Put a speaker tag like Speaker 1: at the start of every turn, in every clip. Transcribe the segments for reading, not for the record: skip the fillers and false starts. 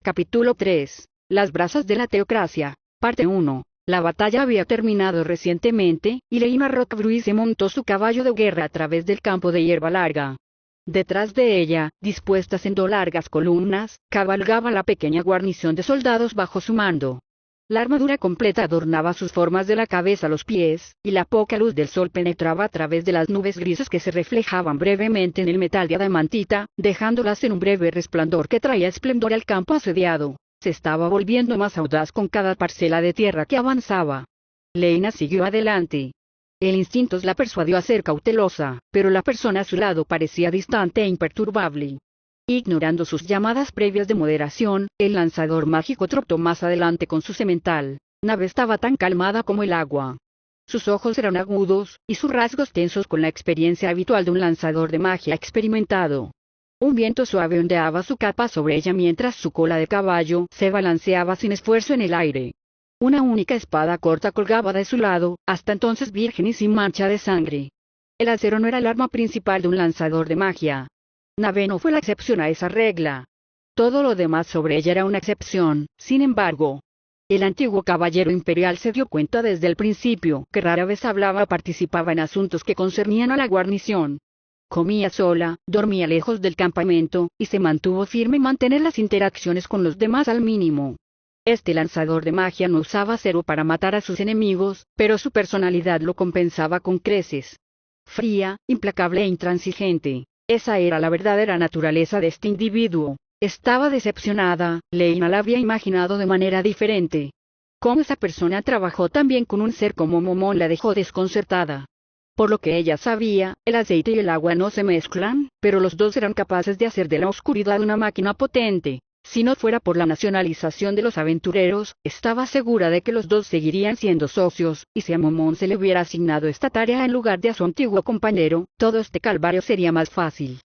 Speaker 1: Capítulo 3. Las brasas de la teocracia. Parte 1. La batalla había terminado recientemente, y Leyna Roquebruise montó su caballo de guerra a través del campo de hierba larga. Detrás de ella, dispuestas en dos largas columnas, cabalgaba la pequeña guarnición de soldados bajo su mando. La armadura completa adornaba sus formas de la cabeza a los pies, y la poca luz del sol penetraba a través de las nubes grises que se reflejaban brevemente en el metal de adamantita, dejándolas en un breve resplandor que traía esplendor al campo asediado. Se estaba volviendo más audaz con cada parcela de tierra que avanzaba. Leyna siguió adelante. El instinto la persuadió a ser cautelosa, pero la persona a su lado parecía distante e imperturbable. Ignorando sus llamadas previas de moderación, el lanzador mágico trotó más adelante con su semental. Nave estaba tan calmada como el agua. Sus ojos eran agudos, y sus rasgos tensos con la experiencia habitual de un lanzador de magia experimentado. Un viento suave ondeaba su capa sobre ella mientras su cola de caballo se balanceaba sin esfuerzo en el aire. Una única espada corta colgaba de su lado, hasta entonces virgen y sin mancha de sangre. El acero no era el arma principal de un lanzador de magia. Nave no fue la excepción a esa regla. Todo lo demás sobre ella era una excepción, sin embargo. El antiguo caballero imperial se dio cuenta desde el principio que rara vez hablaba o participaba en asuntos que concernían a la guarnición. Comía sola, dormía lejos del campamento, y se mantuvo firme en mantener las interacciones con los demás al mínimo. Este lanzador de magia no usaba acero para matar a sus enemigos, pero su personalidad lo compensaba con creces. Fría, implacable e intransigente. Esa era la verdadera naturaleza de este individuo. Estaba decepcionada, Leyna la había imaginado de manera diferente. Cómo esa persona trabajó tan bien con un ser como Momón la dejó desconcertada. Por lo que ella sabía, el aceite y el agua no se mezclan, pero los dos eran capaces de hacer de la oscuridad una máquina potente. Si no fuera por la nacionalización de los aventureros, estaba segura de que los dos seguirían siendo socios, y si a Momón se le hubiera asignado esta tarea en lugar de a su antiguo compañero, todo este calvario sería más fácil.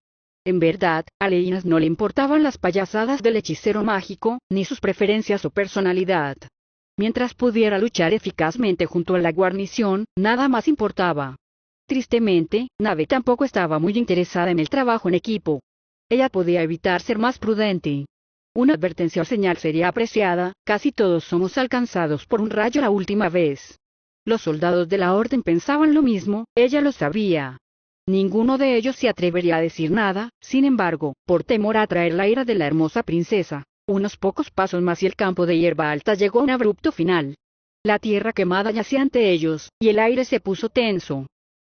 Speaker 1: En verdad, a Leyna no le importaban las payasadas del hechicero mágico, ni sus preferencias o personalidad. Mientras pudiera luchar eficazmente junto a la guarnición, nada más importaba. Tristemente, Nave tampoco estaba muy interesada en el trabajo en equipo. Ella podía evitar ser más prudente. Una advertencia o señal sería apreciada. Casi todos somos alcanzados por un rayo la última vez. Los soldados de la orden pensaban lo mismo, ella lo sabía. Ninguno de ellos se atrevería a decir nada, sin embargo, por temor a atraer la ira de la hermosa princesa. Unos pocos pasos más y el campo de hierba alta llegó a un abrupto final. La tierra quemada yacía ante ellos, y el aire se puso tenso.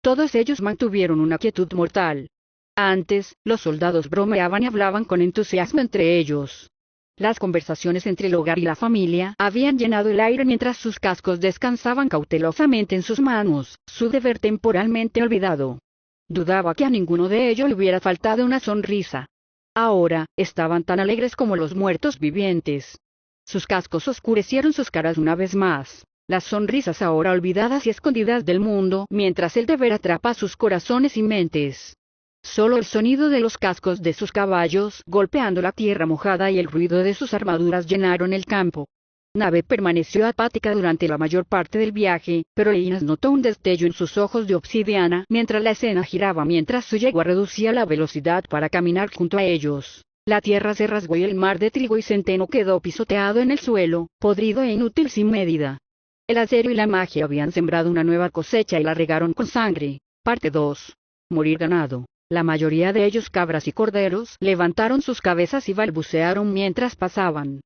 Speaker 1: Todos ellos mantuvieron una quietud mortal. Antes, los soldados bromeaban y hablaban con entusiasmo entre ellos. Las conversaciones entre el hogar y la familia habían llenado el aire mientras sus cascos descansaban cautelosamente en sus manos, su deber temporalmente olvidado. Dudaba que a ninguno de ellos le hubiera faltado una sonrisa. Ahora, estaban tan alegres como los muertos vivientes. Sus cascos oscurecieron sus caras una vez más. Las sonrisas ahora olvidadas y escondidas del mundo, mientras el deber atrapa sus corazones y mentes. Solo el sonido de los cascos de sus caballos golpeando la tierra mojada y el ruido de sus armaduras llenaron el campo. Nave permaneció apática durante la mayor parte del viaje, pero Leyna notó un destello en sus ojos de obsidiana mientras la escena giraba mientras su yegua reducía la velocidad para caminar junto a ellos. La tierra se rasgó y el mar de trigo y centeno quedó pisoteado en el suelo, podrido e inútil sin medida. El acero y la magia habían sembrado una nueva cosecha y la regaron con sangre. Parte 2. Morir ganado. La mayoría de ellos, cabras y corderos, levantaron sus cabezas y balbucearon mientras pasaban.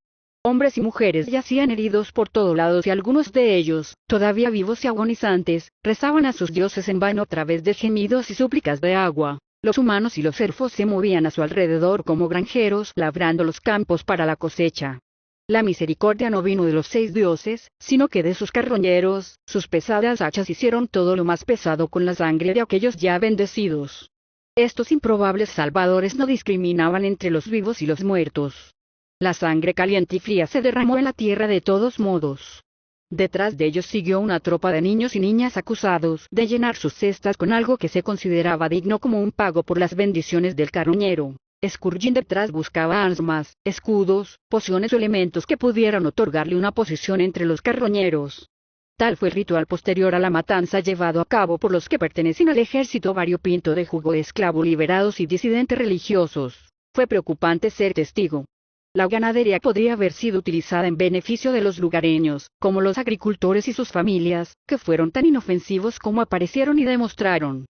Speaker 1: Hombres y mujeres yacían heridos por todos lados y algunos de ellos, todavía vivos y agonizantes, rezaban a sus dioses en vano a través de gemidos y súplicas de agua. Los humanos y los elfos se movían a su alrededor como granjeros, labrando los campos para la cosecha. La misericordia no vino de los 6 dioses, sino que de sus carroñeros. Sus pesadas hachas hicieron todo lo más pesado con la sangre de aquellos ya bendecidos. Estos improbables salvadores no discriminaban entre los vivos y los muertos. La sangre caliente y fría se derramó en la tierra de todos modos. Detrás de ellos siguió una tropa de niños y niñas acusados de llenar sus cestas con algo que se consideraba digno como un pago por las bendiciones del carroñero. Scourging detrás buscaba armas, escudos, pociones o elementos que pudieran otorgarle una posición entre los carroñeros. Tal fue el ritual posterior a la matanza llevado a cabo por los que pertenecen al ejército variopinto de jugo de esclavos liberados y disidentes religiosos. Fue preocupante ser testigo. La ganadería podría haber sido utilizada en beneficio de los lugareños, como los agricultores y sus familias, que fueron tan inofensivos como aparecieron y demostraron.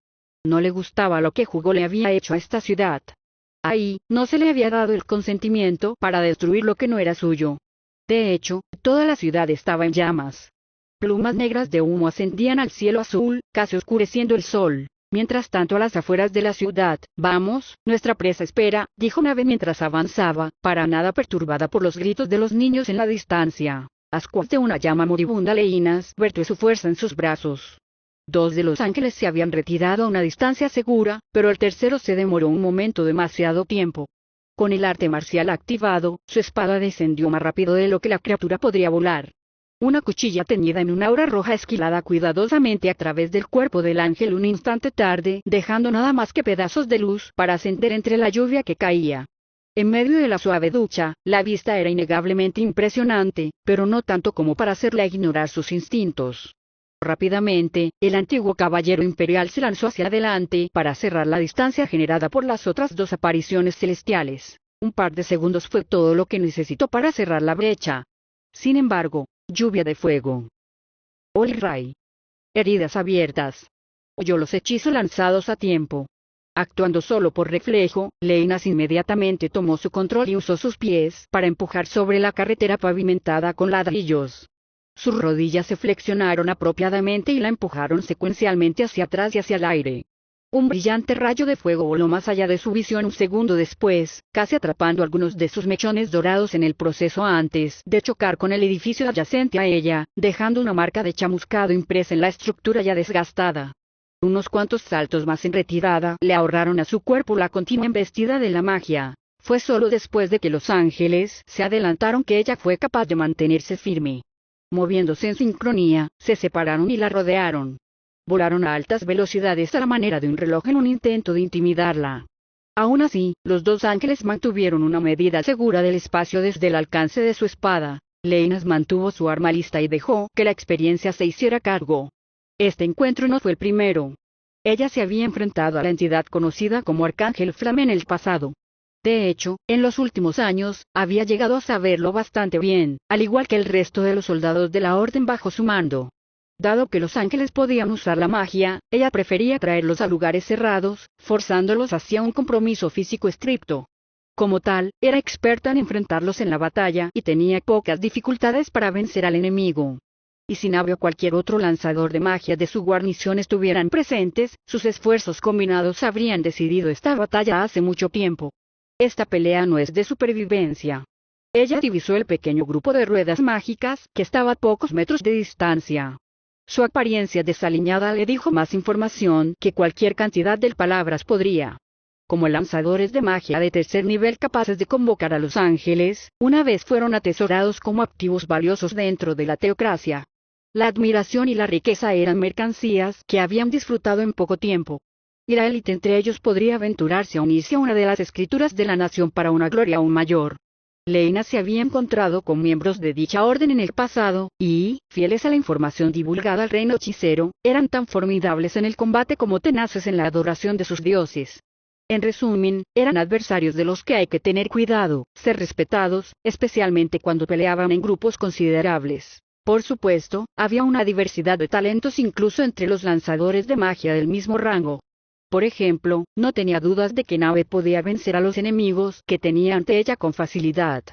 Speaker 1: No le gustaba lo que Hugo le había hecho a esta ciudad. Ahí, no se le había dado el consentimiento para destruir lo que no era suyo. De hecho, toda la ciudad estaba en llamas. Plumas negras de humo ascendían al cielo azul, casi oscureciendo el sol. Mientras tanto, a las afueras de la ciudad, «Vamos, nuestra presa espera», dijo Nave mientras avanzaba, para nada perturbada por los gritos de los niños en la distancia. Ascuas de una llama moribunda, Leinas vertió su fuerza en sus brazos. Dos de los ángeles se habían retirado a una distancia segura, pero el tercero se demoró un momento demasiado tiempo. Con el arte marcial activado, su espada descendió más rápido de lo que la criatura podría volar. Una cuchilla teñida en una aura roja esquilada cuidadosamente a través del cuerpo del ángel un instante tarde, dejando nada más que pedazos de luz para ascender entre la lluvia que caía. En medio de la suave ducha, la vista era innegablemente impresionante, pero no tanto como para hacerla ignorar sus instintos. Rápidamente, el antiguo caballero imperial se lanzó hacia adelante para cerrar la distancia generada por las otras dos apariciones celestiales. Un par de segundos fue todo lo que necesitó para cerrar la brecha. Sin embargo, lluvia de fuego. Oli Ray. Heridas abiertas. Oyó los hechizos lanzados a tiempo. Actuando solo por reflejo, Leinas inmediatamente tomó su control y usó sus pies para empujar sobre la carretera pavimentada con ladrillos. Sus rodillas se flexionaron apropiadamente y la empujaron secuencialmente hacia atrás y hacia el aire. Un brillante rayo de fuego voló más allá de su visión un segundo después, casi atrapando algunos de sus mechones dorados en el proceso antes de chocar con el edificio adyacente a ella, dejando una marca de chamuscado impresa en la estructura ya desgastada. Unos cuantos saltos más en retirada le ahorraron a su cuerpo la continua embestida de la magia. Fue solo después de que los ángeles se adelantaron que ella fue capaz de mantenerse firme. Moviéndose en sincronía, se separaron y la rodearon. Volaron a altas velocidades a la manera de un reloj en un intento de intimidarla. Aún así, los dos ángeles mantuvieron una medida segura del espacio desde el alcance de su espada. Leinas mantuvo su arma lista y dejó que la experiencia se hiciera cargo. Este encuentro no fue el primero. Ella se había enfrentado a la entidad conocida como Arcángel Flame en el pasado. De hecho, en los últimos años, había llegado a saberlo bastante bien, al igual que el resto de los soldados de la Orden bajo su mando. Dado que los ángeles podían usar la magia, ella prefería traerlos a lugares cerrados, forzándolos hacia un compromiso físico estricto. Como tal, era experta en enfrentarlos en la batalla y tenía pocas dificultades para vencer al enemigo. Y si Nave o cualquier otro lanzador de magia de su guarnición estuvieran presentes, sus esfuerzos combinados habrían decidido esta batalla hace mucho tiempo. Esta pelea no es de supervivencia. Ella divisó el pequeño grupo de ruedas mágicas que estaba a pocos metros de distancia. Su apariencia desaliñada le dijo más información que cualquier cantidad de palabras podría. Como lanzadores de magia de tercer nivel capaces de convocar a los ángeles, una vez fueron atesorados como activos valiosos dentro de la teocracia. La admiración y la riqueza eran mercancías que habían disfrutado en poco tiempo. Y la élite entre ellos podría aventurarse a unirse a una de las escrituras de la nación para una gloria aún mayor. Leinas se había encontrado con miembros de dicha orden en el pasado, y, fieles a la información divulgada al reino hechicero, eran tan formidables en el combate como tenaces en la adoración de sus dioses. En resumen, eran adversarios de los que hay que tener cuidado, ser respetados, especialmente cuando peleaban en grupos considerables. Por supuesto, había una diversidad de talentos incluso entre los lanzadores de magia del mismo rango. Por ejemplo, no tenía dudas de que Nave podía vencer a los enemigos que tenía ante ella con facilidad.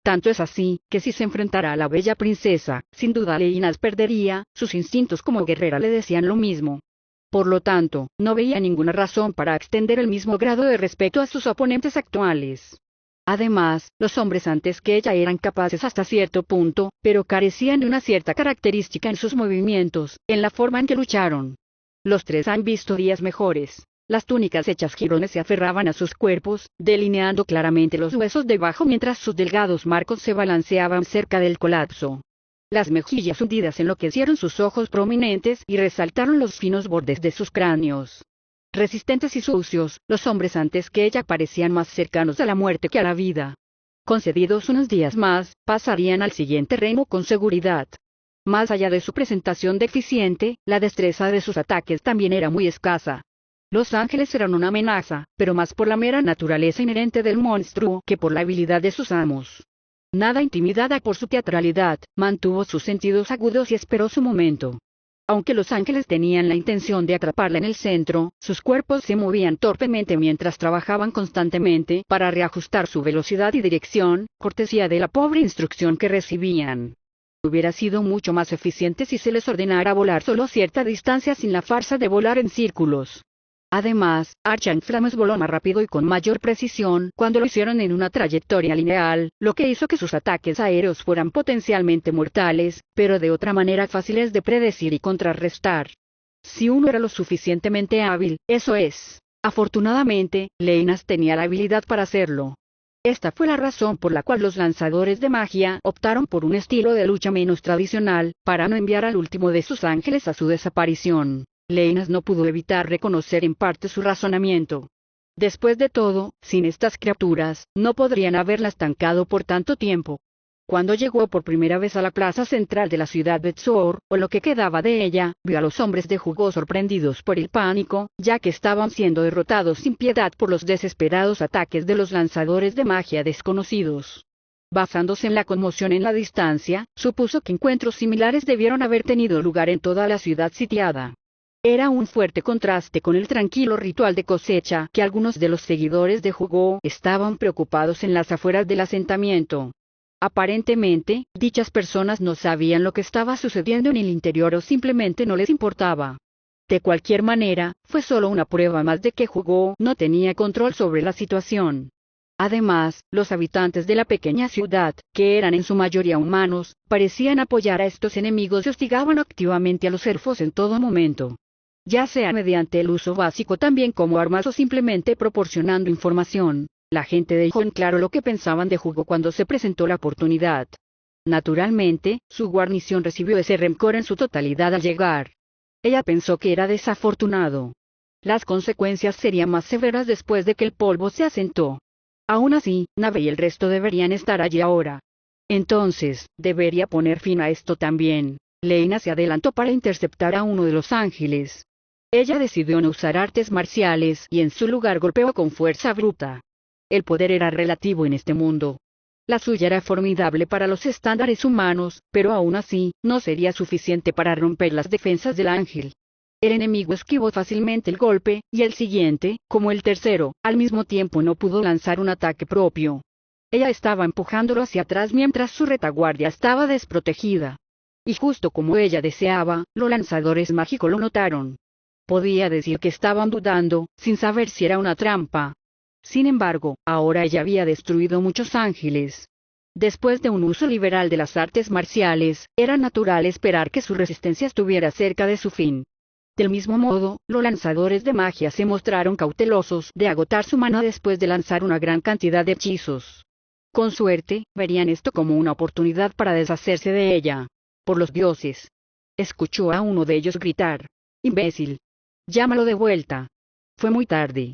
Speaker 1: Tanto es así, que si se enfrentara a la bella princesa, sin duda Leinas perdería, sus instintos como guerrera le decían lo mismo. Por lo tanto, no veía ninguna razón para extender el mismo grado de respeto a sus oponentes actuales. Además, los hombres antes que ella eran capaces hasta cierto punto, pero carecían de una cierta característica en sus movimientos, en la forma en que lucharon. Los tres han visto días mejores. Las túnicas hechas jirones se aferraban a sus cuerpos, delineando claramente los huesos debajo mientras sus delgados marcos se balanceaban cerca del colapso. Las mejillas hundidas enloquecieron sus ojos prominentes y resaltaron los finos bordes de sus cráneos. Resistentes y sucios, los hombres antes que ella parecían más cercanos a la muerte que a la vida. Concedidos unos días más, pasarían al siguiente reino con seguridad. Más allá de su presentación deficiente, la destreza de sus ataques también era muy escasa. Los ángeles eran una amenaza, pero más por la mera naturaleza inherente del monstruo que por la habilidad de sus amos. Nada intimidada por su teatralidad, mantuvo sus sentidos agudos y esperó su momento. Aunque los ángeles tenían la intención de atraparla en el centro, sus cuerpos se movían torpemente mientras trabajaban constantemente para reajustar su velocidad y dirección, cortesía de la pobre instrucción que recibían. Hubiera sido mucho más eficiente si se les ordenara volar solo a cierta distancia sin la farsa de volar en círculos. Además, Archanflames voló más rápido y con mayor precisión cuando lo hicieron en una trayectoria lineal, lo que hizo que sus ataques aéreos fueran potencialmente mortales, pero de otra manera fáciles de predecir y contrarrestar. Si uno era lo suficientemente hábil, eso es. Afortunadamente, Leinas tenía la habilidad para hacerlo. Esta fue la razón por la cual los lanzadores de magia optaron por un estilo de lucha menos tradicional, para no enviar al último de sus ángeles a su desaparición. Leinas no pudo evitar reconocer en parte su razonamiento. Después de todo, sin estas criaturas, no podrían haberla estancado por tanto tiempo. Cuando llegó por primera vez a la plaza central de la ciudad de Tzor, o lo que quedaba de ella, vio a los hombres de Hugo sorprendidos por el pánico, ya que estaban siendo derrotados sin piedad por los desesperados ataques de los lanzadores de magia desconocidos. Basándose en la conmoción en la distancia, supuso que encuentros similares debieron haber tenido lugar en toda la ciudad sitiada. Era un fuerte contraste con el tranquilo ritual de cosecha que algunos de los seguidores de Hugo estaban preocupados en las afueras del asentamiento. Aparentemente, dichas personas no sabían lo que estaba sucediendo en el interior o simplemente no les importaba. De cualquier manera, fue solo una prueba más de que Hugo no tenía control sobre la situación. Además, los habitantes de la pequeña ciudad, que eran en su mayoría humanos, parecían apoyar a estos enemigos y hostigaban activamente a los elfos en todo momento. Ya sea mediante el uso básico también como armas o simplemente proporcionando información, la gente dejó en claro lo que pensaban de Hugo cuando se presentó la oportunidad. Naturalmente, su guarnición recibió ese rencor en su totalidad al llegar. Ella pensó que era desafortunado. Las consecuencias serían más severas después de que el polvo se asentó. Aún así, Nave y el resto deberían estar allí ahora. Entonces, debería poner fin a esto también. Leina se adelantó para interceptar a uno de los ángeles. Ella decidió no usar artes marciales y en su lugar golpeó con fuerza bruta. El poder era relativo en este mundo. La suya era formidable para los estándares humanos, pero aún así, no sería suficiente para romper las defensas del ángel. El enemigo esquivó fácilmente el golpe, y el siguiente, como el tercero, al mismo tiempo no pudo lanzar un ataque propio. Ella estaba empujándolo hacia atrás mientras su retaguardia estaba desprotegida. Y justo como ella deseaba, los lanzadores mágicos lo notaron. Podía decir que estaban dudando, sin saber si era una trampa. Sin embargo, ahora ella había destruido muchos ángeles. Después de un uso liberal de las artes marciales, era natural esperar que su resistencia estuviera cerca de su fin. Del mismo modo, los lanzadores de magia se mostraron cautelosos de agotar su mana después de lanzar una gran cantidad de hechizos. Con suerte, verían esto como una oportunidad para deshacerse de ella. Por los dioses. Escuchó a uno de ellos gritar. ¡Imbécil! Llámalo de vuelta. Fue muy tarde.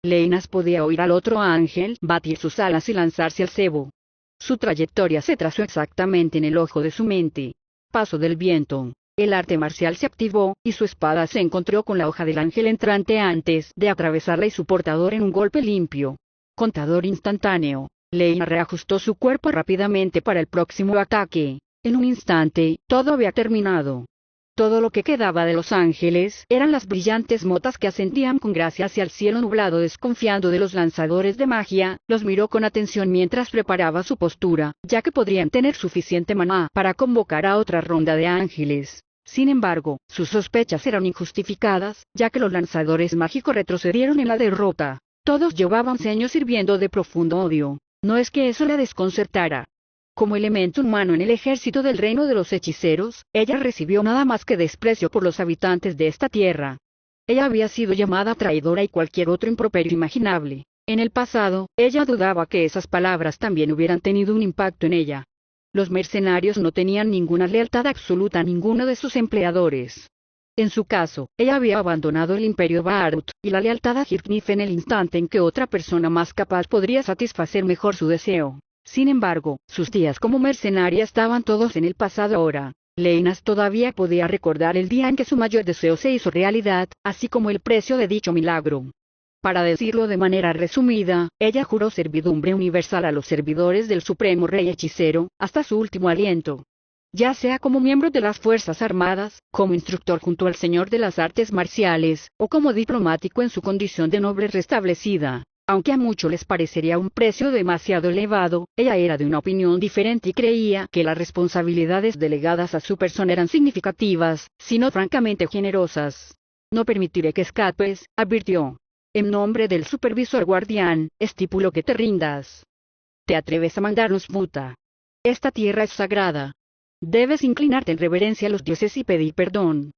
Speaker 1: Leinas podía oír al otro ángel batir sus alas y lanzarse al cebo. Su trayectoria se trazó exactamente en el ojo de su mente. Paso del viento. El arte marcial se activó, y su espada se encontró con la hoja del ángel entrante antes de atravesarla y su portador en un golpe limpio. Contador instantáneo. Leina reajustó su cuerpo rápidamente para el próximo ataque. En un instante, todo había terminado. Todo lo que quedaba de los ángeles eran las brillantes motas que ascendían con gracia hacia el cielo nublado. Desconfiando de los lanzadores de magia, los miró con atención mientras preparaba su postura, ya que podrían tener suficiente maná para convocar a otra ronda de ángeles. Sin embargo, sus sospechas eran injustificadas, ya que los lanzadores mágicos retrocedieron en la derrota. Todos llevaban ceños sirviendo de profundo odio. No es que eso la desconcertara. Como elemento humano en el ejército del reino de los hechiceros, ella recibió nada más que desprecio por los habitantes de esta tierra. Ella había sido llamada traidora y cualquier otro improperio imaginable. En el pasado, ella dudaba que esas palabras también hubieran tenido un impacto en ella. Los mercenarios no tenían ninguna lealtad absoluta a ninguno de sus empleadores. En su caso, ella había abandonado el Imperio Baarut y la lealtad a Hirknif en el instante en que otra persona más capaz podría satisfacer mejor su deseo. Sin embargo, sus días como mercenaria estaban todos en el pasado ahora. Leinas todavía podía recordar el día en que su mayor deseo se hizo realidad, así como el precio de dicho milagro. Para decirlo de manera resumida, ella juró servidumbre universal a los servidores del Supremo Rey Hechicero, hasta su último aliento. Ya sea como miembro de las Fuerzas Armadas, como instructor junto al Señor de las Artes Marciales, o como diplomático en su condición de noble restablecida. Aunque a muchos les parecería un precio demasiado elevado, ella era de una opinión diferente y creía que las responsabilidades delegadas a su persona eran significativas, sino francamente generosas. No permitiré que escapes, advirtió. En nombre del supervisor guardián, estipulo que te rindas. ¿Te atreves a mandarnos muta? Esta tierra es sagrada. Debes inclinarte en reverencia a los dioses y pedir perdón.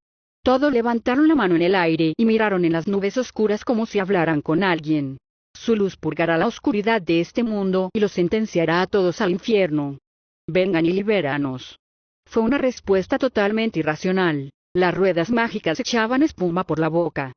Speaker 1: Todos levantaron la mano en el aire y miraron en las nubes oscuras como si hablaran con alguien. Su luz purgará la oscuridad de este mundo y los sentenciará a todos al infierno. Vengan y libéranos. Fue una respuesta totalmente irracional. Las ruedas mágicas echaban espuma por la boca.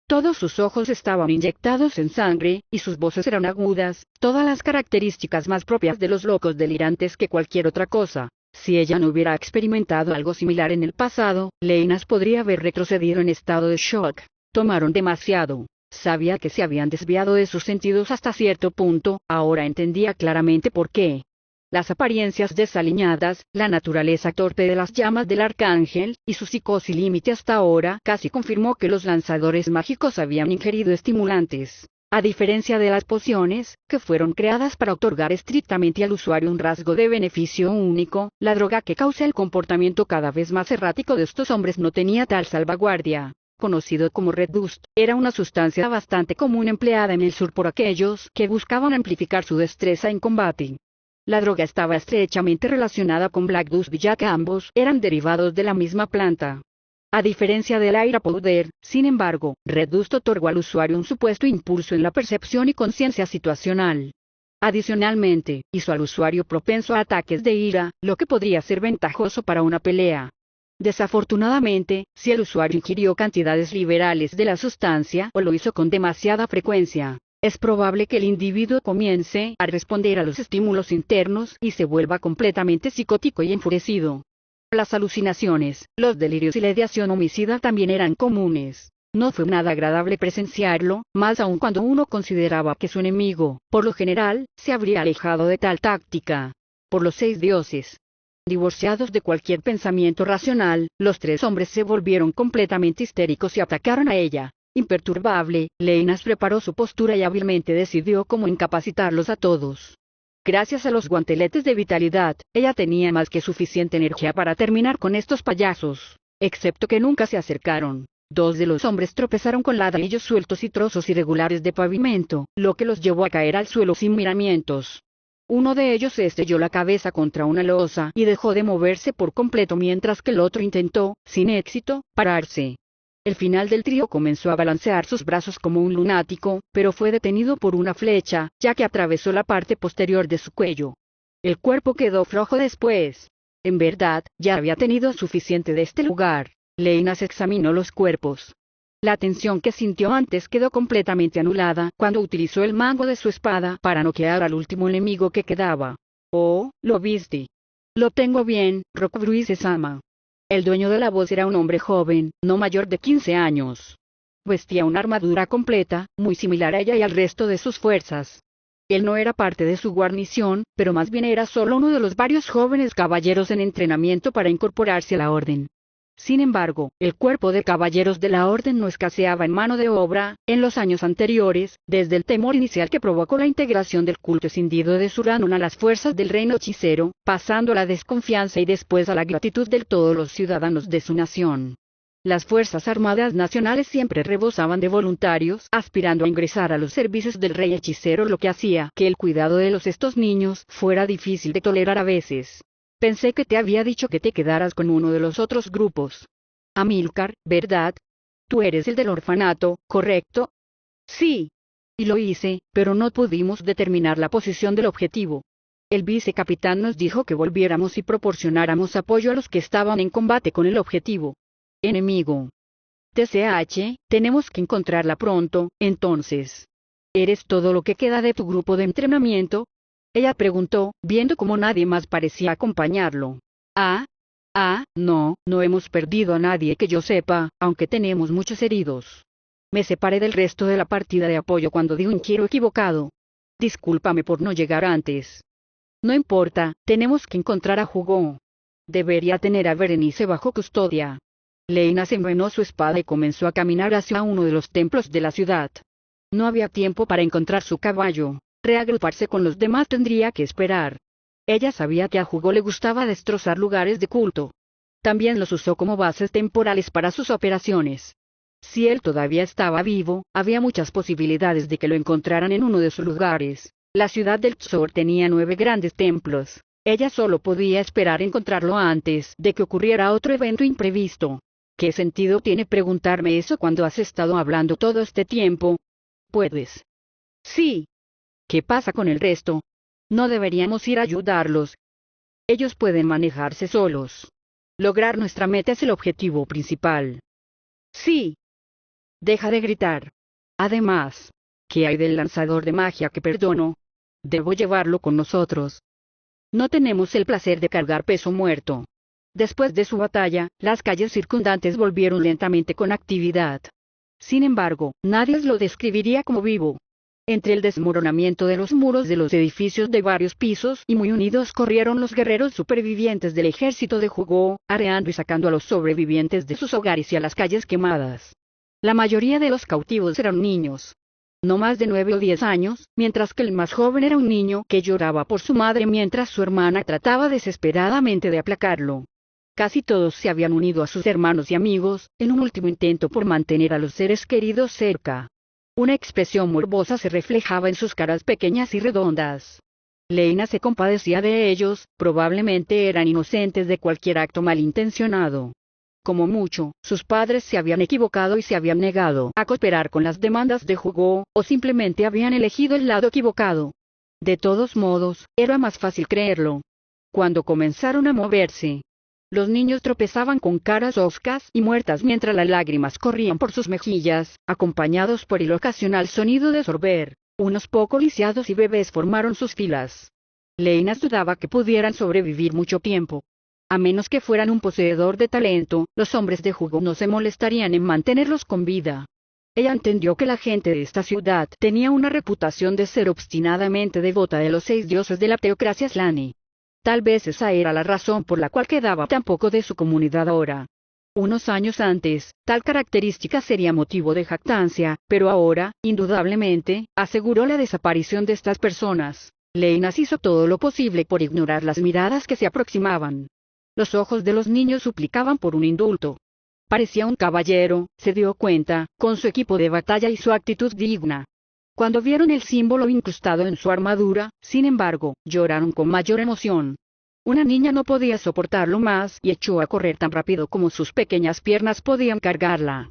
Speaker 1: Todos sus ojos estaban inyectados en sangre, y sus voces eran agudas, todas las características más propias de los locos delirantes que cualquier otra cosa. Si ella no hubiera experimentado algo similar en el pasado, Leinas podría haber retrocedido en estado de shock. Tomaron demasiado. Sabía que se habían desviado de sus sentidos hasta cierto punto, ahora entendía claramente por qué. Las apariencias desaliñadas, la naturaleza torpe de las llamas del arcángel, y su psicosis límite hasta ahora casi confirmó que los lanzadores mágicos habían ingerido estimulantes. A diferencia de las pociones, que fueron creadas para otorgar estrictamente al usuario un rasgo de beneficio único, la droga que causa el comportamiento cada vez más errático de estos hombres no tenía tal salvaguardia. Conocido como Red Dust, era una sustancia bastante común empleada en el sur por aquellos que buscaban amplificar su destreza en combate. La droga estaba estrechamente relacionada con Black Dust, ya que ambos eran derivados de la misma planta. A diferencia del Aira Powder, sin embargo, Red Dust otorgó al usuario un supuesto impulso en la percepción y conciencia situacional. Adicionalmente, hizo al usuario propenso a ataques de ira, lo que podría ser ventajoso para una pelea. Desafortunadamente, si el usuario ingirió cantidades liberales de la sustancia o lo hizo con demasiada frecuencia, es probable que el individuo comience a responder a los estímulos internos y se vuelva completamente psicótico y enfurecido. Las alucinaciones, los delirios y la ideación homicida también eran comunes. No fue nada agradable presenciarlo, más aún cuando uno consideraba que su enemigo, por lo general, se habría alejado de tal táctica. Por los 6 dioses. Divorciados de cualquier pensamiento racional, los 3 hombres se volvieron completamente histéricos y atacaron a ella. Imperturbable, Leinas preparó su postura y hábilmente decidió cómo incapacitarlos a todos. Gracias a los guanteletes de vitalidad, ella tenía más que suficiente energía para terminar con estos payasos. Excepto que nunca se acercaron. 2 de los hombres tropezaron con ladrillos sueltos y trozos irregulares de pavimento, lo que los llevó a caer al suelo sin miramientos. Uno de ellos se estrelló la cabeza contra una losa y dejó de moverse por completo mientras que el otro intentó, sin éxito, pararse. El final del trío comenzó a balancear sus brazos como un lunático, pero fue detenido por una flecha, ya que atravesó la parte posterior de su cuello. El cuerpo quedó flojo después. En verdad, ya había tenido suficiente de este lugar. Leinas examinó los cuerpos. La tensión que sintió antes quedó completamente anulada cuando utilizó el mango de su espada para noquear al último enemigo que quedaba. Oh, lo viste. Lo tengo bien, Rockbruise-sama. El dueño de la voz era un hombre joven, no mayor de 15 años. Vestía una armadura completa, muy similar a ella y al resto de sus fuerzas. Él no era parte de su guarnición, pero más bien era solo uno de los varios jóvenes caballeros en entrenamiento para incorporarse a la orden. Sin embargo, el cuerpo de caballeros de la orden no escaseaba en mano de obra. En los años anteriores, desde el temor inicial que provocó la integración del culto escindido de Suranon a las fuerzas del reino hechicero, pasando a la desconfianza y después a la gratitud de todos los ciudadanos de su nación. Las Fuerzas Armadas Nacionales siempre rebosaban de voluntarios, aspirando a ingresar a los servicios del rey hechicero, lo que hacía que el cuidado de estos niños fuera difícil de tolerar a veces. Pensé que te había dicho que te quedaras con uno de los otros grupos. Amílcar, ¿verdad? Tú eres el del orfanato, ¿correcto? Sí. Y lo hice, pero no pudimos determinar la posición del objetivo. El vicecapitán nos dijo que volviéramos y proporcionáramos apoyo a los que estaban en combate con el objetivo enemigo. TCH, tenemos que encontrarla pronto, entonces. ¿Eres todo lo que queda de tu grupo de entrenamiento? Ella preguntó, viendo cómo nadie más parecía acompañarlo. Ah, Ah, no, no hemos perdido a nadie que yo sepa, aunque tenemos muchos heridos. Me separé del resto de la partida de apoyo cuando di un giro equivocado. Discúlpame por no llegar antes. No importa, tenemos que encontrar a Hugo. Debería tener a Berenice bajo custodia. Leyna desenvainó su espada y comenzó a caminar hacia uno de los templos de la ciudad. No había tiempo para encontrar su caballo. Reagruparse con los demás tendría que esperar. Ella sabía que a Hugo le gustaba destrozar lugares de culto. También los usó como bases temporales para sus operaciones. Si él todavía estaba vivo, había muchas posibilidades de que lo encontraran en uno de sus lugares. La ciudad del Tsor tenía 9 grandes templos. Ella solo podía esperar encontrarlo antes de que ocurriera otro evento imprevisto. ¿Qué sentido tiene preguntarme eso cuando has estado hablando todo este tiempo? ¿Puedes? Sí. ¿Qué pasa con el resto? No deberíamos ir a ayudarlos. Ellos pueden manejarse solos. Lograr nuestra meta es el objetivo principal. Sí. Deja de gritar. Además, ¿qué hay del lanzador de magia que perdono? Debo llevarlo con nosotros. No tenemos el placer de cargar peso muerto. Después de su batalla, las calles circundantes volvieron lentamente con actividad. Sin embargo, nadie lo describiría como vivo. Entre el desmoronamiento de los muros de los edificios de varios pisos y muy unidos corrieron los guerreros supervivientes del ejército de Hugo, arreando y sacando a los sobrevivientes de sus hogares y a las calles quemadas. La mayoría de los cautivos eran niños. No más de 9 o 10 años, mientras que el más joven era un niño que lloraba por su madre mientras su hermana trataba desesperadamente de aplacarlo. Casi todos se habían unido a sus hermanos y amigos, en un último intento por mantener a los seres queridos cerca. Una expresión morbosa se reflejaba en sus caras pequeñas y redondas. Leyna se compadecía de ellos, probablemente eran inocentes de cualquier acto malintencionado. Como mucho, sus padres se habían equivocado y se habían negado a cooperar con las demandas de Hugo, o simplemente habían elegido el lado equivocado. De todos modos, era más fácil creerlo. Cuando comenzaron a moverse, los niños tropezaban con caras hoscas y muertas mientras las lágrimas corrían por sus mejillas, acompañados por el ocasional sonido de sorber. Unos pocos lisiados y bebés formaron sus filas. Leyna dudaba que pudieran sobrevivir mucho tiempo. A menos que fueran un poseedor de talento, los hombres de Hugo no se molestarían en mantenerlos con vida. Ella entendió que la gente de esta ciudad tenía una reputación de ser obstinadamente devota de los 6 dioses de la teocracia Slane. Tal vez esa era la razón por la cual quedaba tan poco de su comunidad ahora. Unos años antes, tal característica sería motivo de jactancia, pero ahora, indudablemente, aseguró la desaparición de estas personas. Leyna hizo todo lo posible por ignorar las miradas que se aproximaban. Los ojos de los niños suplicaban por un indulto. Parecía un caballero, se dio cuenta, con su equipo de batalla y su actitud digna. Cuando vieron el símbolo incrustado en su armadura, sin embargo, lloraron con mayor emoción. Una niña no podía soportarlo más y echó a correr tan rápido como sus pequeñas piernas podían cargarla.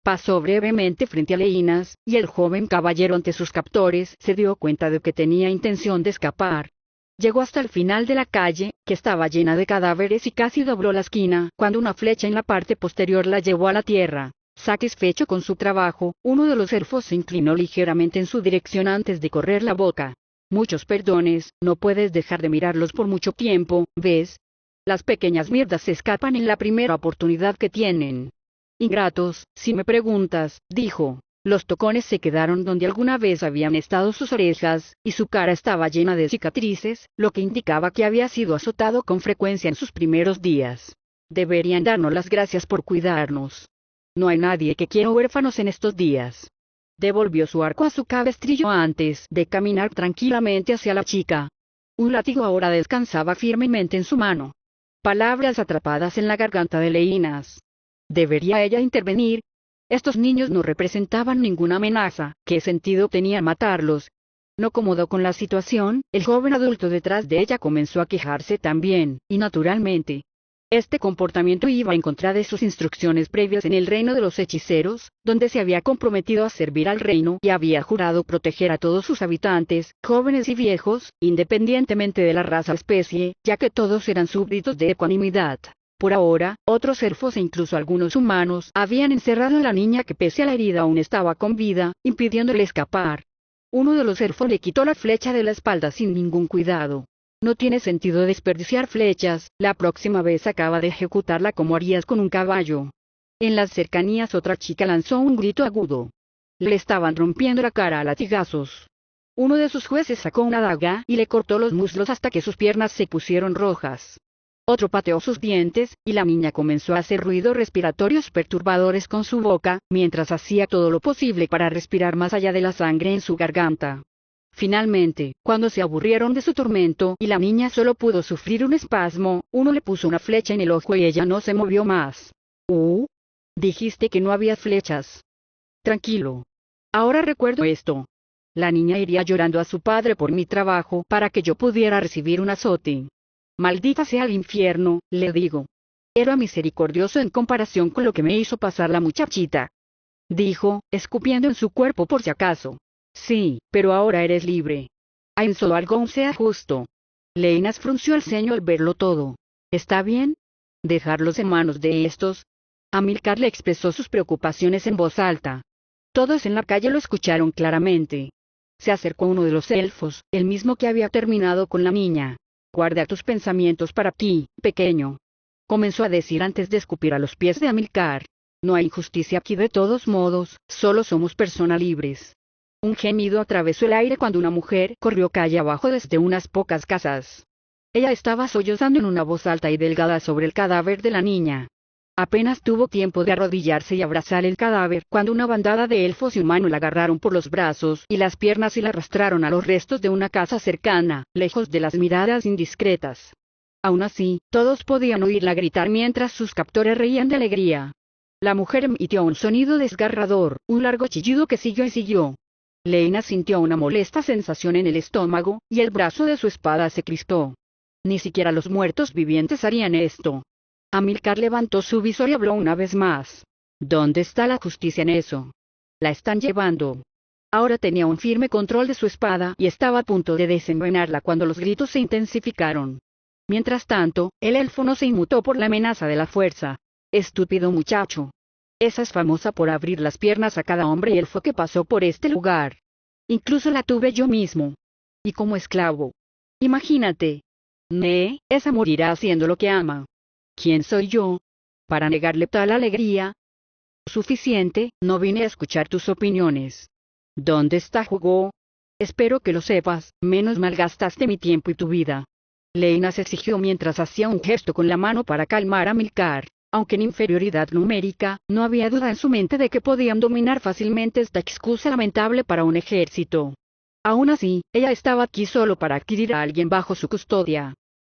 Speaker 1: Pasó brevemente frente a Leinas, y el joven caballero ante sus captores se dio cuenta de que tenía intención de escapar. Llegó hasta el final de la calle, que estaba llena de cadáveres y casi dobló la esquina, cuando una flecha en la parte posterior la llevó a la tierra. Satisfecho con su trabajo, uno de los elfos se inclinó ligeramente en su dirección antes de correr la boca. Muchos perdones, no puedes dejar de mirarlos por mucho tiempo, ¿ves? Las pequeñas mierdas se escapan en la primera oportunidad que tienen. Ingratos, si me preguntas, dijo. Los tocones se quedaron donde alguna vez habían estado sus orejas, y su cara estaba llena de cicatrices, lo que indicaba que había sido azotado con frecuencia en sus primeros días. Deberían darnos las gracias por cuidarnos. No hay nadie que quiera huérfanos en estos días. Devolvió su arco a su cabestrillo antes de caminar tranquilamente hacia la chica. Un látigo ahora descansaba firmemente en su mano. Palabras atrapadas en la garganta de Leinas. ¿Debería ella intervenir? Estos niños no representaban ninguna amenaza. ¿Qué sentido tenía matarlos? No cómodo con la situación, el joven adulto detrás de ella comenzó a quejarse también, y naturalmente. Este comportamiento iba en contra de sus instrucciones previas en el reino de los hechiceros, donde se había comprometido a servir al reino y había jurado proteger a todos sus habitantes, jóvenes y viejos, independientemente de la raza o especie, ya que todos eran súbditos de ecuanimidad. Por ahora, otros elfos e incluso algunos humanos habían encerrado a la niña que pese a la herida aún estaba con vida, impidiéndole escapar. Uno de los elfos le quitó la flecha de la espalda sin ningún cuidado. No tiene sentido desperdiciar flechas, la próxima vez acaba de ejecutarla como harías con un caballo. En las cercanías otra chica lanzó un grito agudo. Le estaban rompiendo la cara a latigazos. Uno de sus jueces sacó una daga y le cortó los muslos hasta que sus piernas se pusieron rojas. Otro pateó sus dientes, y la niña comenzó a hacer ruidos respiratorios perturbadores con su boca, mientras hacía todo lo posible para respirar más allá de la sangre en su garganta. Finalmente, cuando se aburrieron de su tormento y la niña solo pudo sufrir un espasmo, uno le puso una flecha en el ojo y ella no se movió más. Dijiste que no había flechas. Tranquilo. Ahora recuerdo esto. La niña iría llorando a su padre por mi trabajo para que yo pudiera recibir un azote. Maldita sea el infierno, le digo. Era misericordioso en comparación con lo que me hizo pasar la muchachita. Dijo, escupiendo en su cuerpo por si acaso. Sí, pero ahora eres libre. En solo algo sea justo. Leinas frunció el ceño al verlo todo. ¿Está bien? ¿Dejarlos en manos de estos? Amílcar le expresó sus preocupaciones en voz alta. Todos en la calle lo escucharon claramente. Se acercó uno de los elfos, el mismo que había terminado con la niña. Guarda tus pensamientos para ti, pequeño. Comenzó a decir antes de escupir a los pies de Amílcar. No hay injusticia aquí de todos modos, solo somos personas libres. Un gemido atravesó el aire cuando una mujer corrió calle abajo desde unas pocas casas. Ella estaba sollozando en una voz alta y delgada sobre el cadáver de la niña. Apenas tuvo tiempo de arrodillarse y abrazar el cadáver cuando una bandada de elfos y humanos la agarraron por los brazos y las piernas y la arrastraron a los restos de una casa cercana, lejos de las miradas indiscretas. Aún así, todos podían oírla gritar mientras sus captores reían de alegría. La mujer emitió un sonido desgarrador, un largo chillido que siguió y siguió. Leina sintió una molesta sensación en el estómago, y el brazo de su espada se crispó. Ni siquiera los muertos vivientes harían esto. Amílcar levantó su visor y habló una vez más. ¿Dónde está la justicia en eso? La están llevando. Ahora tenía un firme control de su espada y estaba a punto de desenvainarla cuando los gritos se intensificaron. Mientras tanto, el elfo no se inmutó por la amenaza de la fuerza. Estúpido muchacho. Esa es famosa por abrir las piernas a cada hombre y elfo que pasó por este lugar. Incluso la tuve yo mismo. Y como esclavo. Imagínate. Esa morirá haciendo lo que ama. ¿Quién soy yo? Para negarle tal alegría. Suficiente, no vine a escuchar tus opiniones. ¿Dónde está Hugo? Espero que lo sepas, menos malgastaste mi tiempo y tu vida. Leina se exigió mientras hacía un gesto con la mano para calmar a Amílcar. Aunque en inferioridad numérica, no había duda en su mente de que podían dominar fácilmente esta excusa lamentable para un ejército. Aún así, ella estaba aquí solo para adquirir a alguien bajo su custodia.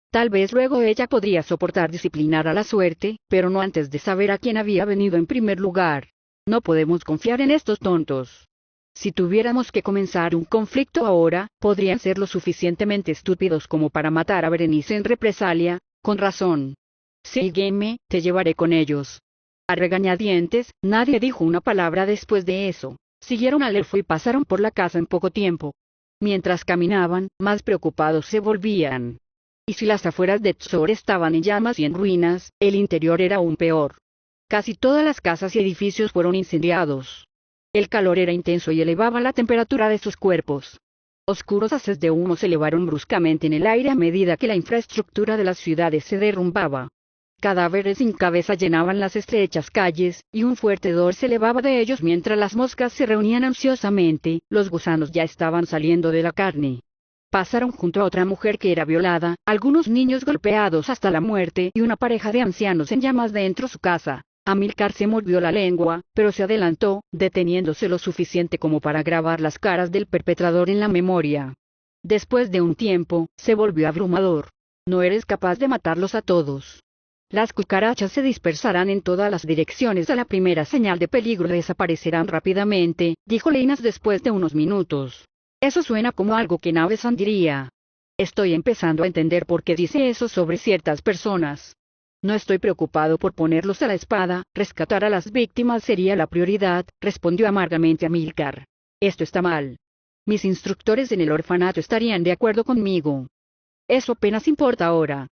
Speaker 1: Tal vez luego ella podría soportar disciplinar a la suerte, pero no antes de saber a quién había venido en primer lugar. No podemos confiar en estos tontos. Si tuviéramos que comenzar un conflicto ahora, podrían ser lo suficientemente estúpidos como para matar a Berenice en represalia, con razón. Sígueme, te llevaré con ellos. A regañadientes, nadie dijo una palabra después de eso. Siguieron al elfo y pasaron por la casa en poco tiempo. Mientras caminaban, más preocupados se volvían. Y si las afueras de Tsor estaban en llamas y en ruinas, el interior era aún peor. Casi todas las casas y edificios fueron incendiados. El calor era intenso y elevaba la temperatura de sus cuerpos. Oscuros haces de humo se elevaron bruscamente en el aire a medida que la infraestructura de las ciudades se derrumbaba. Cadáveres sin cabeza llenaban las estrechas calles, y un fuerte hedor se elevaba de ellos mientras las moscas se reunían ansiosamente, los gusanos ya estaban saliendo de la carne. Pasaron junto a otra mujer que era violada, algunos niños golpeados hasta la muerte y una pareja de ancianos en llamas dentro de su casa. Amílcar se mordió la lengua, pero se adelantó, deteniéndose lo suficiente como para grabar las caras del perpetrador en la memoria. Después de un tiempo, se volvió abrumador. No eres capaz de matarlos a todos. Las cucarachas se dispersarán en todas las direcciones a la primera señal de peligro y desaparecerán rápidamente, dijo Leinas después de unos minutos. Eso suena como algo que Navesan diría. Estoy empezando a entender por qué dice eso sobre ciertas personas. No estoy preocupado por ponerlos a la espada, rescatar a las víctimas sería la prioridad, respondió amargamente Amílcar. Esto está mal. Mis instructores en el orfanato estarían de acuerdo conmigo. Eso apenas importa ahora.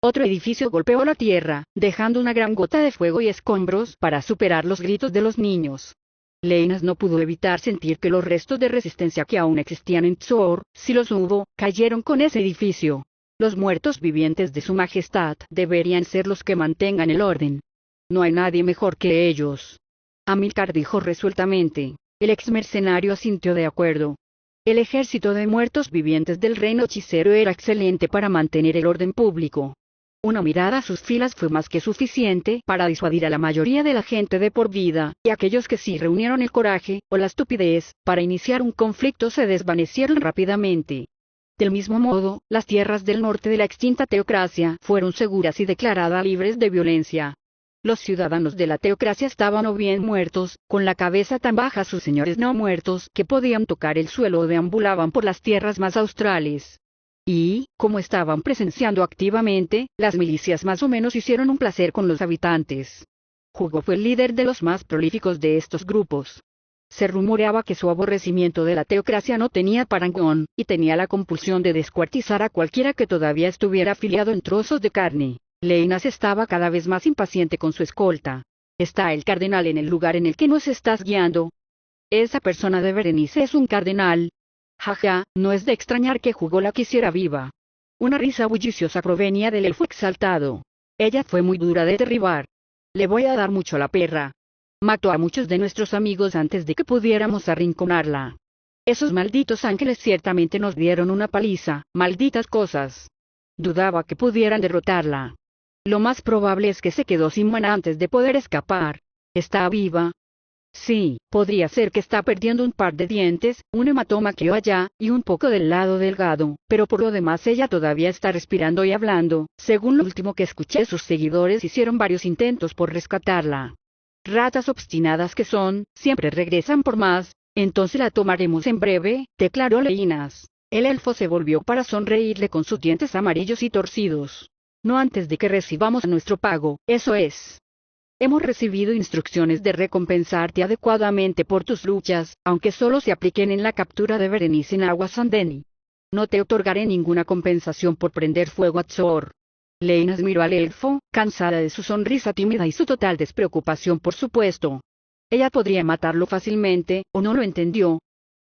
Speaker 1: Otro edificio golpeó la tierra, dejando una gran gota de fuego y escombros para superar los gritos de los niños. Leinas no pudo evitar sentir que los restos de resistencia que aún existían en Tsor, si los hubo, cayeron con ese edificio. Los muertos vivientes de su majestad deberían ser los que mantengan el orden. No hay nadie mejor que ellos. Amílcar dijo resueltamente. El ex mercenario asintió de acuerdo. El ejército de muertos vivientes del reino hechicero era excelente para mantener el orden público. Una mirada a sus filas fue más que suficiente para disuadir a la mayoría de la gente de por vida, y aquellos que sí reunieron el coraje, o la estupidez, para iniciar un conflicto se desvanecieron rápidamente. Del mismo modo, las tierras del norte de la extinta teocracia fueron seguras y declaradas libres de violencia. Los ciudadanos de la teocracia estaban o bien muertos, con la cabeza tan baja sus señores no muertos que podían tocar el suelo o deambulaban por las tierras más australes. Y, como estaban presenciando activamente, las milicias más o menos hicieron un placer con los habitantes. Hugo fue el líder de los más prolíficos de estos grupos. Se rumoreaba que su aborrecimiento de la teocracia no tenía parangón, y tenía la compulsión de descuartizar a cualquiera que todavía estuviera afiliado en trozos de carne. Leinas estaba cada vez más impaciente con su escolta. ¿Está el cardenal en el lugar en el que nos estás guiando? Esa persona de Berenice es un cardenal. Jaja, no es de extrañar que Hugo la quisiera viva. Una risa bulliciosa provenía del elfo exaltado. Ella fue muy dura de derribar. Le voy a dar mucho a la perra. Mató a muchos de nuestros amigos antes de que pudiéramos arrinconarla. Esos malditos ángeles ciertamente nos dieron una paliza, malditas cosas. Dudaba que pudieran derrotarla. Lo más probable es que se quedó sin mana antes de poder escapar. ¿Está viva? Sí, podría ser que está perdiendo un par de dientes, un hematoma aquí o allá, y un poco del lado delgado, pero por lo demás ella todavía está respirando y hablando. Según lo último que escuché, sus seguidores hicieron varios intentos por rescatarla. Ratas obstinadas que son, siempre regresan por más. Entonces la tomaremos en breve, declaró Leinas. El elfo se volvió para sonreírle con sus dientes amarillos y torcidos. No antes de que recibamos nuestro pago, eso es. Hemos recibido instrucciones de recompensarte adecuadamente por tus luchas, aunque solo se apliquen en la captura de Berenice en Agua Sandeni. No te otorgaré ninguna compensación por prender fuego a Tzor. Leinas miró al elfo, cansada de su sonrisa tímida y su total despreocupación por su puesto. Ella podría matarlo fácilmente, o no lo entendió.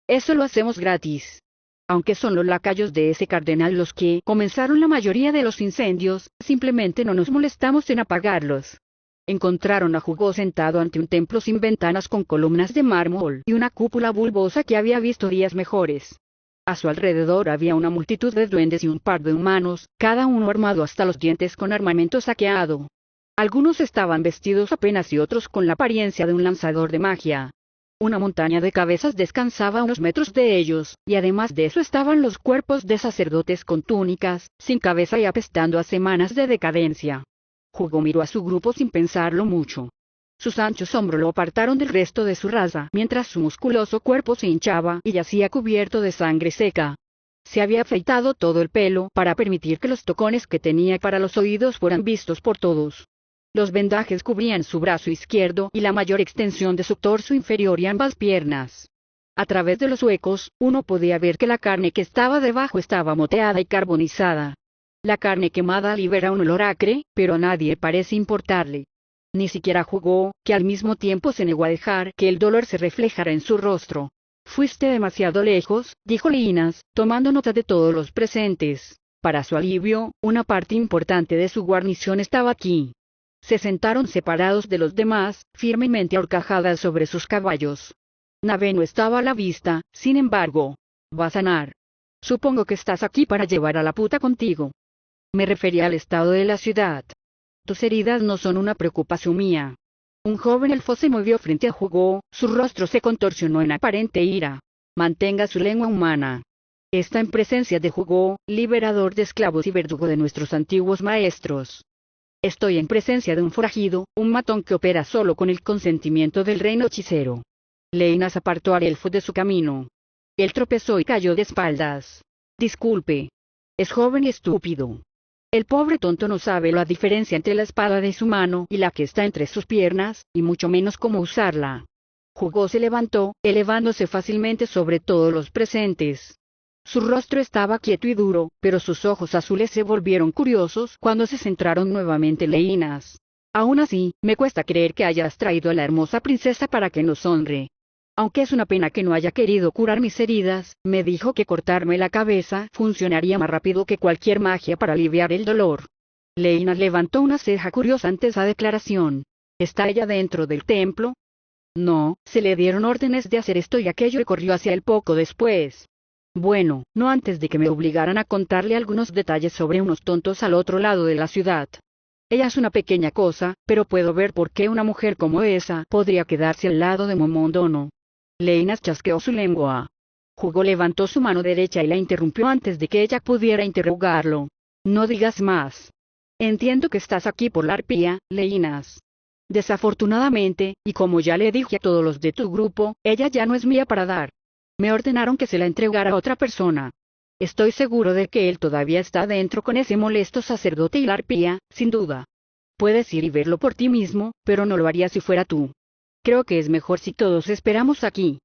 Speaker 1: Eso lo hacemos gratis. Aunque son los lacayos de ese cardenal los que comenzaron la mayoría de los incendios, simplemente no nos molestamos en apagarlos. Encontraron a Hugo sentado ante un templo sin ventanas con columnas de mármol y una cúpula bulbosa que había visto días mejores. A su alrededor había una multitud de duendes y un par de humanos, cada uno armado hasta los dientes con armamento saqueado. Algunos estaban vestidos apenas y otros con la apariencia de un lanzador de magia. Una montaña de cabezas descansaba a unos metros de ellos, y además de eso estaban los cuerpos de sacerdotes con túnicas, sin cabeza y apestando a semanas de decadencia. Hugo miró a su grupo sin pensarlo mucho. Sus anchos hombros lo apartaron del resto de su raza, mientras su musculoso cuerpo se hinchaba y yacía cubierto de sangre seca. Se había afeitado todo el pelo para permitir que los tocones que tenía para los oídos fueran vistos por todos. Los vendajes cubrían su brazo izquierdo y la mayor extensión de su torso inferior y ambas piernas. A través de los huecos, uno podía ver que la carne que estaba debajo estaba moteada y carbonizada. La carne quemada libera un olor acre, pero a nadie parece importarle. Ni siquiera Hugo, que al mismo tiempo se negó a dejar que el dolor se reflejara en su rostro. Fuiste demasiado lejos, dijo Leinas, tomando nota de todos los presentes. Para su alivio, una parte importante de su guarnición estaba aquí. Se sentaron separados de los demás, firmemente ahorcajadas sobre sus caballos. Nave no estaba a la vista, sin embargo. Basanar. Supongo que estás aquí para llevar a la puta contigo. Me refería al estado de la ciudad. Tus heridas no son una preocupación mía. Un joven elfo se movió frente a Hugo, su rostro se contorsionó en aparente ira. Mantenga su lengua humana. Está en presencia de Hugo, liberador de esclavos y verdugo de nuestros antiguos maestros. Estoy en presencia de un forajido, un matón que opera solo con el consentimiento del reino hechicero. Leinas apartó al elfo de su camino. Él tropezó y cayó de espaldas. Disculpe. Es joven y estúpido. El pobre tonto no sabe la diferencia entre la espada de su mano y la que está entre sus piernas, y mucho menos cómo usarla. Hugo se levantó, elevándose fácilmente sobre todos los presentes. Su rostro estaba quieto y duro, pero sus ojos azules se volvieron curiosos cuando se centraron nuevamente en Leinas. Aún así, me cuesta creer que hayas traído a la hermosa princesa para que nos honre. Aunque es una pena que no haya querido curar mis heridas, me dijo que cortarme la cabeza funcionaría más rápido que cualquier magia para aliviar el dolor. Leina levantó una ceja curiosa ante esa declaración. ¿Está ella dentro del templo? No, se le dieron órdenes de hacer esto y aquello y corrió hacia él poco después. Bueno, no antes de que me obligaran a contarle algunos detalles sobre unos tontos al otro lado de la ciudad. Ella es una pequeña cosa, pero puedo ver por qué una mujer como esa podría quedarse al lado de Momondono. Leinas chasqueó su lengua. Hugo levantó su mano derecha y la interrumpió antes de que ella pudiera interrogarlo. No digas más. Entiendo que estás aquí por la arpía, Leinas. Desafortunadamente, y como ya le dije a todos los de tu grupo, ella ya no es mía para dar. Me ordenaron que se la entregara a otra persona. Estoy seguro de que él todavía está dentro con ese molesto sacerdote y la arpía, sin duda. Puedes ir y verlo por ti mismo, pero no lo haría si fuera tú. Creo que es mejor si todos esperamos aquí.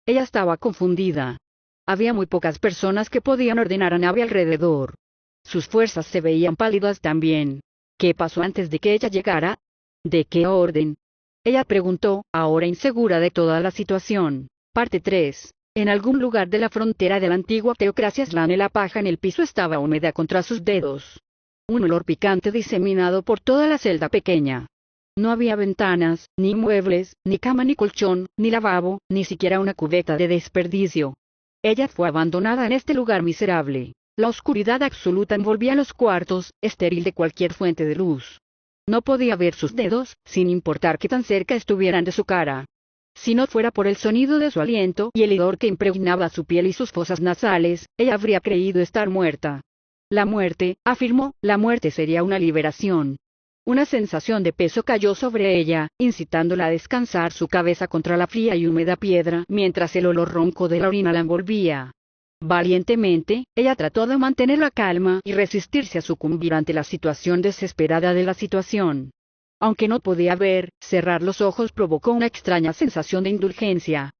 Speaker 1: Ella estaba confundida. Había muy pocas personas que podían ordenar a Navi alrededor. Sus fuerzas se veían pálidas también. ¿Qué pasó antes de que ella llegara? ¿De qué orden? Ella preguntó, ahora insegura de toda la situación. Parte 3. En algún lugar de la frontera de la antigua teocracia Slane la paja en el piso estaba húmeda contra sus dedos. Un olor picante diseminado por toda la celda pequeña. No había ventanas, ni muebles, ni cama ni colchón, ni lavabo, ni siquiera una cubeta de desperdicio. Ella fue abandonada en este lugar miserable. La oscuridad absoluta envolvía los cuartos, estéril de cualquier fuente de luz. No podía ver sus dedos, sin importar qué tan cerca estuvieran de su cara. Si no fuera por el sonido de su aliento y el hedor que impregnaba su piel y sus fosas nasales, ella habría creído estar muerta. La muerte, afirmó, la muerte sería una liberación. Una sensación de peso cayó sobre ella, incitándola a descansar su cabeza contra la fría y húmeda piedra mientras el olor ronco de la orina la envolvía. Valientemente, ella trató de mantener la calma y resistirse a sucumbir ante la situación desesperada de la situación. Aunque no podía ver, cerrar los ojos provocó una extraña sensación de indulgencia.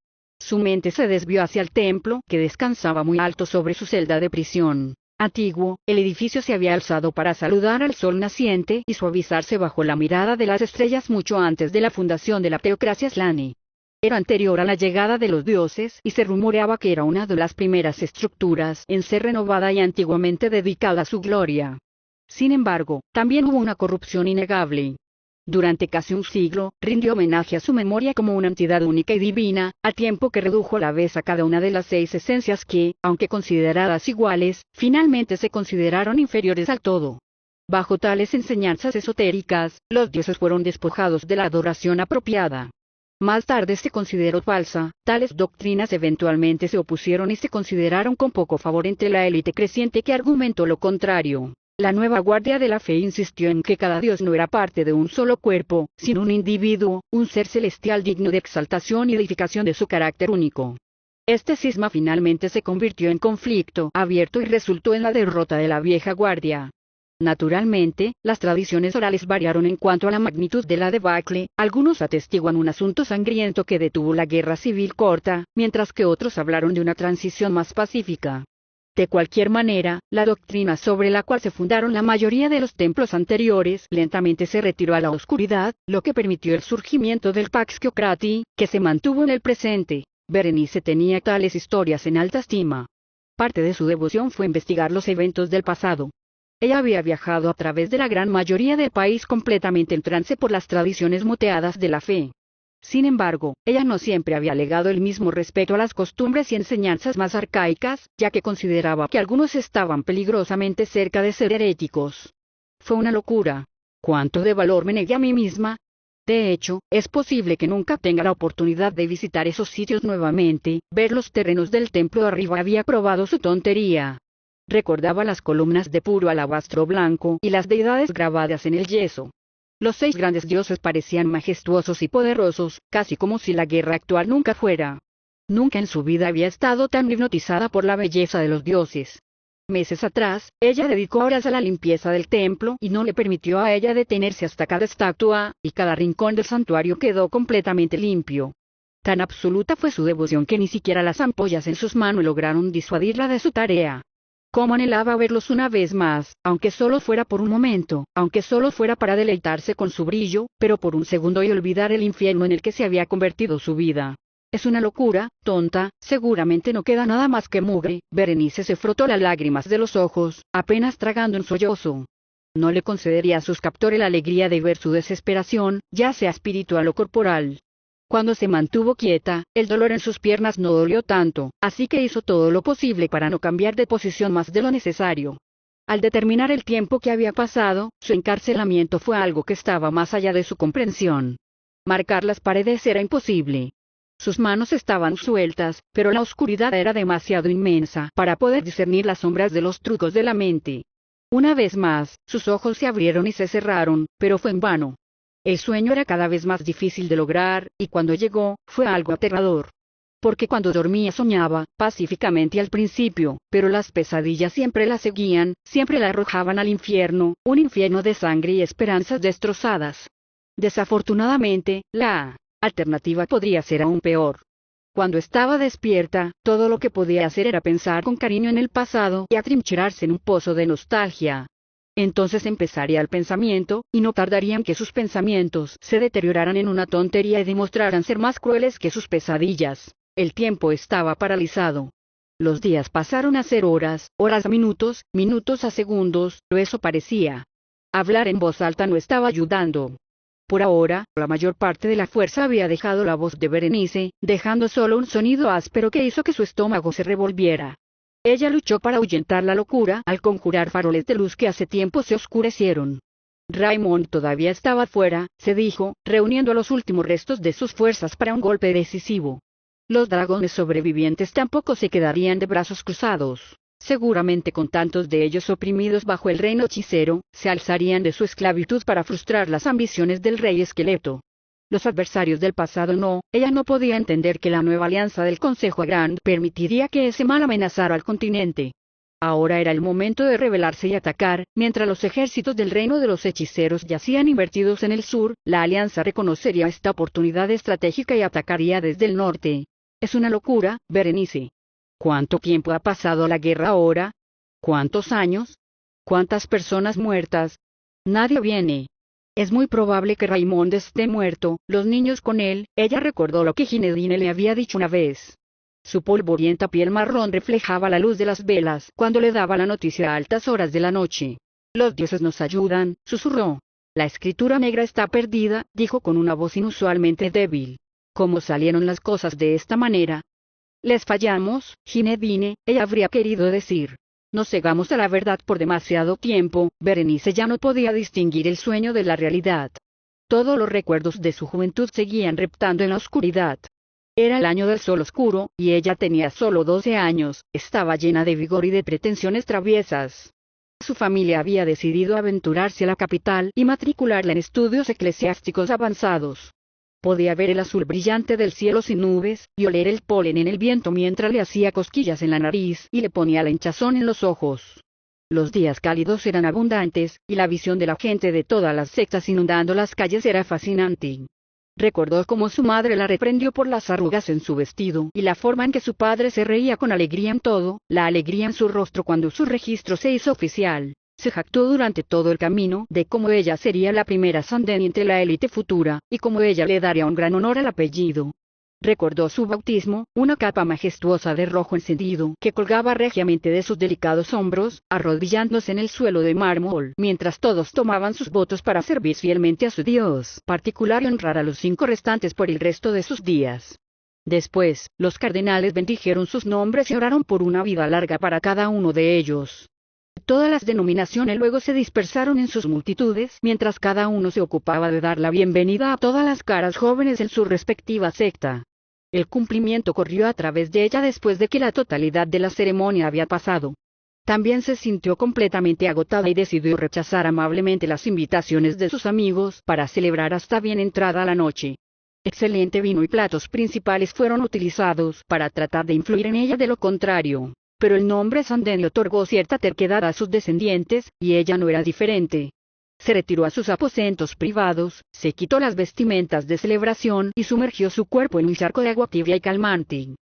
Speaker 1: Su mente se desvió hacia el templo, que descansaba muy alto sobre su celda de prisión. Antiguo, el edificio se había alzado para saludar al sol naciente y suavizarse bajo la mirada de las estrellas mucho antes de la fundación de la teocracia Slane. Era anterior a la llegada de los dioses y se rumoreaba que era una de las primeras estructuras en ser renovada y antiguamente dedicada a su gloria. Sin embargo, también hubo una corrupción innegable. Durante casi un siglo, rindió homenaje a su memoria como una entidad única y divina, al tiempo que redujo a la vez a cada una de las 6 esencias que, aunque consideradas iguales, finalmente se consideraron inferiores al todo. Bajo tales enseñanzas esotéricas, los dioses fueron despojados de la adoración apropiada. Más tarde se consideró falsa, tales doctrinas eventualmente se opusieron y se consideraron con poco favor entre la élite creciente que argumentó lo contrario. La nueva guardia de la fe insistió en que cada dios no era parte de un solo cuerpo, sino un individuo, un ser celestial digno de exaltación y edificación de su carácter único. Este cisma finalmente se convirtió en conflicto abierto y resultó en la derrota de la vieja guardia. Naturalmente, las tradiciones orales variaron en cuanto a la magnitud de la debacle, algunos atestiguan un asunto sangriento que detuvo la guerra civil corta, mientras que otros hablaron de una transición más pacífica. De cualquier manera, la doctrina sobre la cual se fundaron la mayoría de los templos anteriores lentamente se retiró a la oscuridad, lo que permitió el surgimiento del Pax Theocrati, que se mantuvo en el presente. Berenice tenía tales historias en alta estima. Parte de su devoción fue investigar los eventos del pasado. Ella había viajado a través de la gran mayoría del país completamente en trance por las tradiciones moteadas de la fe. Sin embargo, ella no siempre había legado el mismo respeto a las costumbres y enseñanzas más arcaicas, ya que consideraba que algunos estaban peligrosamente cerca de ser heréticos. Fue una locura. ¿Cuánto de valor me negué a mí misma? De hecho, es posible que nunca tenga la oportunidad de visitar esos sitios nuevamente. Ver los terrenos del templo de arriba había probado su tontería. Recordaba las columnas de puro alabastro blanco y las deidades grabadas en el yeso. Los 6 grandes dioses parecían majestuosos y poderosos, casi como si la guerra actual nunca fuera. Nunca en su vida había estado tan hipnotizada por la belleza de los dioses. Meses atrás, ella dedicó horas a la limpieza del templo y no le permitió a ella detenerse hasta cada estatua, y cada rincón del santuario quedó completamente limpio. Tan absoluta fue su devoción que ni siquiera las ampollas en sus manos lograron disuadirla de su tarea. Cómo anhelaba verlos una vez más, aunque solo fuera por un momento, aunque solo fuera para deleitarse con su brillo, pero por un segundo y olvidar el infierno en el que se había convertido su vida. Es una locura, tonta, seguramente no queda nada más que mugre. Berenice se frotó las lágrimas de los ojos, apenas tragando un sollozo. No le concedería a sus captores la alegría de ver su desesperación, ya sea espiritual o corporal. Cuando se mantuvo quieta, el dolor en sus piernas no dolió tanto, así que hizo todo lo posible para no cambiar de posición más de lo necesario. Al determinar el tiempo que había pasado, su encarcelamiento fue algo que estaba más allá de su comprensión. Marcar las paredes era imposible. Sus manos estaban sueltas, pero la oscuridad era demasiado inmensa para poder discernir las sombras de los trucos de la mente. Una vez más, sus ojos se abrieron y se cerraron, pero fue en vano. El sueño era cada vez más difícil de lograr, y cuando llegó, fue algo aterrador. Porque cuando dormía soñaba, pacíficamente al principio, pero las pesadillas siempre la seguían, siempre la arrojaban al infierno, un infierno de sangre y esperanzas destrozadas. Desafortunadamente, la alternativa podría ser aún peor. Cuando estaba despierta, todo lo que podía hacer era pensar con cariño en el pasado y atrincherarse en un pozo de nostalgia. Entonces empezaría el pensamiento, y no tardarían que sus pensamientos se deterioraran en una tontería y demostraran ser más crueles que sus pesadillas. El tiempo estaba paralizado. Los días pasaron a ser horas, horas a minutos, minutos a segundos, o eso parecía. Hablar en voz alta no estaba ayudando. Por ahora, la mayor parte de la fuerza había dejado la voz de Berenice, dejando solo un sonido áspero que hizo que su estómago se revolviera. Ella luchó para ahuyentar la locura al conjurar faroles de luz que hace tiempo se oscurecieron. Raymond todavía estaba fuera, se dijo, reuniendo los últimos restos de sus fuerzas para un golpe decisivo. Los dragones sobrevivientes tampoco se quedarían de brazos cruzados. Seguramente con tantos de ellos oprimidos bajo el reino hechicero, se alzarían de su esclavitud para frustrar las ambiciones del rey esqueleto. Los adversarios del pasado no, ella no podía entender que la nueva alianza del Consejo Grand permitiría que ese mal amenazara al continente. Ahora era el momento de rebelarse y atacar, mientras los ejércitos del reino de los hechiceros yacían invertidos en el sur, la alianza reconocería esta oportunidad estratégica y atacaría desde el norte. Es una locura, Berenice. ¿Cuánto tiempo ha pasado la guerra ahora? ¿Cuántos años? ¿Cuántas personas muertas? Nadie viene. Es muy probable que Raymond esté muerto, los niños con él. Ella recordó lo que Ginedine le había dicho una vez. Su polvorienta piel marrón reflejaba la luz de las velas cuando le daba la noticia a altas horas de la noche. Los dioses nos ayudan, susurró. La escritura negra está perdida, dijo con una voz inusualmente débil. ¿Cómo salieron las cosas de esta manera? Les fallamos, Ginedine, ella habría querido decir. Nos cegamos a la verdad por demasiado tiempo. Berenice ya no podía distinguir el sueño de la realidad. Todos los recuerdos de su juventud seguían reptando en la oscuridad. Era el año del sol oscuro, y ella tenía solo 12 años, estaba llena de vigor y de pretensiones traviesas. Su familia había decidido aventurarse a la capital y matricularla en estudios eclesiásticos avanzados. Podía ver el azul brillante del cielo sin nubes, y oler el polen en el viento mientras le hacía cosquillas en la nariz y le ponía la hinchazón en los ojos. Los días cálidos eran abundantes, y la visión de la gente de todas las sectas inundando las calles era fascinante. Recordó cómo su madre la reprendió por las arrugas en su vestido y la forma en que su padre se reía con alegría en todo, la alegría en su rostro cuando su registro se hizo oficial. Se jactó durante todo el camino de cómo ella sería la primera Sandeni entre la élite futura, y cómo ella le daría un gran honor al apellido. Recordó su bautismo, una capa majestuosa de rojo encendido que colgaba regiamente de sus delicados hombros, arrodillándose en el suelo de mármol, mientras todos tomaban sus votos para servir fielmente a su Dios particular y honrar a los 5 restantes por el resto de sus días. Después, los cardenales bendijeron sus nombres y oraron por una vida larga para cada uno de ellos. Todas las denominaciones luego se dispersaron en sus multitudes, mientras cada uno se ocupaba de dar la bienvenida a todas las caras jóvenes en su respectiva secta. El cumplimiento corrió a través de ella después de que la totalidad de la ceremonia había pasado. También se sintió completamente agotada y decidió rechazar amablemente las invitaciones de sus amigos para celebrar hasta bien entrada la noche. Excelente vino y platos principales fueron utilizados para tratar de influir en ella, de lo contrario. Pero el nombre Sanden le otorgó cierta terquedad a sus descendientes, y ella no era diferente. Se retiró a sus aposentos privados, se quitó las vestimentas de celebración y sumergió su cuerpo en un charco de agua tibia y calmante.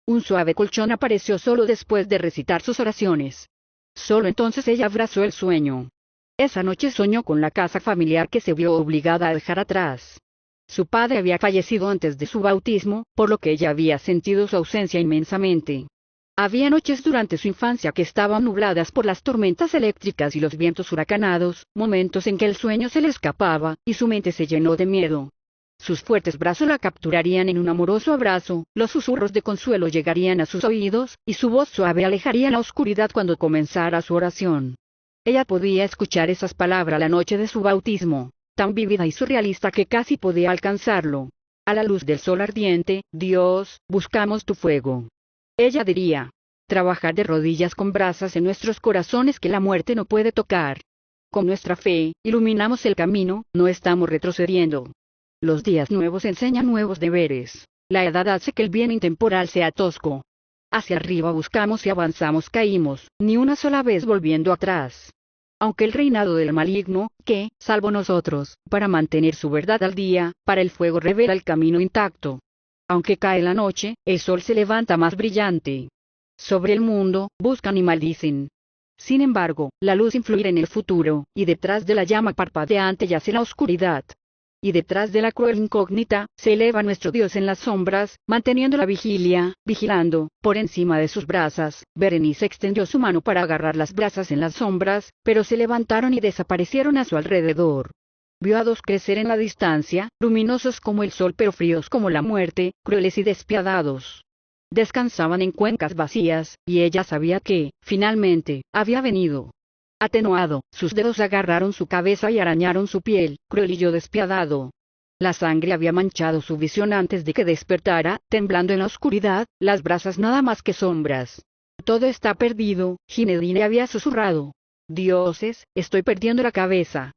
Speaker 1: Un suave colchón apareció solo después de recitar sus oraciones. Solo entonces ella abrazó el sueño. Esa noche soñó con la casa familiar que se vio obligada a dejar atrás. Su padre había fallecido antes de su bautismo, por lo que ella había sentido su ausencia inmensamente. Había noches durante su infancia que estaban nubladas por las tormentas eléctricas y los vientos huracanados, momentos en que el sueño se le escapaba, y su mente se llenó de miedo. Sus fuertes brazos la capturarían en un amoroso abrazo, los susurros de consuelo llegarían a sus oídos, y su voz suave alejaría la oscuridad cuando comenzara su oración. Ella podía escuchar esas palabras la noche de su bautismo, tan vívida y surrealista que casi podía alcanzarlo. A la luz del sol ardiente, Dios, buscamos tu fuego. Ella diría. Trabajar de rodillas con brasas en nuestros corazones que la muerte no puede tocar. Con nuestra fe, iluminamos el camino, no estamos retrocediendo. Los días nuevos enseñan nuevos deberes. La edad hace que el bien intemporal sea tosco. Hacia arriba buscamos y avanzamos, caímos, ni una sola vez volviendo atrás. Aunque el reinado del maligno, que, salvo nosotros, para mantener su verdad al día, para el fuego revela el camino intacto. Aunque cae la noche, el sol se levanta más brillante. Sobre el mundo, buscan y maldicen. Sin embargo, la luz influirá en el futuro, y detrás de la llama parpadeante yace la oscuridad. Y detrás de la cruel incógnita, se eleva nuestro Dios en las sombras, manteniendo la vigilia, vigilando, por encima de sus brasas. Berenice extendió su mano para agarrar las brasas en las sombras, pero se levantaron y desaparecieron a su alrededor. Vio a dos crecer en la distancia, luminosos como el sol pero fríos como la muerte, crueles y despiadados. Descansaban en cuencas vacías, y ella sabía que, finalmente, había venido. Atenuado, sus dedos agarraron su cabeza y arañaron su piel, cruel y yo despiadado. La sangre había manchado su visión antes de que despertara, temblando en la oscuridad, las brasas nada más que sombras. Todo está perdido, Ginedine había susurrado. Dioses, estoy perdiendo la cabeza.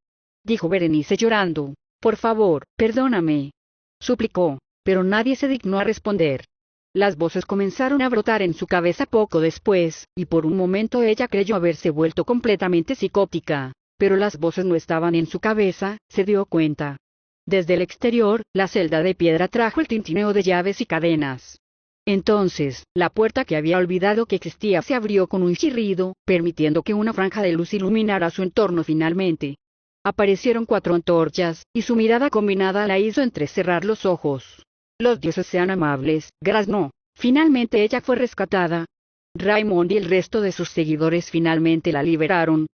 Speaker 1: Dijo Berenice llorando. Por favor, perdóname. Suplicó, pero nadie se dignó a responder. Las voces comenzaron a brotar en su cabeza poco después, y por un momento ella creyó haberse vuelto completamente psicótica, pero las voces no estaban en su cabeza, se dio cuenta. Desde el exterior, la celda de piedra trajo el tintineo de llaves y cadenas. Entonces, la puerta que había olvidado que existía se abrió con un chirrido, permitiendo que una franja de luz iluminara su entorno finalmente. Aparecieron 4 antorchas, y su mirada combinada la hizo entrecerrar los ojos. Los dioses sean amables, graznó. Finalmente ella fue rescatada. Raymond y el resto de sus seguidores finalmente la liberaron.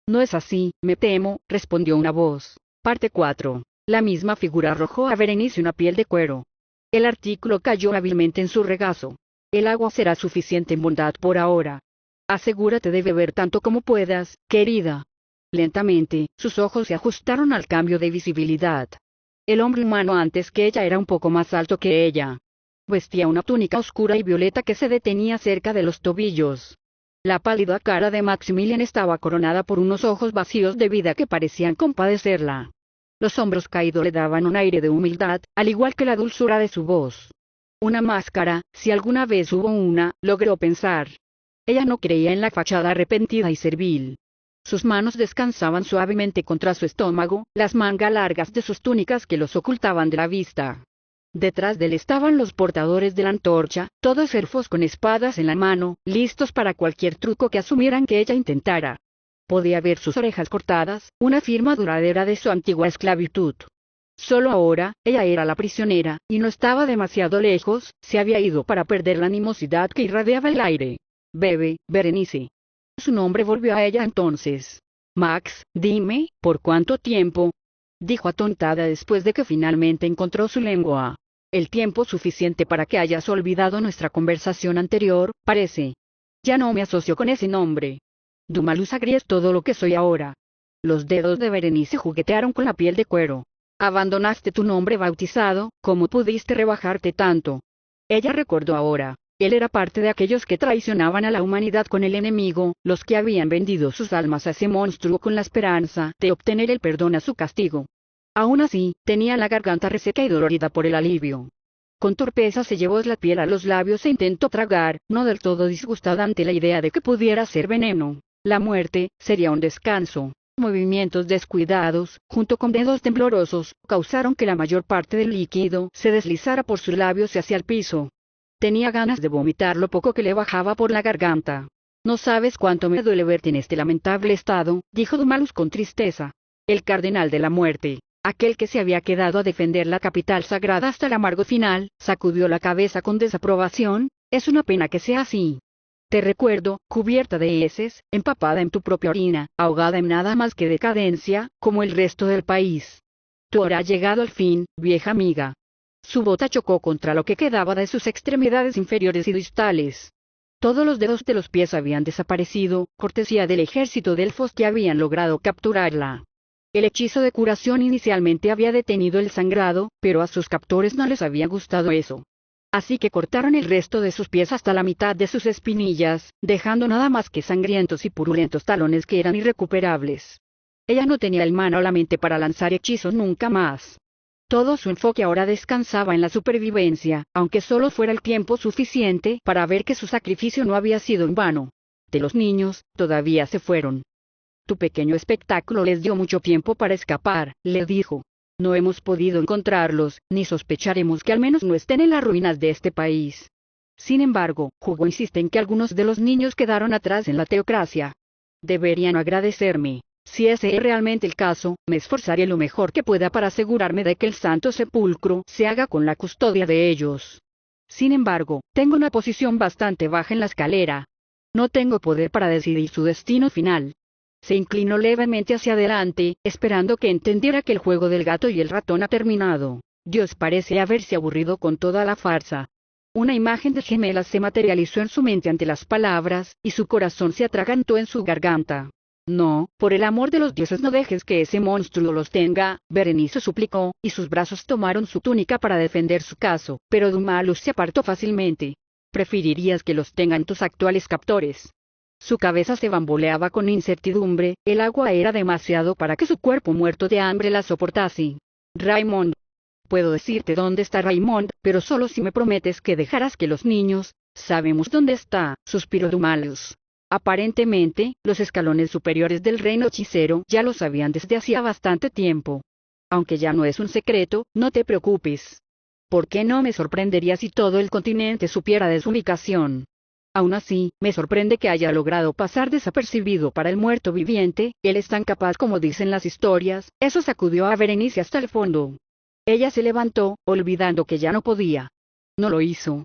Speaker 1: No es así, me temo, respondió una voz. Parte 4. La misma figura arrojó a Berenice una piel de cuero. El artículo cayó hábilmente en su regazo. El agua será suficiente en bondad por ahora. Asegúrate de beber tanto como puedas, querida. Lentamente, sus ojos se ajustaron al cambio de visibilidad. El hombre humano antes que ella era un poco más alto que ella. Vestía una túnica oscura y violeta que se detenía cerca de los tobillos. La pálida cara de Maximilian estaba coronada por unos ojos vacíos de vida que parecían compadecerla. Los hombros caídos le daban un aire de humildad, al igual que la dulzura de su voz. Una máscara, si alguna vez hubo una, logró pensar. Ella no creía en la fachada arrepentida y servil. Sus manos descansaban suavemente contra su estómago, las mangas largas de sus túnicas que los ocultaban de la vista. Detrás de él estaban los portadores de la antorcha, todos elfos con espadas en la mano, listos para cualquier truco que asumieran que ella intentara. Podía ver sus orejas cortadas, una firma duradera de su antigua esclavitud. Solo ahora, ella era la prisionera, y no estaba demasiado lejos, se había ido para perder la animosidad que irradiaba el aire. Bebe, Berenice. Su nombre volvió a ella entonces. Max, dime, ¿por cuánto tiempo? Dijo atontada después de que finalmente encontró su lengua. El tiempo suficiente para que hayas olvidado nuestra conversación anterior, parece. Ya no me asocio con ese nombre. Dumalus Agri es todo lo que soy ahora. Los dedos de Berenice juguetearon con la piel de cuero. Abandonaste tu nombre bautizado, ¿cómo pudiste rebajarte tanto? Ella recordó ahora. Él era parte de aquellos que traicionaban a la humanidad con el enemigo, los que habían vendido sus almas a ese monstruo con la esperanza de obtener el perdón a su castigo. Aún así, tenía la garganta reseca y dolorida por el alivio. Con torpeza se llevó la piel a los labios e intentó tragar, no del todo disgustada ante la idea de que pudiera ser veneno. La muerte sería un descanso. Movimientos descuidados, junto con dedos temblorosos, causaron que la mayor parte del líquido se deslizara por sus labios y hacia el piso. Tenía ganas de vomitar lo poco que le bajaba por la garganta. No sabes cuánto me duele verte en este lamentable estado, dijo Dumalus con tristeza. El cardenal de la muerte. Aquel que se había quedado a defender la capital sagrada hasta el amargo final, sacudió la cabeza con desaprobación. Es una pena que sea así. Te recuerdo, cubierta de heces, empapada en tu propia orina, ahogada en nada más que decadencia, como el resto del país. Tu hora ha llegado al fin, vieja amiga. Su bota chocó contra lo que quedaba de sus extremidades inferiores y distales. Todos los dedos de los pies habían desaparecido, cortesía del ejército de elfos que habían logrado capturarla. El hechizo de curación inicialmente había detenido el sangrado, pero a sus captores no les había gustado eso. Así que cortaron el resto de sus pies hasta la mitad de sus espinillas, dejando nada más que sangrientos y purulentos talones que eran irrecuperables. Ella no tenía el mano o la mente para lanzar hechizos nunca más. Todo su enfoque ahora descansaba en la supervivencia, aunque solo fuera el tiempo suficiente para ver que su sacrificio no había sido en vano. De los niños, todavía se fueron. Tu pequeño espectáculo les dio mucho tiempo para escapar, le dijo. No hemos podido encontrarlos, ni sospecharemos que al menos no estén en las ruinas de este país. Sin embargo, Hugo insiste en que algunos de los niños quedaron atrás en la teocracia. Deberían agradecerme. Si ese es realmente el caso, me esforzaré lo mejor que pueda para asegurarme de que el Santo Sepulcro se haga con la custodia de ellos. Sin embargo, tengo una posición bastante baja en la escalera. No tengo poder para decidir su destino final. Se inclinó levemente hacia adelante, esperando que entendiera que el juego del gato y el ratón ha terminado. Dios parece haberse aburrido con toda la farsa. Una imagen de gemelas se materializó en su mente ante las palabras, y su corazón se atragantó en su garganta. No, por el amor de los dioses no dejes que ese monstruo los tenga, Berenice suplicó, y sus brazos tomaron su túnica para defender su caso, pero Dumalus se apartó fácilmente. Preferirías que los tengan tus actuales captores. Su cabeza se bamboleaba con incertidumbre, el agua era demasiado para que su cuerpo muerto de hambre la soportase. Raymond. Puedo decirte dónde está Raymond, pero solo si me prometes que dejarás que los niños. Sabemos dónde está, suspiró Dumalus. Aparentemente, los escalones superiores del reino hechicero ya lo sabían desde hacía bastante tiempo. Aunque ya no es un secreto, no te preocupes. ¿Por qué no me sorprendería si todo el continente supiera de su ubicación? Aún así, me sorprende que haya logrado pasar desapercibido para el muerto viviente. Él es tan capaz como dicen las historias. Eso sacudió a Berenice hasta el fondo. Ella se levantó, olvidando que ya no podía. No lo hizo.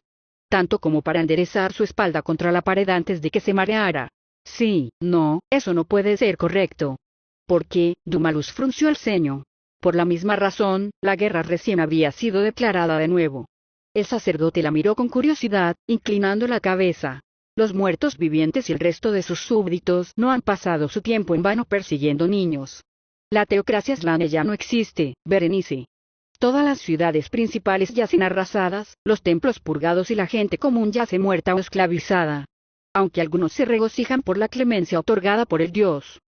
Speaker 1: Tanto como para enderezar su espalda contra la pared antes de que se mareara. Sí, no, eso no puede ser correcto. ¿Por qué? Dumalus frunció el ceño. Por la misma razón, la guerra recién había sido declarada de nuevo. El sacerdote la miró con curiosidad, inclinando la cabeza. Los muertos vivientes y el resto de sus súbditos no han pasado su tiempo en vano persiguiendo niños. La teocracia slane ya no existe, Berenice. Todas las ciudades principales yacen arrasadas, los templos purgados y la gente común yace muerta o esclavizada. Aunque algunos se regocijan por la clemencia otorgada por el Dios.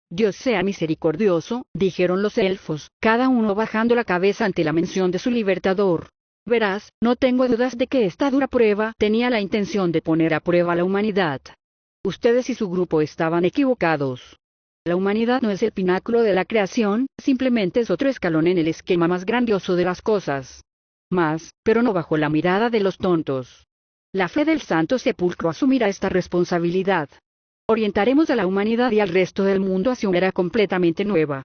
Speaker 1: Dios sea misericordioso, dijeron los elfos, cada uno bajando la cabeza ante la mención de su libertador. Verás, no tengo dudas de que esta dura prueba tenía la intención de poner a prueba a la humanidad. Ustedes y su grupo estaban equivocados. La humanidad no es el pináculo de la creación, simplemente es otro escalón en el esquema más grandioso de las cosas. Más, pero no bajo la mirada de los tontos. La fe del Santo Sepulcro asumirá esta responsabilidad. Orientaremos a la humanidad y al resto del mundo hacia una era completamente nueva.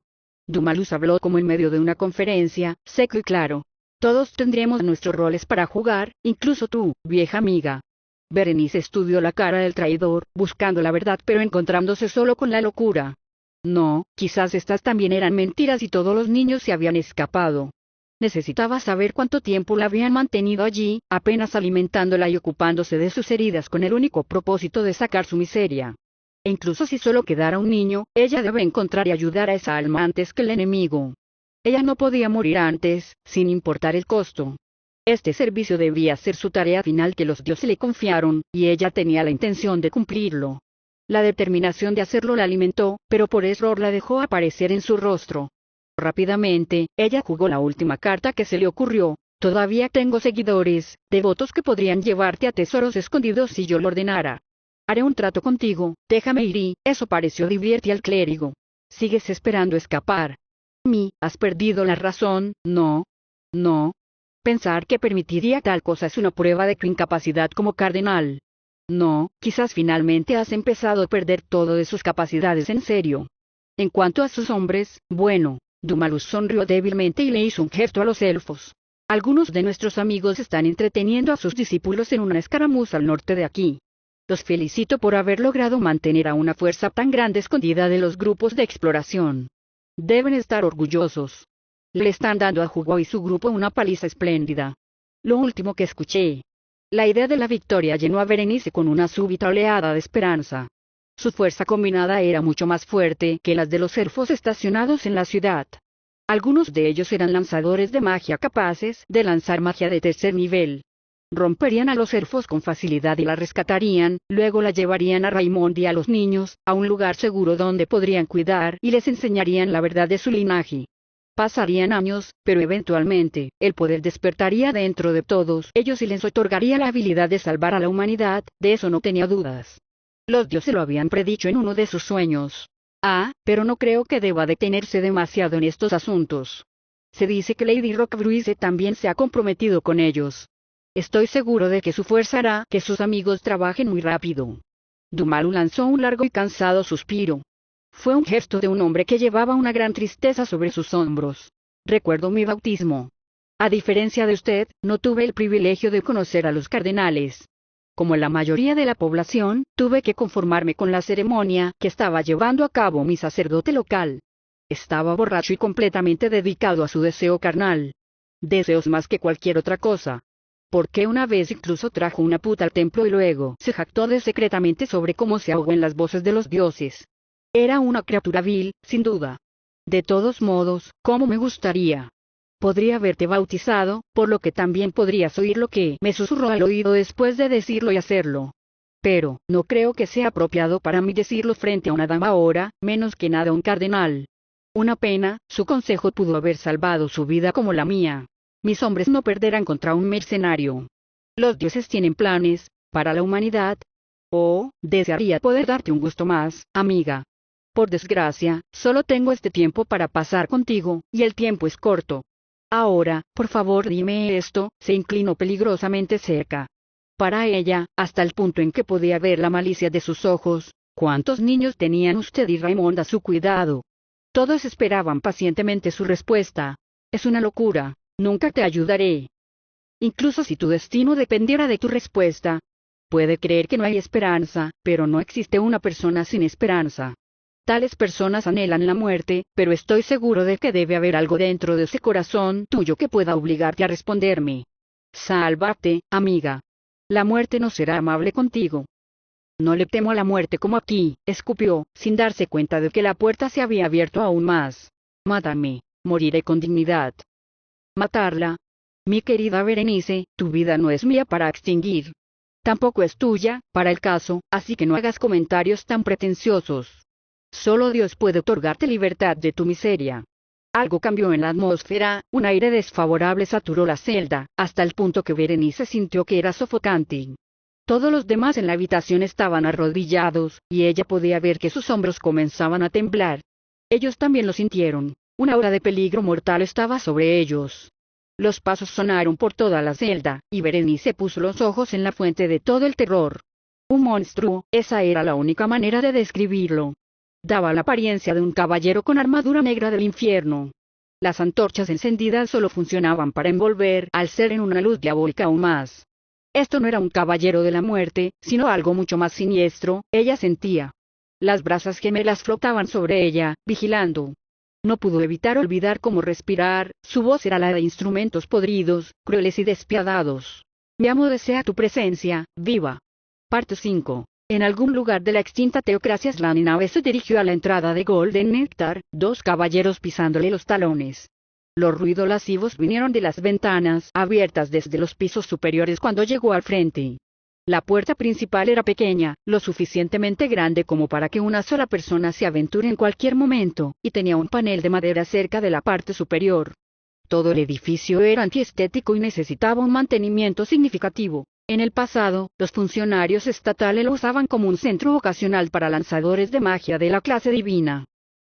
Speaker 1: Dumalus habló como en medio de una conferencia, seco y claro. Todos tendremos nuestros roles para jugar, incluso tú, vieja amiga. Berenice estudió la cara del traidor, buscando la verdad pero encontrándose solo con la locura. No, quizás estas también eran mentiras y todos los niños se habían escapado. Necesitaba saber cuánto tiempo la habían mantenido allí, apenas alimentándola y ocupándose de sus heridas con el único propósito de sacar su miseria. E incluso si solo quedara un niño, ella debe encontrar y ayudar a esa alma antes que el enemigo. Ella no podía morir antes, sin importar el costo. Este servicio debía ser su tarea final que los dioses le confiaron, y ella tenía la intención de cumplirlo. La determinación de hacerlo la alimentó, pero por error la dejó aparecer en su rostro. Rápidamente, ella jugó la última carta que se le ocurrió. Todavía tengo seguidores, devotos que podrían llevarte a tesoros escondidos si yo lo ordenara. Haré un trato contigo, déjame ir y, eso pareció divertir al clérigo. Sigues esperando escapar. Has perdido la razón, no. No. Pensar que permitiría tal cosa es una prueba de tu incapacidad como cardenal. No, quizás finalmente has empezado a perder todo de sus capacidades en serio. En cuanto a sus hombres, bueno, Dumalus sonrió débilmente y le hizo un gesto a los elfos. Algunos de nuestros amigos están entreteniendo a sus discípulos en una escaramuza al norte de aquí. Los felicito por haber logrado mantener a una fuerza tan grande escondida de los grupos de exploración. Deben estar orgullosos. Le están dando a Hugo y su grupo una paliza espléndida. Lo último que escuché. La idea de la victoria llenó a Berenice con una súbita oleada de esperanza. Su fuerza combinada era mucho más fuerte que las de los elfos estacionados en la ciudad. Algunos de ellos eran lanzadores de magia capaces de lanzar magia de tercer nivel. Romperían a los elfos con facilidad y la rescatarían, luego la llevarían a Raimond y a los niños, a un lugar seguro donde podrían cuidar y les enseñarían la verdad de su linaje. Pasarían años, pero eventualmente, el poder despertaría dentro de todos ellos y les otorgaría la habilidad de salvar a la humanidad, de eso no tenía dudas. Los dioses lo habían predicho en uno de sus sueños. Pero no creo que deba detenerse demasiado en estos asuntos. Se dice que Lady Roquebruise también se ha comprometido con ellos. Estoy seguro de que su fuerza hará que sus amigos trabajen muy rápido. Dumalu lanzó un largo y cansado suspiro. Fue un gesto de un hombre que llevaba una gran tristeza sobre sus hombros. Recuerdo mi bautismo. A diferencia de usted, no tuve el privilegio de conocer a los cardenales. Como la mayoría de la población, tuve que conformarme con la ceremonia que estaba llevando a cabo mi sacerdote local. Estaba borracho y completamente dedicado a su deseo carnal. Deseos más que cualquier otra cosa. Porque una vez incluso trajo una puta al templo y luego se jactó de secretamente sobre cómo se ahogó en las voces de los dioses. Era una criatura vil, sin duda. De todos modos, ¿cómo me gustaría? Podría haberte bautizado, por lo que también podrías oír lo que me susurró al oído después de decirlo y hacerlo. Pero, no creo que sea apropiado para mí decirlo frente a una dama ahora, menos que nada un cardenal. Una pena, su consejo pudo haber salvado su vida como la mía. Mis hombres no perderán contra un mercenario. Los dioses tienen planes, para la humanidad. Desearía poder darte un gusto más, amiga. Por desgracia, solo tengo este tiempo para pasar contigo, y el tiempo es corto. Ahora, por favor dime esto, se inclinó peligrosamente cerca. Para ella, hasta el punto en que podía ver la malicia de sus ojos, ¿cuántos niños tenían usted y Raimond a su cuidado? Todos esperaban pacientemente su respuesta. Es una locura. Nunca te ayudaré. Incluso si tu destino dependiera de tu respuesta. Puede creer que no hay esperanza, pero no existe una persona sin esperanza. Tales personas anhelan la muerte, pero estoy seguro de que debe haber algo dentro de ese corazón tuyo que pueda obligarte a responderme. Sálvate, amiga. La muerte no será amable contigo. No le temo a la muerte como a ti, escupió, sin darse cuenta de que la puerta se había abierto aún más. Mátame, moriré con dignidad. Matarla. Mi querida Berenice, tu vida no es mía para extinguir. Tampoco es tuya, para el caso, así que no hagas comentarios tan pretenciosos. Solo Dios puede otorgarte libertad de tu miseria. Algo cambió en la atmósfera, un aire desfavorable saturó la celda, hasta el punto que Berenice sintió que era sofocante. Todos los demás en la habitación estaban arrodillados, y ella podía ver que sus hombros comenzaban a temblar. Ellos también lo sintieron. Una aura de peligro mortal estaba sobre ellos. Los pasos sonaron por toda la celda, y Berenice puso los ojos en la fuente de todo el terror. Un monstruo, esa era la única manera de describirlo. Daba la apariencia de un caballero con armadura negra del infierno. Las antorchas encendidas solo funcionaban para envolver al ser en una luz diabólica aún más. Esto no era un caballero de la muerte, sino algo mucho más siniestro, ella sentía. Las brasas gemelas flotaban sobre ella, vigilando. No pudo evitar olvidar cómo respirar, su voz era la de instrumentos podridos, crueles y despiadados. Mi amo desea tu presencia, viva. Parte 5. En algún lugar de la extinta teocracia Slaninave se dirigió a la entrada de Golden Nectar, dos caballeros pisándole los talones. Los ruidos lascivos vinieron de las ventanas abiertas desde los pisos superiores cuando llegó al frente. La puerta principal era pequeña, lo suficientemente grande como para que una sola persona se aventure en cualquier momento, y tenía un panel de madera cerca de la parte superior. Todo el edificio era antiestético y necesitaba un mantenimiento significativo. En el pasado, los funcionarios estatales lo usaban como un centro ocasional para lanzadores de magia de la clase divina.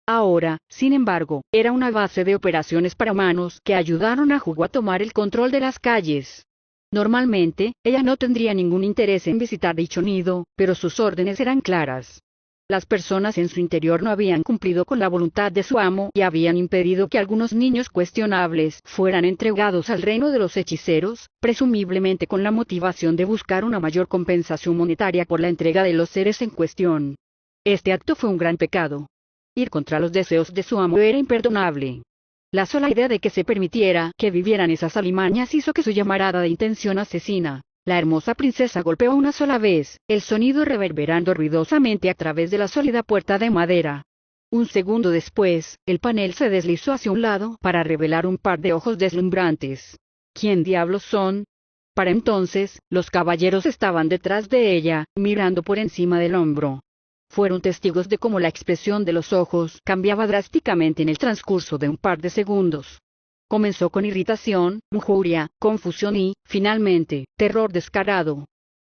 Speaker 1: Ahora, sin embargo, era una base de operaciones para humanos que ayudaron a Hugo a tomar el control de las calles. Normalmente, ella no tendría ningún interés en visitar dicho nido, pero sus órdenes eran claras. Las personas en su interior no habían cumplido con la voluntad de su amo y habían impedido que algunos niños cuestionables fueran entregados al reino de los hechiceros, presumiblemente con la motivación de buscar una mayor compensación monetaria por la entrega de los seres en cuestión. Este acto fue un gran pecado. Ir contra los deseos de su amo era imperdonable. La sola idea de que se permitiera que vivieran esas alimañas hizo que su llamarada de intención asesina. La hermosa princesa golpeó una sola vez, el sonido reverberando ruidosamente a través de la sólida puerta de madera. Un segundo después, el panel se deslizó hacia un lado para revelar un par de ojos deslumbrantes. ¿Quién diablos son? Para entonces, los caballeros estaban detrás de ella, mirando por encima del hombro. Fueron testigos de cómo la expresión de los ojos cambiaba drásticamente en el transcurso de un par de segundos. Comenzó con irritación, lujuria, confusión y, finalmente, terror descarado.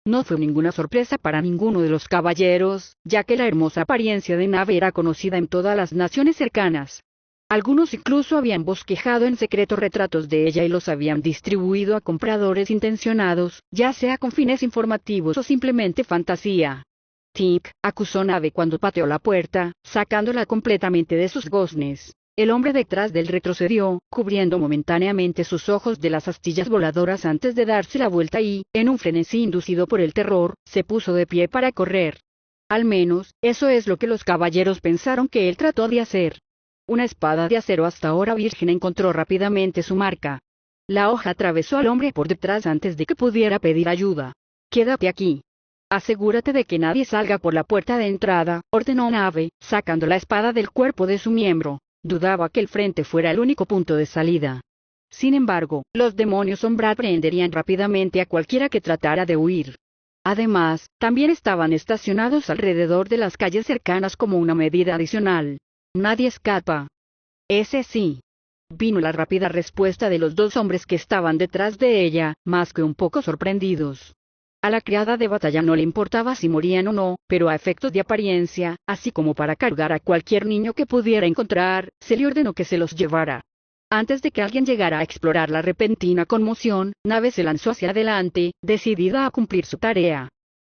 Speaker 1: No fue ninguna sorpresa para ninguno de los caballeros, ya que la hermosa apariencia de Nave era conocida en todas las naciones cercanas. Algunos incluso habían bosquejado en secreto retratos de ella y los habían distribuido a compradores intencionados, ya sea con fines informativos o simplemente fantasía. Tic, acusó Nave cuando pateó la puerta, sacándola completamente de sus goznes. El hombre detrás de él retrocedió, cubriendo momentáneamente sus ojos de las astillas voladoras antes de darse la vuelta y, en un frenesí inducido por el terror, se puso de pie para correr. Al menos, eso es lo que los caballeros pensaron que él trató de hacer. Una espada de acero hasta ahora virgen encontró rápidamente su marca. La hoja atravesó al hombre por detrás antes de que pudiera pedir ayuda. «Quédate aquí. Asegúrate de que nadie salga por la puerta de entrada», ordenó Nave, sacando la espada del cuerpo de su miembro. Dudaba que el frente fuera el único punto de salida. Sin embargo, los demonios sombra prenderían rápidamente a cualquiera que tratara de huir. Además, también estaban estacionados alrededor de las calles cercanas como una medida adicional. Nadie escapa. Ese sí. Vino la rápida respuesta de los dos hombres que estaban detrás de ella, más que un poco sorprendidos. A la criada de batalla no le importaba si morían o no, pero a efectos de apariencia, así como para cargar a cualquier niño que pudiera encontrar, se le ordenó que se los llevara. Antes de que alguien llegara a explorar la repentina conmoción, Nave se lanzó hacia adelante, decidida a cumplir su tarea.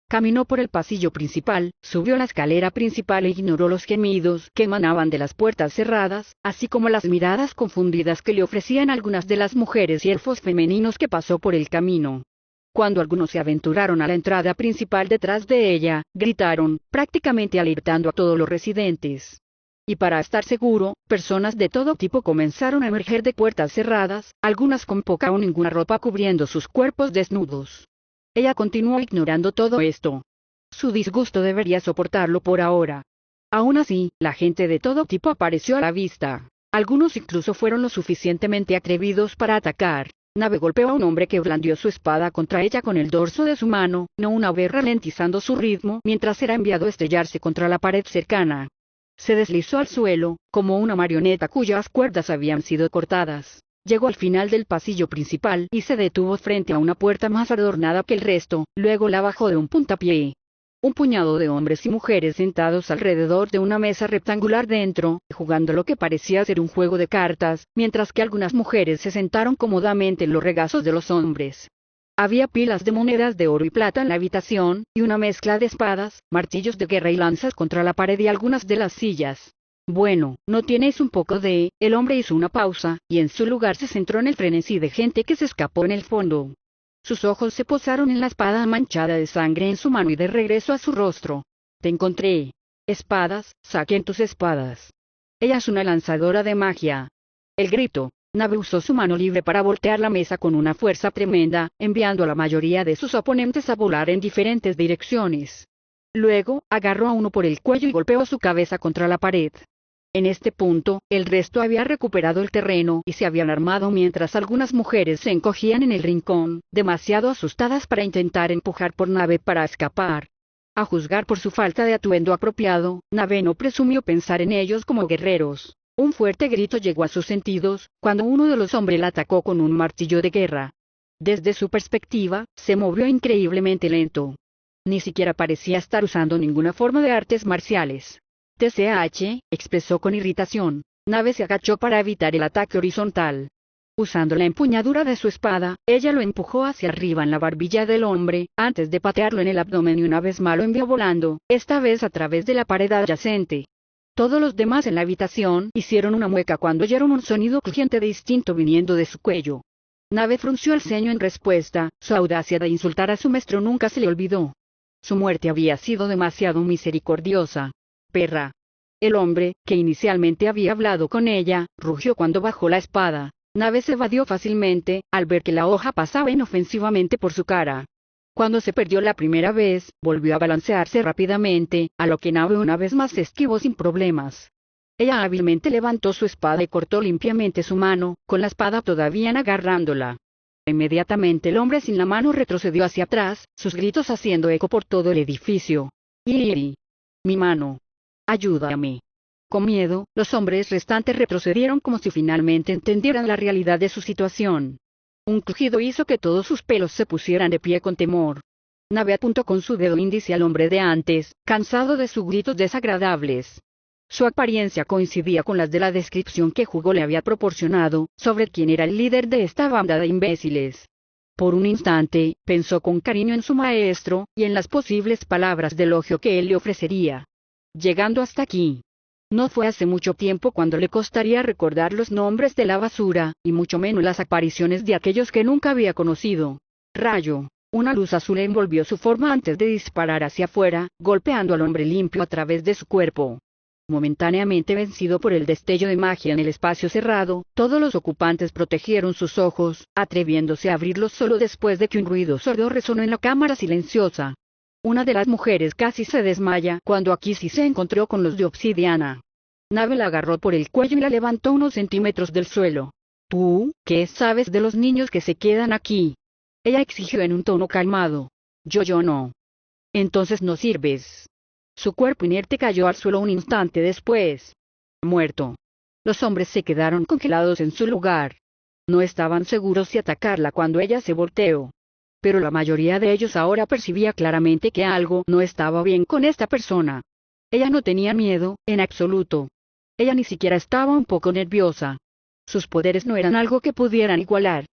Speaker 1: Caminó por el pasillo principal, subió la escalera principal e ignoró los gemidos que emanaban de las puertas cerradas, así como las miradas confundidas que le ofrecían algunas de las mujeres y elfos femeninos que pasó por el camino. Cuando algunos se aventuraron a la entrada principal detrás de ella, gritaron, prácticamente alertando a todos los residentes. Y para estar seguro, personas de todo tipo comenzaron a emerger de puertas cerradas, algunas con poca o ninguna ropa cubriendo sus cuerpos desnudos. Ella continuó ignorando todo esto. Su disgusto debería soportarlo por ahora. Aún así, la gente de todo tipo apareció a la vista. Algunos incluso fueron lo suficientemente atrevidos para atacar. Nave golpeó a un hombre que blandió su espada contra ella con el dorso de su mano, no una vez ralentizando su ritmo mientras era enviado a estrellarse contra la pared cercana. Se deslizó al suelo, como una marioneta cuyas cuerdas habían sido cortadas. Llegó al final del pasillo principal y se detuvo frente a una puerta más adornada que el resto, luego la bajó de un puntapié. Un puñado de hombres y mujeres sentados alrededor de una mesa rectangular dentro, jugando lo que parecía ser un juego de cartas, mientras que algunas mujeres se sentaron cómodamente en los regazos de los hombres. Había pilas de monedas de oro y plata en la habitación, y una mezcla de espadas, martillos de guerra y lanzas contra la pared y algunas de las sillas. Bueno, ¿no tienes un poco de...? El hombre hizo una pausa, y en su lugar se centró en el frenesí de gente que se escapó en el fondo. Sus ojos se posaron en la espada manchada de sangre en su mano y de regreso a su rostro. «Te encontré. Espadas, saquen tus espadas. Ella es una lanzadora de magia». El grito. Nave usó su mano libre para voltear la mesa con una fuerza tremenda, enviando a la mayoría de sus oponentes a volar en diferentes direcciones. Luego, agarró a uno por el cuello y golpeó su cabeza contra la pared. En este punto, el resto había recuperado el terreno y se habían armado mientras algunas mujeres se encogían en el rincón, demasiado asustadas para intentar empujar por Nave para escapar. A juzgar por su falta de atuendo apropiado, Nave no presumió pensar en ellos como guerreros. Un fuerte grito llegó a sus sentidos, cuando uno de los hombres la atacó con un martillo de guerra. Desde su perspectiva, se movió increíblemente lento. Ni siquiera parecía estar usando ninguna forma de artes marciales. TCH, expresó con irritación. Nave se agachó para evitar el ataque horizontal. Usando la empuñadura de su espada, ella lo empujó hacia arriba en la barbilla del hombre, antes de patearlo en el abdomen y una vez más lo envió volando, esta vez a través de la pared adyacente. Todos los demás en la habitación hicieron una mueca cuando oyeron un sonido crujiente distinto viniendo de su cuello. Nave frunció el ceño en respuesta, su audacia de insultar a su maestro nunca se le olvidó. Su muerte había sido demasiado misericordiosa. Perra. El hombre, que inicialmente había hablado con ella, rugió cuando bajó la espada. Nave se evadió fácilmente, al ver que la hoja pasaba inofensivamente por su cara. Cuando se perdió la primera vez, volvió a balancearse rápidamente, a lo que Nave una vez más se esquivó sin problemas. Ella hábilmente levantó su espada y cortó limpiamente su mano, con la espada todavía agarrándola. Inmediatamente el hombre sin la mano retrocedió hacia atrás, sus gritos haciendo eco por todo el edificio. ¡Iri! ¡Mi mano! ¡Ayúdame! Con miedo, los hombres restantes retrocedieron como si finalmente entendieran la realidad de su situación. Un crujido hizo que todos sus pelos se pusieran de pie con temor. Nave apuntó con su dedo índice al hombre de antes, cansado de sus gritos desagradables. Su apariencia coincidía con las de la descripción que Hugo le había proporcionado, sobre quién era el líder de esta banda de imbéciles. Por un instante, pensó con cariño en su maestro, y en las posibles palabras de elogio que él le ofrecería. Llegando hasta aquí. No fue hace mucho tiempo cuando le costaría recordar los nombres de la basura, y mucho menos las apariciones de aquellos que nunca había conocido. Rayo. Una luz azul envolvió su forma antes de disparar hacia afuera, golpeando al hombre limpio a través de su cuerpo. Momentáneamente vencido por el destello de magia en el espacio cerrado, todos los ocupantes protegieron sus ojos, atreviéndose a abrirlos solo después de que un ruido sordo resonó en la cámara silenciosa. Una de las mujeres casi se desmaya cuando Akisi se encontró con los de obsidiana. Nave la agarró por el cuello y la levantó unos centímetros del suelo. ¿Tú, qué sabes de los niños que se quedan aquí? Ella exigió en un tono calmado. Yo no. Entonces no sirves. Su cuerpo inerte cayó al suelo un instante después. Muerto. Los hombres se quedaron congelados en su lugar. No estaban seguros si atacarla cuando ella se volteó. Pero la mayoría de ellos ahora percibía claramente que algo no estaba bien con esta persona. Ella no tenía miedo, en absoluto. Ella ni siquiera estaba un poco nerviosa. Sus poderes no eran algo que pudieran igualar.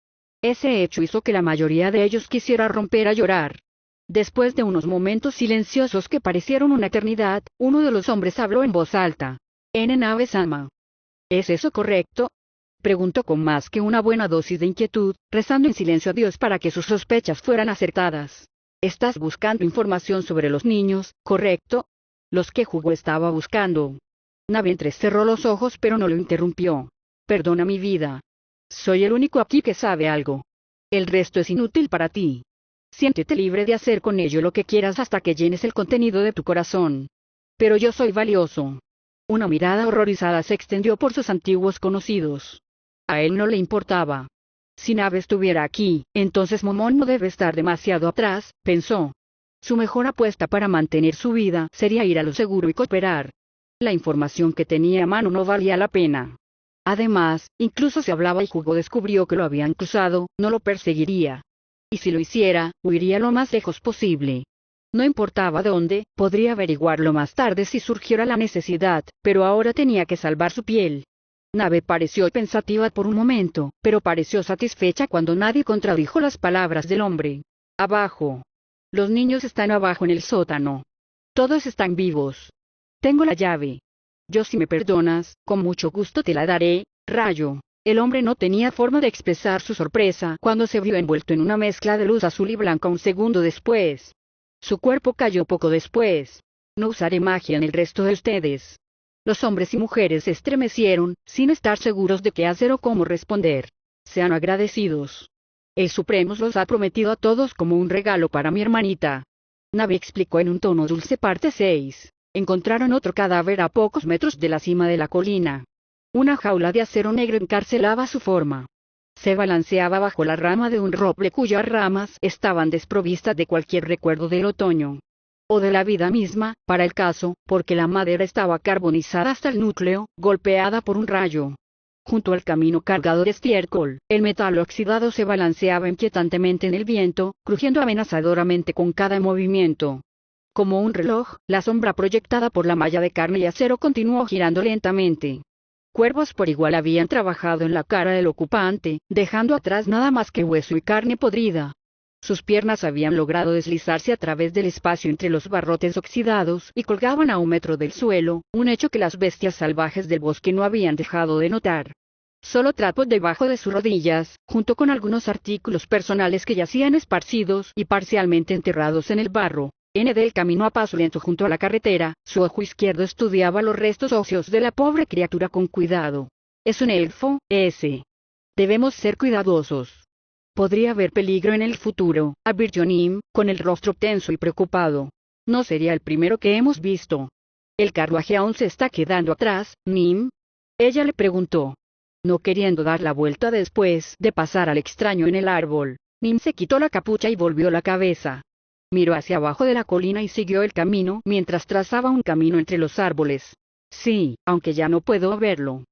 Speaker 1: Ese hecho hizo que la mayoría de ellos quisiera romper a llorar. Después de unos momentos silenciosos que parecieron una eternidad, uno de los hombres habló en voz alta. Nave-sama. ¿Es eso correcto? Preguntó con más que una buena dosis de inquietud, rezando en silencio a Dios para que sus sospechas fueran acertadas. Estás buscando información sobre los niños, ¿correcto? Los que Hugo estaba buscando. Nave entrecerró los ojos pero no lo interrumpió. Perdona mi vida. Soy el único aquí que sabe algo. El resto es inútil para ti. Siéntete libre de hacer con ello lo que quieras hasta que llenes el contenido de tu corazón. Pero yo soy valioso. Una mirada horrorizada se extendió por sus antiguos conocidos. A él no le importaba. Si Nave estuviera aquí, entonces Momón no debe estar demasiado atrás, pensó. Su mejor apuesta para mantener su vida sería ir a lo seguro y cooperar. La información que tenía a mano no valía la pena. Además, incluso si hablaba y Hugo descubrió que lo habían cruzado, no lo perseguiría. Y si lo hiciera, huiría lo más lejos posible. No importaba dónde, podría averiguarlo más tarde si surgiera la necesidad, pero ahora tenía que salvar su piel. Nave pareció pensativa por un momento, pero pareció satisfecha cuando nadie contradijo las palabras del hombre. Abajo. Los niños están abajo en el sótano. Todos están vivos. Tengo la llave. Yo si me perdonas, con mucho gusto te la daré, Rayo. El hombre no tenía forma de expresar su sorpresa cuando se vio envuelto en una mezcla de luz azul y blanca un segundo después. Su cuerpo cayó poco después. No usaré magia en el resto de ustedes. Los hombres y mujeres se estremecieron, sin estar seguros de qué hacer o cómo responder. Sean agradecidos. El Supremo los ha prometido a todos como un regalo para mi hermanita. Nave explicó en un tono dulce. Parte 6. Encontraron otro cadáver a pocos metros de la cima de la colina. Una jaula de acero negro encarcelaba su forma. Se balanceaba bajo la rama de un roble cuyas ramas estaban desprovistas de cualquier recuerdo del otoño. O de la vida misma, para el caso, porque la madera estaba carbonizada hasta el núcleo, golpeada por un rayo. Junto al camino cargado de estiércol, el metal oxidado se balanceaba inquietantemente en el viento, crujiendo amenazadoramente con cada movimiento. Como un reloj, la sombra proyectada por la malla de carne y acero continuó girando lentamente. Cuervos por igual habían trabajado en la cara del ocupante, dejando atrás nada más que hueso y carne podrida. Sus piernas habían logrado deslizarse a través del espacio entre los barrotes oxidados y colgaban a 1 metro del suelo, un hecho que las bestias salvajes del bosque no habían dejado de notar. Solo trapos debajo de sus rodillas, junto con algunos artículos personales que yacían esparcidos y parcialmente enterrados en el barro. Enedel caminó a paso lento junto a la carretera, su ojo izquierdo estudiaba los restos óseos de la pobre criatura con cuidado. Es un elfo, ese. Debemos ser cuidadosos. Podría haber peligro en el futuro, advirtió Nim, con el rostro tenso y preocupado. No sería el primero que hemos visto. ¿El carruaje aún se está quedando atrás, Nim? Ella le preguntó. No queriendo dar la vuelta después de pasar al extraño en el árbol, Nim se quitó la capucha y volvió la cabeza. Miró hacia abajo de la colina y siguió el camino mientras trazaba un camino entre los árboles. Sí, aunque ya no puedo verlo.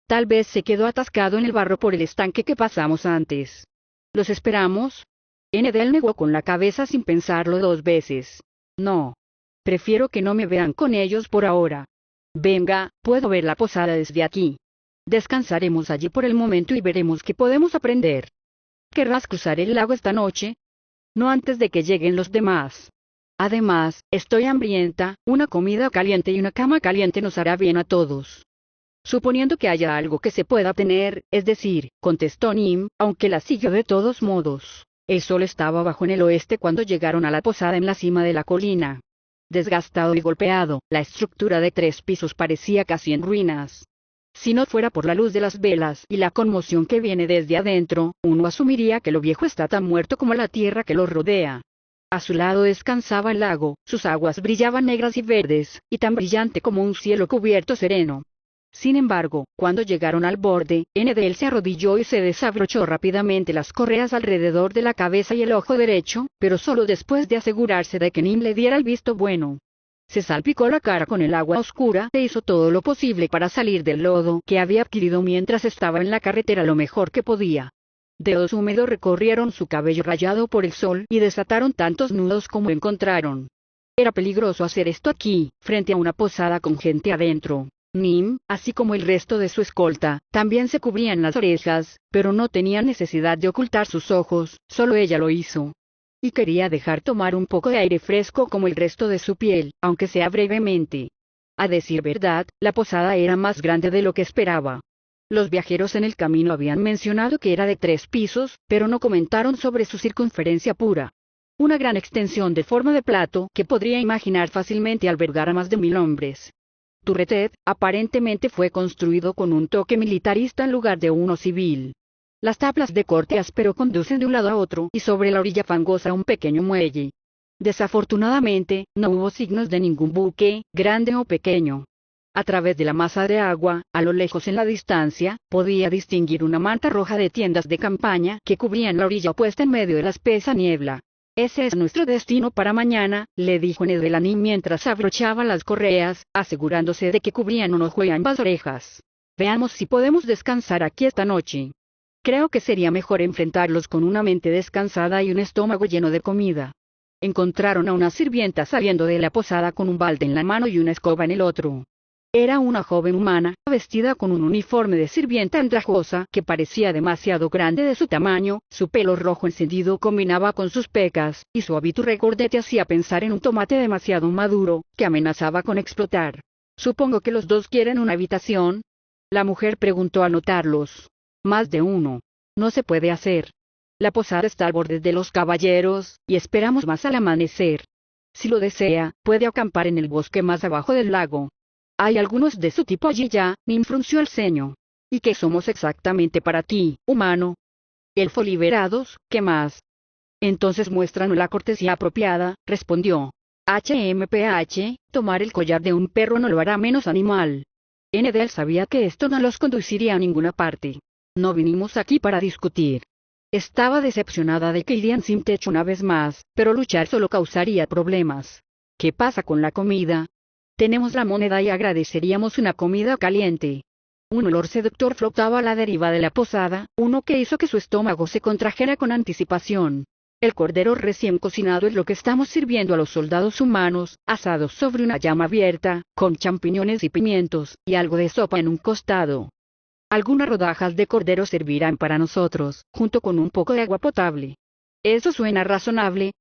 Speaker 1: Tal vez se quedó atascado en el barro por el estanque que pasamos antes. ¿Los esperamos? Enedel negó con la cabeza sin pensarlo 2 veces. No. Prefiero que no me vean con ellos por ahora. Venga, puedo ver la posada desde aquí. Descansaremos allí por el momento y veremos qué podemos aprender. ¿Querrás cruzar el lago esta noche? No antes de que lleguen los demás. Además, estoy hambrienta, una comida caliente y una cama caliente nos hará bien a todos. Suponiendo que haya algo que se pueda tener, es decir, contestó Nim, aunque la siguió de todos modos. El sol estaba bajo en el oeste cuando llegaron a la posada en la cima de la colina. Desgastado y golpeado, la estructura de 3 pisos parecía casi en ruinas. Si no fuera por la luz de las velas y la conmoción que viene desde adentro, uno asumiría que lo viejo está tan muerto como la tierra que lo rodea. A su lado descansaba el lago, sus aguas brillaban negras y verdes, y tan brillante como un cielo cubierto sereno. Sin embargo, cuando llegaron al borde, Enedel se arrodilló y se desabrochó rápidamente las correas alrededor de la cabeza y el ojo derecho, pero solo después de asegurarse de que Nim le diera el visto bueno. Se salpicó la cara con el agua oscura e hizo todo lo posible para salir del lodo que había adquirido mientras estaba en la carretera lo mejor que podía. Dedos húmedos recorrieron su cabello rayado por el sol y desataron tantos nudos como encontraron. Era peligroso hacer esto aquí, frente a una posada con gente adentro. Nim, así como el resto de su escolta, también se cubrían las orejas, pero no tenía necesidad de ocultar sus ojos, solo ella lo hizo. Y quería dejar tomar un poco de aire fresco como el resto de su piel, aunque sea brevemente. A decir verdad, la posada era más grande de lo que esperaba. Los viajeros en el camino habían mencionado que era de 3 pisos, pero no comentaron sobre su circunferencia pura. Una gran extensión de forma de plato que podría imaginar fácilmente albergar a más de 1000 hombres. Turretet, aparentemente fue construido con un toque militarista en lugar de uno civil. Las tablas de corte áspero conducen de un lado a otro y sobre la orilla fangosa un pequeño muelle. Desafortunadamente, no hubo signos de ningún buque, grande o pequeño. A través de la masa de agua, a lo lejos en la distancia, podía distinguir una manta roja de tiendas de campaña que cubrían la orilla opuesta en medio de la espesa niebla. Ese es nuestro destino para mañana, le dijo Enedel a Nim mientras abrochaba las correas, asegurándose de que cubrían un ojo y ambas orejas. Veamos si podemos descansar aquí esta noche. Creo que sería mejor enfrentarlos con una mente descansada y un estómago lleno de comida. Encontraron a una sirvienta saliendo de la posada con un balde en la mano y una escoba en el otro. Era una joven humana, vestida con un uniforme de sirvienta andrajosa que parecía demasiado grande de su tamaño, su pelo rojo encendido combinaba con sus pecas, y su hábito regordete hacía pensar en un tomate demasiado maduro, que amenazaba con explotar. Supongo que los dos quieren una habitación. La mujer preguntó al notarlos. Más de uno. No se puede hacer. La posada está al borde de los caballeros, y esperamos más al amanecer. Si lo desea, puede acampar en el bosque más abajo del lago. Hay algunos de su tipo allí ya, Nim frunció el ceño. ¿Y qué somos exactamente para ti, humano? Elfo liberados, ¿qué más? Entonces muéstranos la cortesía apropiada, respondió. HMPH, tomar el collar de un perro no lo hará menos animal. Enedel sabía que esto no los conduciría a ninguna parte. No vinimos aquí para discutir. Estaba decepcionada de que irían sin techo una vez más, pero luchar solo causaría problemas. ¿Qué pasa con la comida? Tenemos la moneda y agradeceríamos una comida caliente. Un olor seductor flotaba a la deriva de la posada, uno que hizo que su estómago se contrajera con anticipación. El cordero recién cocinado es lo que estamos sirviendo a los soldados humanos, asado sobre una llama abierta, con champiñones y pimientos, y algo de sopa en un costado. Algunas rodajas de cordero servirán para nosotros, junto con un poco de agua potable. ¿Eso suena razonable?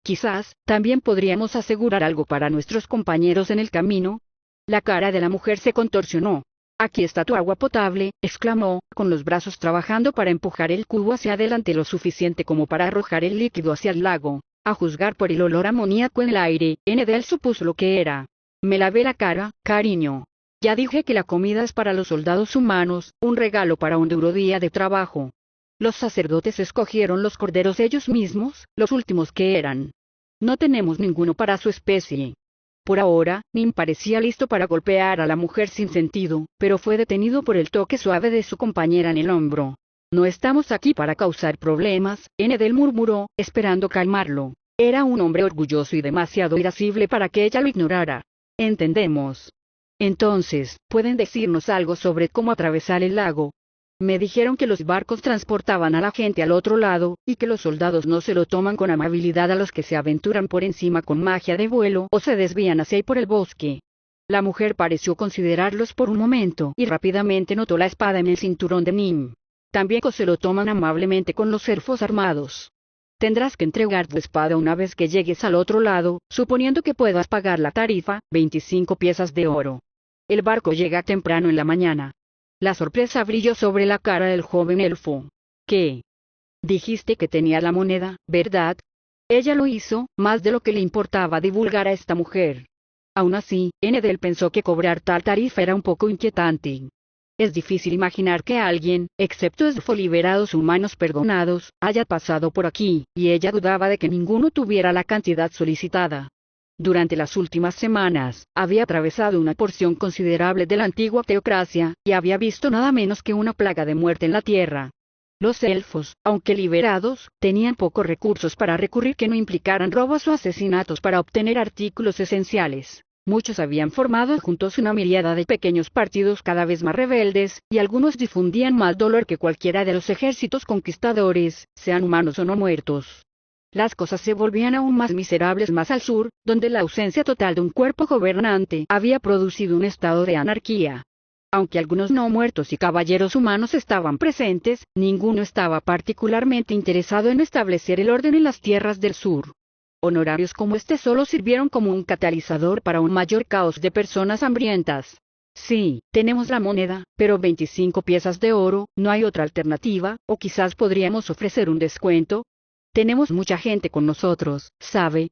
Speaker 1: Quizás, también podríamos asegurar algo para nuestros compañeros en el camino. La cara de la mujer se contorsionó. Aquí está tu agua potable, exclamó, con los brazos trabajando para empujar el cubo hacia adelante lo suficiente como para arrojar el líquido hacia el lago. A juzgar por el olor amoníaco en el aire, Enedel supuso lo que era. Me lavé la cara, cariño. Ya dije que la comida es para los soldados humanos, un regalo para un duro día de trabajo. Los sacerdotes escogieron los corderos ellos mismos, los últimos que eran. No tenemos ninguno para su especie. Por ahora, Nim parecía listo para golpear a la mujer sin sentido, pero fue detenido por el toque suave de su compañera en el hombro. No estamos aquí para causar problemas, Enedel murmuró, esperando calmarlo. Era un hombre orgulloso y demasiado irascible para que ella lo ignorara. Entendemos. Entonces, ¿pueden decirnos algo sobre cómo atravesar el lago? Me dijeron que los barcos transportaban a la gente al otro lado, y que los soldados no se lo toman con amabilidad a los que se aventuran por encima con magia de vuelo o se desvían hacia y por el bosque. La mujer pareció considerarlos por un momento y rápidamente notó la espada en el cinturón de Nim. También se lo toman amablemente con los elfos armados. Tendrás que entregar tu espada una vez que llegues al otro lado, suponiendo que puedas pagar la tarifa, 25 piezas de oro. El barco llega temprano en la mañana. La sorpresa brilló sobre la cara del joven elfo. ¿Qué? Dijiste que tenía la moneda, ¿verdad? Ella lo hizo, más de lo que le importaba divulgar a esta mujer. Aún así, Enedel pensó que cobrar tal tarifa era un poco inquietante. Es difícil imaginar que alguien, excepto liberados humanos perdonados, haya pasado por aquí, y ella dudaba de que ninguno tuviera la cantidad solicitada. Durante las últimas semanas, había atravesado una porción considerable de la antigua teocracia, y había visto nada menos que una plaga de muerte en la tierra. Los elfos, aunque liberados, tenían pocos recursos para recurrir que no implicaran robos o asesinatos para obtener artículos esenciales. Muchos habían formado juntos una miríada de pequeños partidos cada vez más rebeldes, y algunos difundían más dolor que cualquiera de los ejércitos conquistadores, sean humanos o no muertos. Las cosas se volvían aún más miserables más al sur, donde la ausencia total de un cuerpo gobernante había producido un estado de anarquía. Aunque algunos no muertos y caballeros humanos estaban presentes, ninguno estaba particularmente interesado en establecer el orden en las tierras del sur. Honorarios como este solo sirvieron como un catalizador para un mayor caos de personas hambrientas. Sí, tenemos la moneda, pero 25 piezas de oro, no hay otra alternativa, o quizás podríamos ofrecer un descuento. Tenemos mucha gente con nosotros, ¿sabe?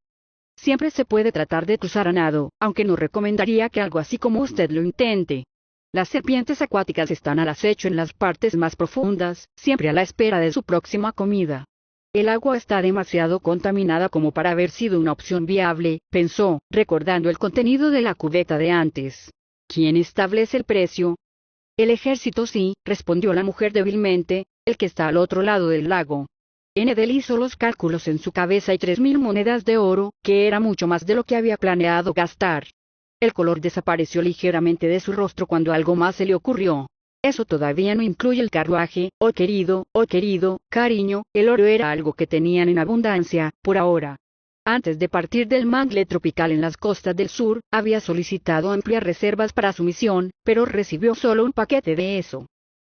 Speaker 1: Siempre se puede tratar de cruzar a nado, aunque no recomendaría que algo así como usted lo intente. Las serpientes acuáticas están al acecho en las partes más profundas, siempre a la espera de su próxima comida. El agua está demasiado contaminada como para haber sido una opción viable, pensó, recordando el contenido de la cubeta de antes. ¿Quién establece el precio? El ejército sí, respondió la mujer débilmente, el que está al otro lado del lago. Enedel hizo los cálculos en su cabeza y 3.000 monedas de oro, que era mucho más de lo que había planeado gastar. El color desapareció ligeramente de su rostro cuando algo más se le ocurrió. Eso todavía no incluye el carruaje, oh querido, cariño, el oro era algo que tenían en abundancia, por ahora. Antes de partir del mangle tropical en las costas del sur, había solicitado amplias reservas para su misión, pero recibió solo un paquete de eso.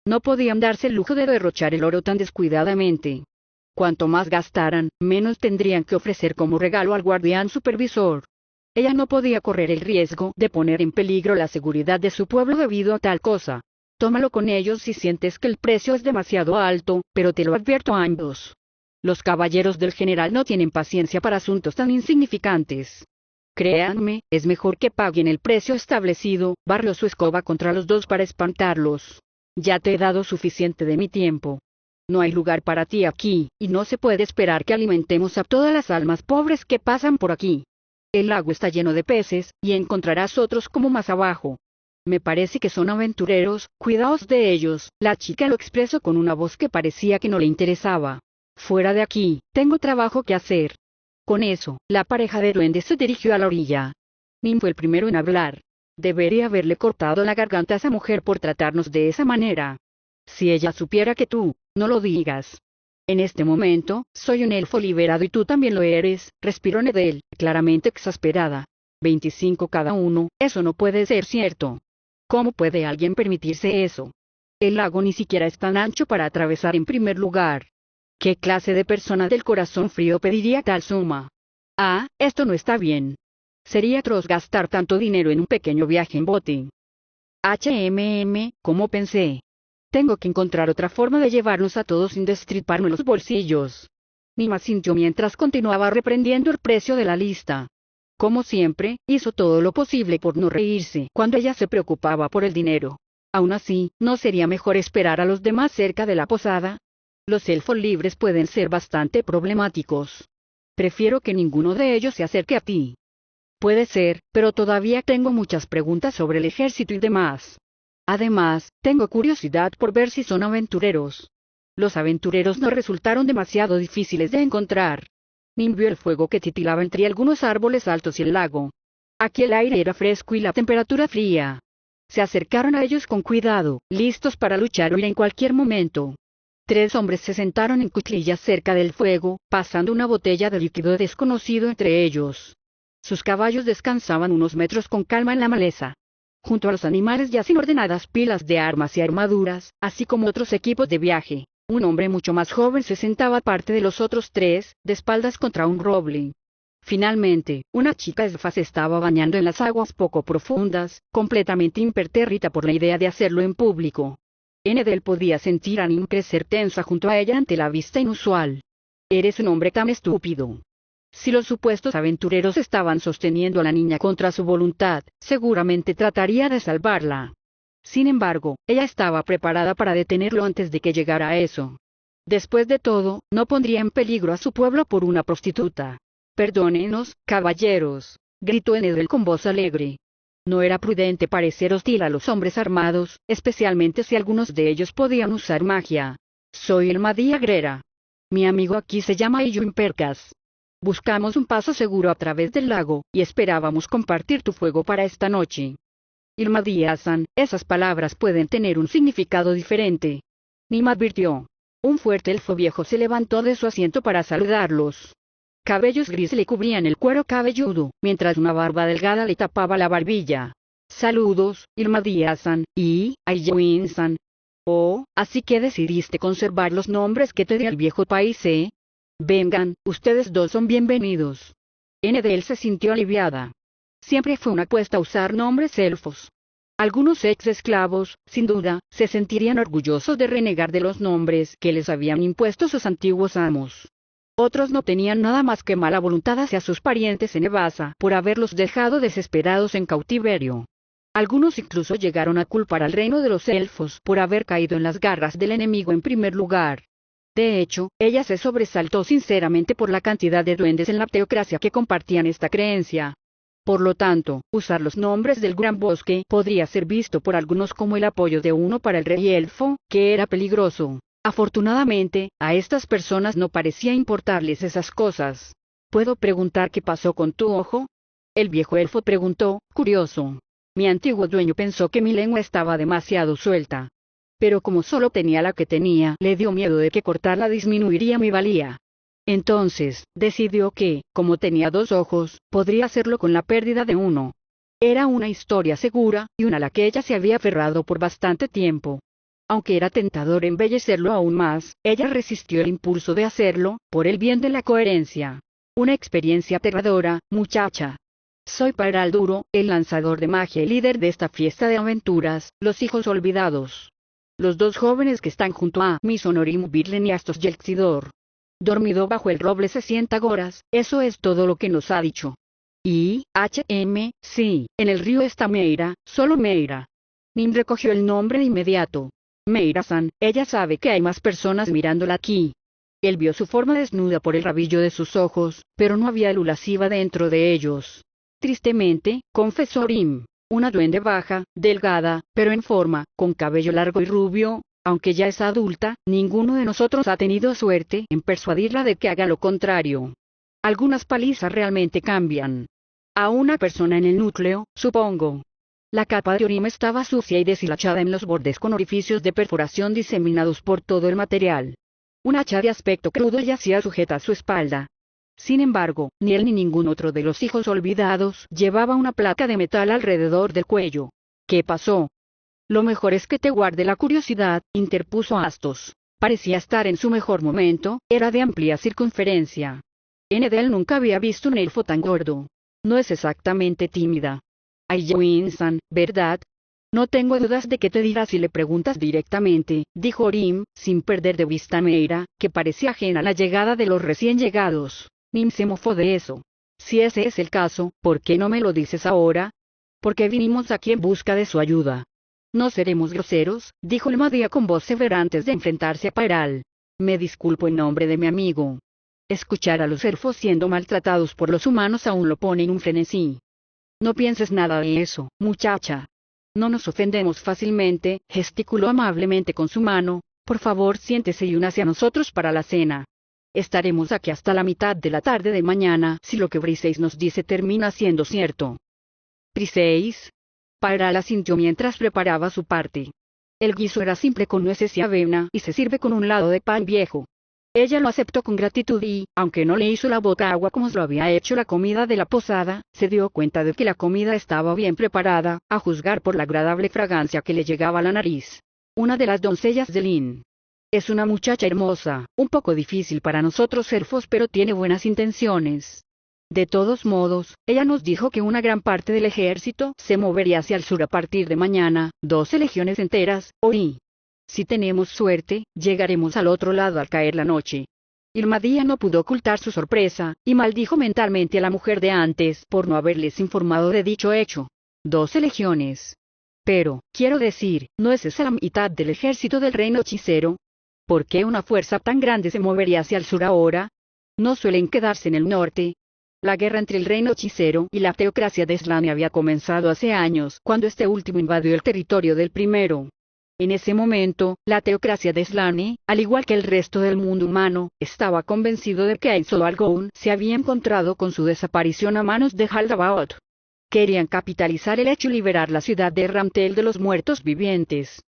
Speaker 1: No podían darse el lujo de derrochar el oro tan descuidadamente. Cuanto más gastaran, menos tendrían que ofrecer como regalo al guardián supervisor. Ella no podía correr el riesgo de poner en peligro la seguridad de su pueblo debido a tal cosa. Tómalo con ellos si sientes que el precio es demasiado alto, pero te lo advierto a ambos. Los caballeros del general no tienen paciencia para asuntos tan insignificantes. Créanme, es mejor que paguen el precio establecido, barrió su escoba contra los dos para espantarlos. Ya te he dado suficiente de mi tiempo. No hay lugar para ti aquí, y no se puede esperar que alimentemos a todas las almas pobres que pasan por aquí. El lago está lleno de peces, y encontrarás otros como más abajo. Me parece que son aventureros, cuidaos de ellos, la chica lo expresó con una voz que parecía que no le interesaba. Fuera de aquí, tengo trabajo que hacer. Con eso, la pareja de duendes se dirigió a la orilla. Nim fue el primero en hablar. Debería haberle cortado la garganta a esa mujer por tratarnos de esa manera. Si ella supiera que tú, no lo digas. En este momento, soy un elfo liberado y tú también lo eres, respiró Nedel, claramente exasperada. 25 cada uno, eso no puede ser cierto. ¿Cómo puede alguien permitirse eso? El lago ni siquiera es tan ancho para atravesar en primer lugar. ¿Qué clase de persona del corazón frío pediría tal suma? Ah, esto no está bien. Sería atroz gastar tanto dinero en un pequeño viaje en bote. ¿Cómo pensé? Tengo que encontrar otra forma de llevarnos a todos sin destriparnos los bolsillos. Nima sintió mientras continuaba reprendiendo el precio de la lista. Como siempre, hizo todo lo posible por no reírse cuando ella se preocupaba por el dinero. Aún así, ¿no sería mejor esperar a los demás cerca de la posada? Los elfos libres pueden ser bastante problemáticos. Prefiero que ninguno de ellos se acerque a ti. Puede ser, pero todavía tengo muchas preguntas sobre el ejército y demás. Además, tengo curiosidad por ver si son aventureros. Los aventureros no resultaron demasiado difíciles de encontrar. Nim vio el fuego que titilaba entre algunos árboles altos y el lago. Aquí el aire era fresco y la temperatura fría. Se acercaron a ellos con cuidado, listos para luchar o ir en cualquier momento. 3 hombres se sentaron en cuclillas cerca del fuego, pasando una botella de líquido desconocido entre ellos. Sus caballos descansaban unos metros con calma en la maleza. Junto a los animales yacían ordenadas pilas de armas y armaduras, así como otros equipos de viaje. Un hombre mucho más joven se sentaba aparte de los otros 3, de espaldas contra un roble. Finalmente, una chica elfa se estaba bañando en las aguas poco profundas, completamente impertérrita por la idea de hacerlo en público. Enedel podía sentir a Nim crecer tensa junto a ella ante la vista inusual. «Eres un hombre tan estúpido». Si los supuestos aventureros estaban sosteniendo a la niña contra su voluntad, seguramente trataría de salvarla. Sin embargo, ella estaba preparada para detenerlo antes de que llegara a eso. Después de todo, no pondría en peligro a su pueblo por una prostituta. «Perdónenos, caballeros», gritó Enedel con voz alegre. No era prudente parecer hostil a los hombres armados, especialmente si algunos de ellos podían usar magia. «Soy el Madía Grera. Mi amigo aquí se llama Iyun Perkas. Buscamos un paso seguro a través del lago, y esperábamos compartir tu fuego para esta noche». «Ilmadi-san, esas palabras pueden tener un significado diferente». Nim advirtió. Un fuerte elfo viejo se levantó de su asiento para saludarlos. Cabellos grises le cubrían el cuero cabelludo, mientras una barba delgada le tapaba la barbilla. «Saludos, Ilmadi-san, y Aiyuin-san. Oh, así que decidiste conservar los nombres que te dio el viejo país, ¿eh? Vengan, ustedes dos son bienvenidos». Enedel se sintió aliviada. Siempre fue una apuesta usar nombres elfos. Algunos ex-esclavos, sin duda, se sentirían orgullosos de renegar de los nombres que les habían impuesto sus antiguos amos. Otros no tenían nada más que mala voluntad hacia sus parientes en Evasa por haberlos dejado desesperados en cautiverio. Algunos incluso llegaron a culpar al reino de los elfos por haber caído en las garras del enemigo en primer lugar. De hecho, ella se sobresaltó sinceramente por la cantidad de duendes en la teocracia que compartían esta creencia. Por lo tanto, usar los nombres del Gran Bosque podría ser visto por algunos como el apoyo de uno para el rey elfo, que era peligroso. Afortunadamente, a estas personas no parecía importarles esas cosas. ¿Puedo preguntar qué pasó con tu ojo?, el viejo elfo preguntó, curioso. Mi antiguo dueño pensó que mi lengua estaba demasiado suelta. Pero como solo tenía la que tenía, le dio miedo de que cortarla disminuiría mi valía. Entonces, decidió que, como tenía 2 ojos, podría hacerlo con la pérdida de uno. Era una historia segura, y una a la que ella se había aferrado por bastante tiempo. Aunque era tentador embellecerlo aún más, ella resistió el impulso de hacerlo, por el bien de la coherencia. Una experiencia aterradora, muchacha. Soy Paralduro, el lanzador de magia y líder de esta fiesta de aventuras, los hijos olvidados. Los 2 jóvenes que están junto a mí son Orimu Birlen y Astos Yelxidor. Dormido bajo el roble se sienta Goras, eso es todo lo que nos ha dicho. Sí, en el río está Meira, solo Meira. Nim recogió el nombre de inmediato. Meira-san, ella sabe que hay más personas mirándola aquí. Él vio su forma desnuda por el rabillo de sus ojos, pero no había luz lasciva dentro de ellos. Tristemente, confesó Rim, una duende baja, delgada, pero en forma, con cabello largo y rubio. Aunque ya es adulta, ninguno de nosotros ha tenido suerte en persuadirla de que haga lo contrario. Algunas palizas realmente cambian a una persona en el núcleo, supongo. La capa de Orim estaba sucia y deshilachada en los bordes con orificios de perforación diseminados por todo el material. Un hacha de aspecto crudo yacía sujeta a su espalda. Sin embargo, ni él ni ningún otro de los hijos olvidados llevaba una placa de metal alrededor del cuello. ¿Qué pasó? Lo mejor es que te guarde la curiosidad, interpuso Astos. Parecía estar en su mejor momento, era de amplia circunferencia. Enedel nunca había visto un elfo tan gordo. No es exactamente tímida. Ay, Winston, ¿verdad? No tengo dudas de que te dirá si le preguntas directamente, dijo Orim, sin perder de vista a Meira, que parecía ajena a la llegada de los recién llegados. Nim se mofó de eso. Si ese es el caso, ¿por qué no me lo dices ahora? Porque vinimos aquí en busca de su ayuda. No seremos groseros, dijo el Madia con voz severa antes de enfrentarse a Pairal. Me disculpo en nombre de mi amigo. Escuchar a los elfos siendo maltratados por los humanos aún lo pone en un frenesí. No pienses nada de eso, muchacha. No nos ofendemos fácilmente, gesticuló amablemente con su mano. Por favor, siéntese y únase a nosotros para la cena. Estaremos aquí hasta la mitad de la tarde de mañana, si lo que Briseis nos dice termina siendo cierto. ¿Briseis? Pairal asintió mientras preparaba su parte. El guiso era simple con nueces y avena y se sirve con un lado de pan viejo. Ella lo aceptó con gratitud y, aunque no le hizo la boca agua como lo había hecho la comida de la posada, se dio cuenta de que la comida estaba bien preparada, a juzgar por la agradable fragancia que le llegaba a la nariz. Una de las doncellas de Lin. Es una muchacha hermosa, un poco difícil para nosotros elfos, pero tiene buenas intenciones. De todos modos, ella nos dijo que una gran parte del ejército se movería hacia el sur a partir de mañana, 12 legiones enteras, hoy. Si tenemos suerte, llegaremos al otro lado al caer la noche. Ilmadia no pudo ocultar su sorpresa, y maldijo mentalmente a la mujer de antes por no haberles informado de dicho hecho. 12 legiones. Pero, quiero decir, ¿no es esa la mitad del ejército del reino hechicero? ¿Por qué una fuerza tan grande se movería hacia el sur ahora? No suelen quedarse en el norte. La guerra entre el reino hechicero y la teocracia de Slane había comenzado hace años, cuando este último invadió el territorio del primero. En ese momento, la teocracia de Slane, al igual que el resto del mundo humano, estaba convencido de que Ainsol Algoun se había encontrado con su desaparición a manos de Haldabaoth. Querían capitalizar el hecho y liberar la ciudad de Ramtel de los muertos vivientes.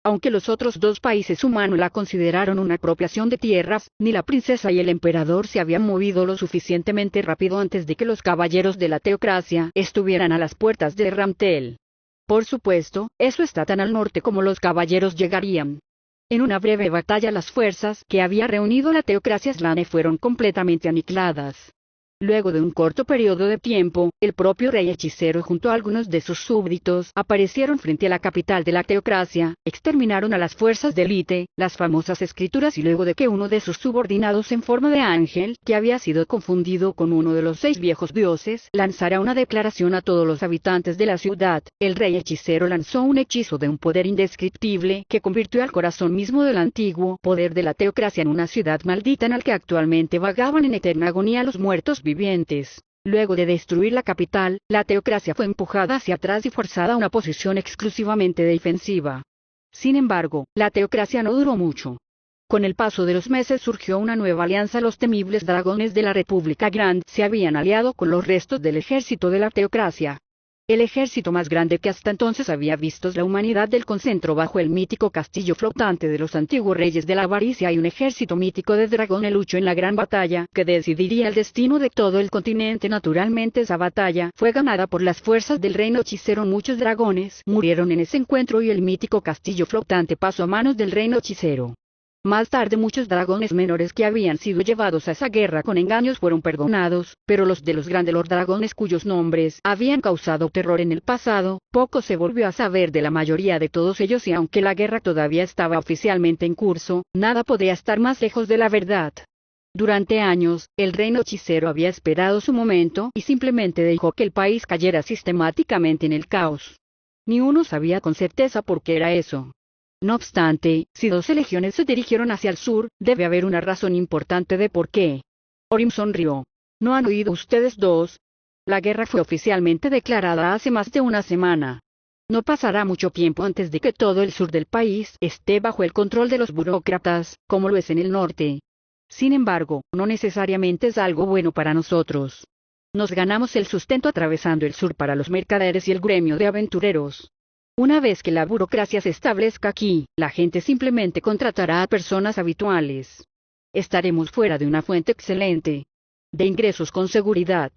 Speaker 1: Aunque los otros dos países humanos la consideraron una apropiación de tierras, ni la princesa y el emperador se habían movido lo suficientemente rápido antes de que los caballeros de la teocracia estuvieran a las puertas de Ramtel. Por supuesto, eso está tan al norte como los caballeros llegarían. En una breve batalla las fuerzas que había reunido la teocracia Slane fueron completamente aniquiladas. Luego de un corto periodo de tiempo, el propio rey hechicero junto a algunos de sus súbditos aparecieron frente a la capital de la teocracia, exterminaron a las fuerzas de élite, las famosas escrituras y luego de que uno de sus subordinados en forma de ángel, que había sido confundido con uno de los 6 viejos dioses, lanzara una declaración a todos los habitantes de la ciudad, el rey hechicero lanzó un hechizo de un poder indescriptible que convirtió al corazón mismo del antiguo poder de la teocracia en una ciudad maldita en la que actualmente vagaban en eterna agonía los muertos vivientes. Luego de destruir la capital, la teocracia fue empujada hacia atrás y forzada a una posición exclusivamente defensiva. Sin embargo, la teocracia no duró mucho. Con el paso de los meses surgió una nueva alianza. Los temibles dragones de la República Grande se habían aliado con los restos del ejército de la teocracia. El ejército más grande que hasta entonces había visto la humanidad del concentró bajo el mítico castillo flotante de los antiguos reyes de la avaricia y un ejército mítico de dragones luchó en la gran batalla que decidiría el destino de todo el continente. Naturalmente esa batalla fue ganada por las fuerzas del reino hechicero. Muchos dragones murieron en ese encuentro y el mítico castillo flotante pasó a manos del reino hechicero. Más tarde muchos dragones menores que habían sido llevados a esa guerra con engaños fueron perdonados, pero los de los grandes los dragones cuyos nombres habían causado terror en el pasado, poco se volvió a saber de la mayoría de todos ellos y aunque la guerra todavía estaba oficialmente en curso, nada podía estar más lejos de la verdad. Durante años, el reino hechicero había esperado su momento y simplemente dejó que el país cayera sistemáticamente en el caos. Ni uno sabía con certeza por qué era eso. No obstante, si 12 legiones se dirigieron hacia el sur, debe haber una razón importante de por qué. Orim sonrió. ¿No han oído ustedes dos? La guerra fue oficialmente declarada hace más de una semana. No pasará mucho tiempo antes de que todo el sur del país esté bajo el control de los burócratas, como lo es en el norte. Sin embargo, no necesariamente es algo bueno para nosotros. Nos ganamos el sustento atravesando el sur para los mercaderes y el gremio de aventureros. Una vez que la burocracia se establezca aquí, la gente simplemente contratará a personas habituales. Estaremos fuera de una fuente excelente de ingresos con seguridad.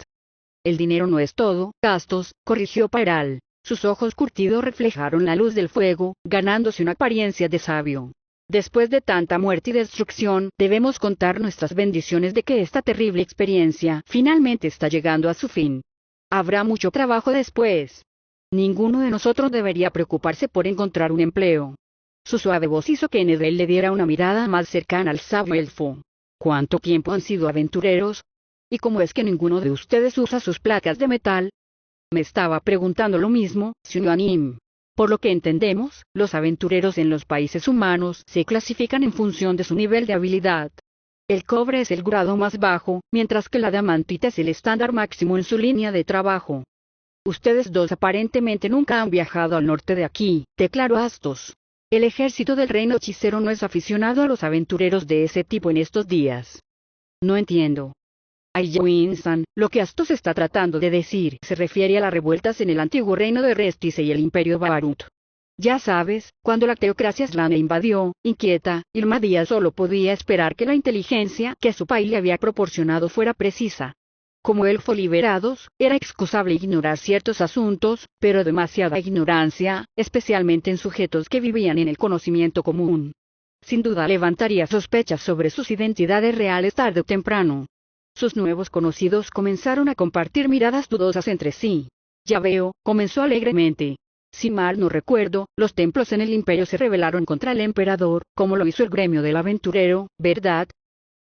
Speaker 1: El dinero no es todo, gastos, corrigió Pairal. Sus ojos curtidos reflejaron la luz del fuego, ganándose una apariencia de sabio. Después de tanta muerte y destrucción, debemos contar nuestras bendiciones de que esta terrible experiencia finalmente está llegando a su fin. Habrá mucho trabajo después. Ninguno de nosotros debería preocuparse por encontrar un empleo. Su suave voz hizo que Nedel le diera una mirada más cercana al sabio elfo. ¿Cuánto tiempo han sido aventureros? ¿Y cómo es que ninguno de ustedes usa sus placas de metal? Me estaba preguntando lo mismo, Sunanim. Por lo que entendemos, los aventureros en los países humanos se clasifican en función de su nivel de habilidad. El cobre es el grado más bajo, mientras que la diamantita es el estándar máximo en su línea de trabajo. Ustedes dos aparentemente nunca han viajado al norte de aquí, declaró Astos. El ejército del reino hechicero no es aficionado a los aventureros de ese tipo en estos días. No entiendo. Winston, lo que Astos está tratando de decir se refiere a las revueltas en el antiguo reino de Restice y el imperio Barut. Ya sabes, cuando la teocracia slane invadió, inquieta, Ilmadia solo podía esperar que la inteligencia que su país le había proporcionado fuera precisa. Como elfos liberados, era excusable ignorar ciertos asuntos, pero demasiada ignorancia, especialmente en sujetos que vivían en el conocimiento común. Sin duda levantaría sospechas sobre sus identidades reales tarde o temprano. Sus nuevos conocidos comenzaron a compartir miradas dudosas entre sí. Ya veo, comenzó alegremente. Si mal no recuerdo, los templos en el imperio se rebelaron contra el emperador, como lo hizo el gremio del aventurero, ¿verdad?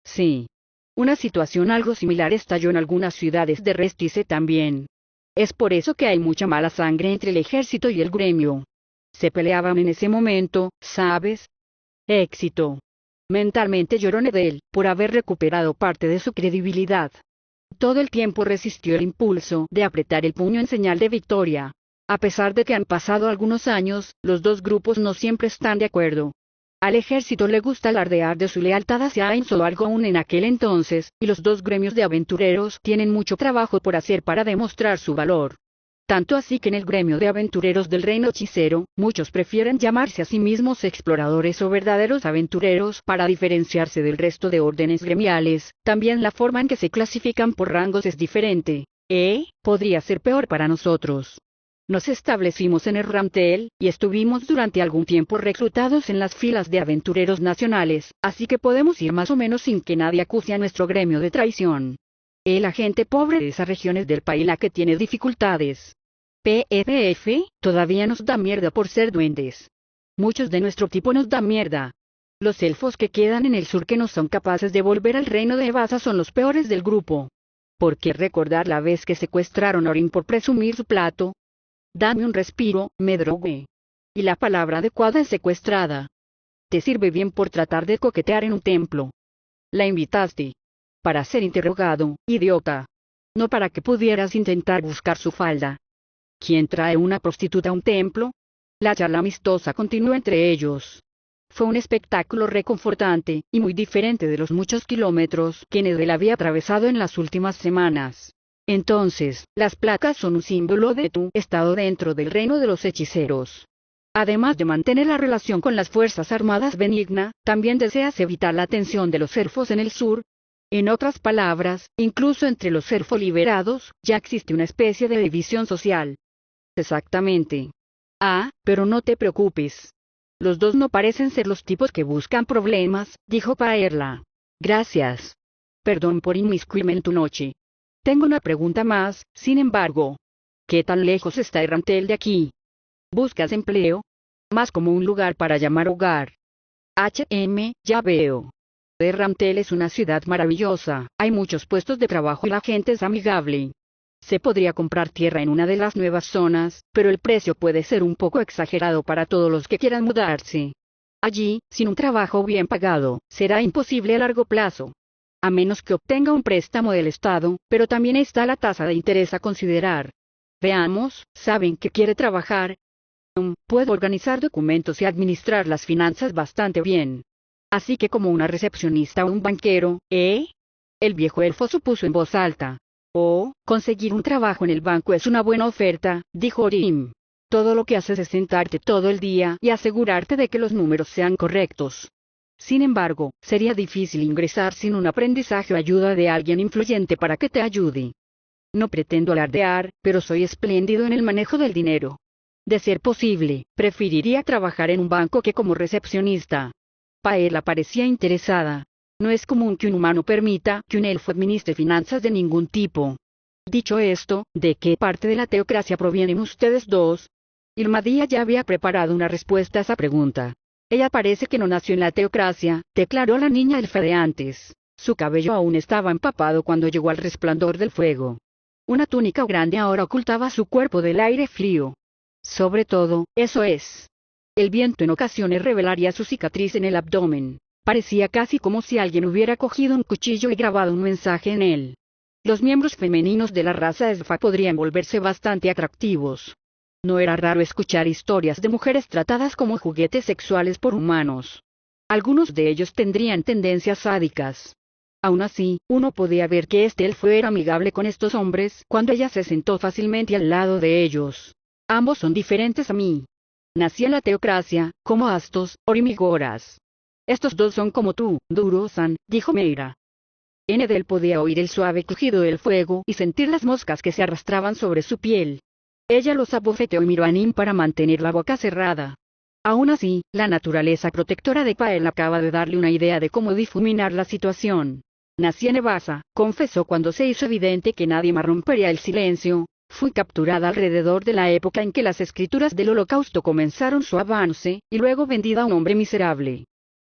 Speaker 1: Sí. Una situación algo similar estalló en algunas ciudades de Restice también. Es por eso que hay mucha mala sangre entre el ejército y el gremio. Se peleaban en ese momento, ¿sabes? Éxito. Mentalmente lloró Nedel, por haber recuperado parte de su credibilidad. Todo el tiempo resistió el impulso de apretar el puño en señal de victoria. A pesar de que han pasado algunos años, los dos grupos no siempre están de acuerdo. Al ejército le gusta alardear de su lealtad hacia Ainz o algo aún en aquel entonces, y los dos gremios de aventureros tienen mucho trabajo por hacer para demostrar su valor. Tanto así que en el gremio de aventureros del reino hechicero, muchos prefieren llamarse a sí mismos exploradores o verdaderos aventureros para diferenciarse del resto de órdenes gremiales. También la forma en que se clasifican por rangos es diferente. Podría ser peor para nosotros. Nos establecimos en el Ramtel, y estuvimos durante algún tiempo reclutados en las filas de aventureros nacionales, así que podemos ir más o menos sin que nadie acuse a nuestro gremio de traición. La gente pobre de esas regiones del país la que tiene dificultades. PEDF, todavía nos da mierda por ser duendes. Muchos de nuestro tipo nos da mierda. Los elfos que quedan en el sur que no son capaces de volver al reino de Evasa son los peores del grupo. ¿Por qué recordar la vez que secuestraron a Orin por presumir su plato? Dame un respiro, me drogué. Y la palabra adecuada es secuestrada. Te sirve bien por tratar de coquetear en un templo. La invitaste para ser interrogado, idiota. No para que pudieras intentar buscar su falda. ¿Quién trae una prostituta a un templo? La charla amistosa continuó entre ellos. Fue un espectáculo reconfortante, y muy diferente de los muchos kilómetros que Nedel había atravesado en las últimas semanas. Entonces, las placas son un símbolo de tu estado dentro del reino de los hechiceros. Además de mantener la relación con las Fuerzas Armadas benigna, también deseas evitar la tensión de los elfos en el sur. En otras palabras, incluso entre los elfos liberados, ya existe una especie de división social. Exactamente. Pero no te preocupes. Los dos no parecen ser los tipos que buscan problemas, dijo Paerla. Gracias. Perdón por inmiscuirme en tu noche. Tengo una pregunta más, sin embargo. ¿Qué tan lejos está Ramtel de aquí? ¿Buscas empleo? Más como un lugar para llamar hogar. Ya veo. Ramtel es una ciudad maravillosa, hay muchos puestos de trabajo y la gente es amigable. Se podría comprar tierra en una de las nuevas zonas, pero el precio puede ser un poco exagerado para todos los que quieran mudarse. Allí, sin un trabajo bien pagado, será imposible a largo plazo. A menos que obtenga un préstamo del Estado, pero también está la tasa de interés a considerar. Veamos, ¿saben que quiere trabajar? Puedo organizar documentos y administrar las finanzas bastante bien. Así que como una recepcionista o un banquero, El viejo elfo supuso en voz alta. Conseguir un trabajo en el banco es una buena oferta, dijo Orim. Todo lo que haces es sentarte todo el día y asegurarte de que los números sean correctos. Sin embargo, sería difícil ingresar sin un aprendizaje o ayuda de alguien influyente para que te ayude. No pretendo alardear, pero soy espléndido en el manejo del dinero. De ser posible, preferiría trabajar en un banco que como recepcionista. Paella parecía interesada. No es común que un humano permita que un elfo administre finanzas de ningún tipo. Dicho esto, ¿de qué parte de la teocracia provienen ustedes dos? Ilmadia ya había preparado una respuesta a esa pregunta. Ella parece que no nació en la teocracia, declaró la niña elfa de antes. Su cabello aún estaba empapado cuando llegó al resplandor del fuego. Una túnica grande ahora ocultaba su cuerpo del aire frío. Sobre todo, eso es. El viento en ocasiones revelaría su cicatriz en el abdomen. Parecía casi como si alguien hubiera cogido un cuchillo y grabado un mensaje en él. Los miembros femeninos de la raza elfa podrían volverse bastante atractivos. No era raro escuchar historias de mujeres tratadas como juguetes sexuales por humanos. Algunos de ellos tendrían tendencias sádicas. Aún así, uno podía ver que este elfo era amigable con estos hombres cuando ella se sentó fácilmente al lado de ellos. Ambos son diferentes a mí. Nací en la teocracia, como Astos, Orimigoras. Estos dos son como tú, Duro-san, dijo Meira. Enedel podía oír el suave crujido del fuego y sentir las moscas que se arrastraban sobre su piel. Ella los abofeteó y miró a Nim para mantener la boca cerrada. Aún así, la naturaleza protectora de Pael acaba de darle una idea de cómo difuminar la situación. Nací en Evasa, confesó cuando se hizo evidente que nadie más rompería el silencio. Fui capturada alrededor de la época en que las escrituras del Holocausto comenzaron su avance, y luego vendida a un hombre miserable.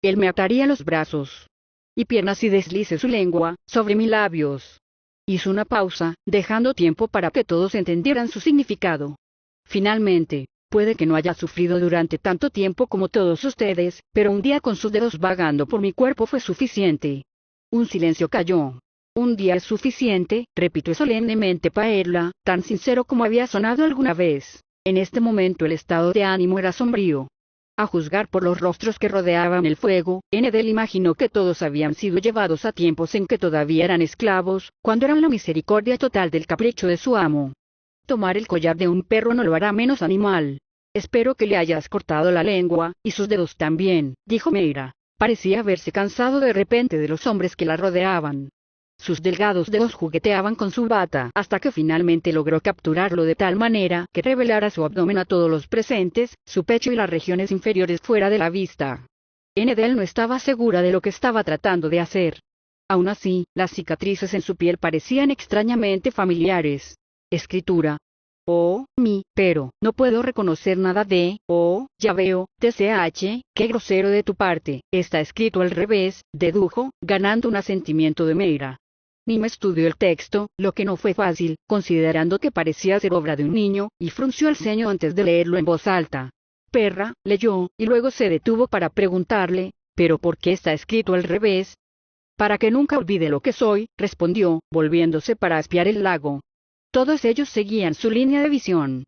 Speaker 1: Él me ataría los brazos y piernas y deslice su lengua sobre mis labios. Hizo una pausa, dejando tiempo para que todos entendieran su significado. Finalmente, puede que no haya sufrido durante tanto tiempo como todos ustedes, pero un día con sus dedos vagando por mi cuerpo fue suficiente. Un silencio cayó. Un día es suficiente, repitió solemnemente Paella, tan sincero como había sonado alguna vez. En este momento el estado de ánimo era sombrío. A juzgar por los rostros que rodeaban el fuego, Enedel imaginó que todos habían sido llevados a tiempos en que todavía eran esclavos, cuando eran la misericordia total del capricho de su amo. Tomar el collar de un perro no lo hará menos animal. Espero que le hayas cortado la lengua, y sus dedos también, dijo Meira. Parecía haberse cansado de repente de los hombres que la rodeaban. Sus delgados dedos jugueteaban con su bata hasta que finalmente logró capturarlo de tal manera que revelara su abdomen a todos los presentes, su pecho y las regiones inferiores fuera de la vista. Enedel no estaba segura de lo que estaba tratando de hacer. Aún así, las cicatrices en su piel parecían extrañamente familiares. Escritura. Oh, pero no puedo reconocer nada de, ya veo, TCH, qué grosero de tu parte, está escrito al revés, dedujo, ganando un asentimiento de Meira. Nim estudió el texto, lo que no fue fácil, considerando que parecía ser obra de un niño, y frunció el ceño antes de leerlo en voz alta. Perra, leyó, y luego se detuvo para preguntarle, ¿pero por qué está escrito al revés? Para que nunca olvide lo que soy, respondió, volviéndose para espiar el lago. Todos ellos seguían su línea de visión.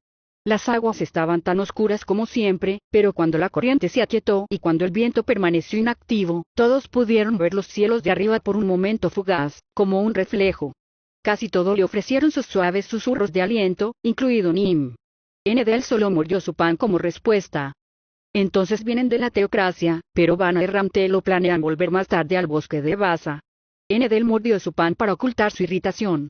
Speaker 1: Las aguas estaban tan oscuras como siempre, pero cuando la corriente se aquietó y cuando el viento permaneció inactivo, todos pudieron ver los cielos de arriba por un momento fugaz, como un reflejo. Casi todo le ofrecieron sus suaves susurros de aliento, incluido Nim. Enedel solo mordió su pan como respuesta. Entonces vienen de la teocracia, pero van a Erramtel o planean volver más tarde al bosque de Evasa. Enedel mordió su pan para ocultar su irritación.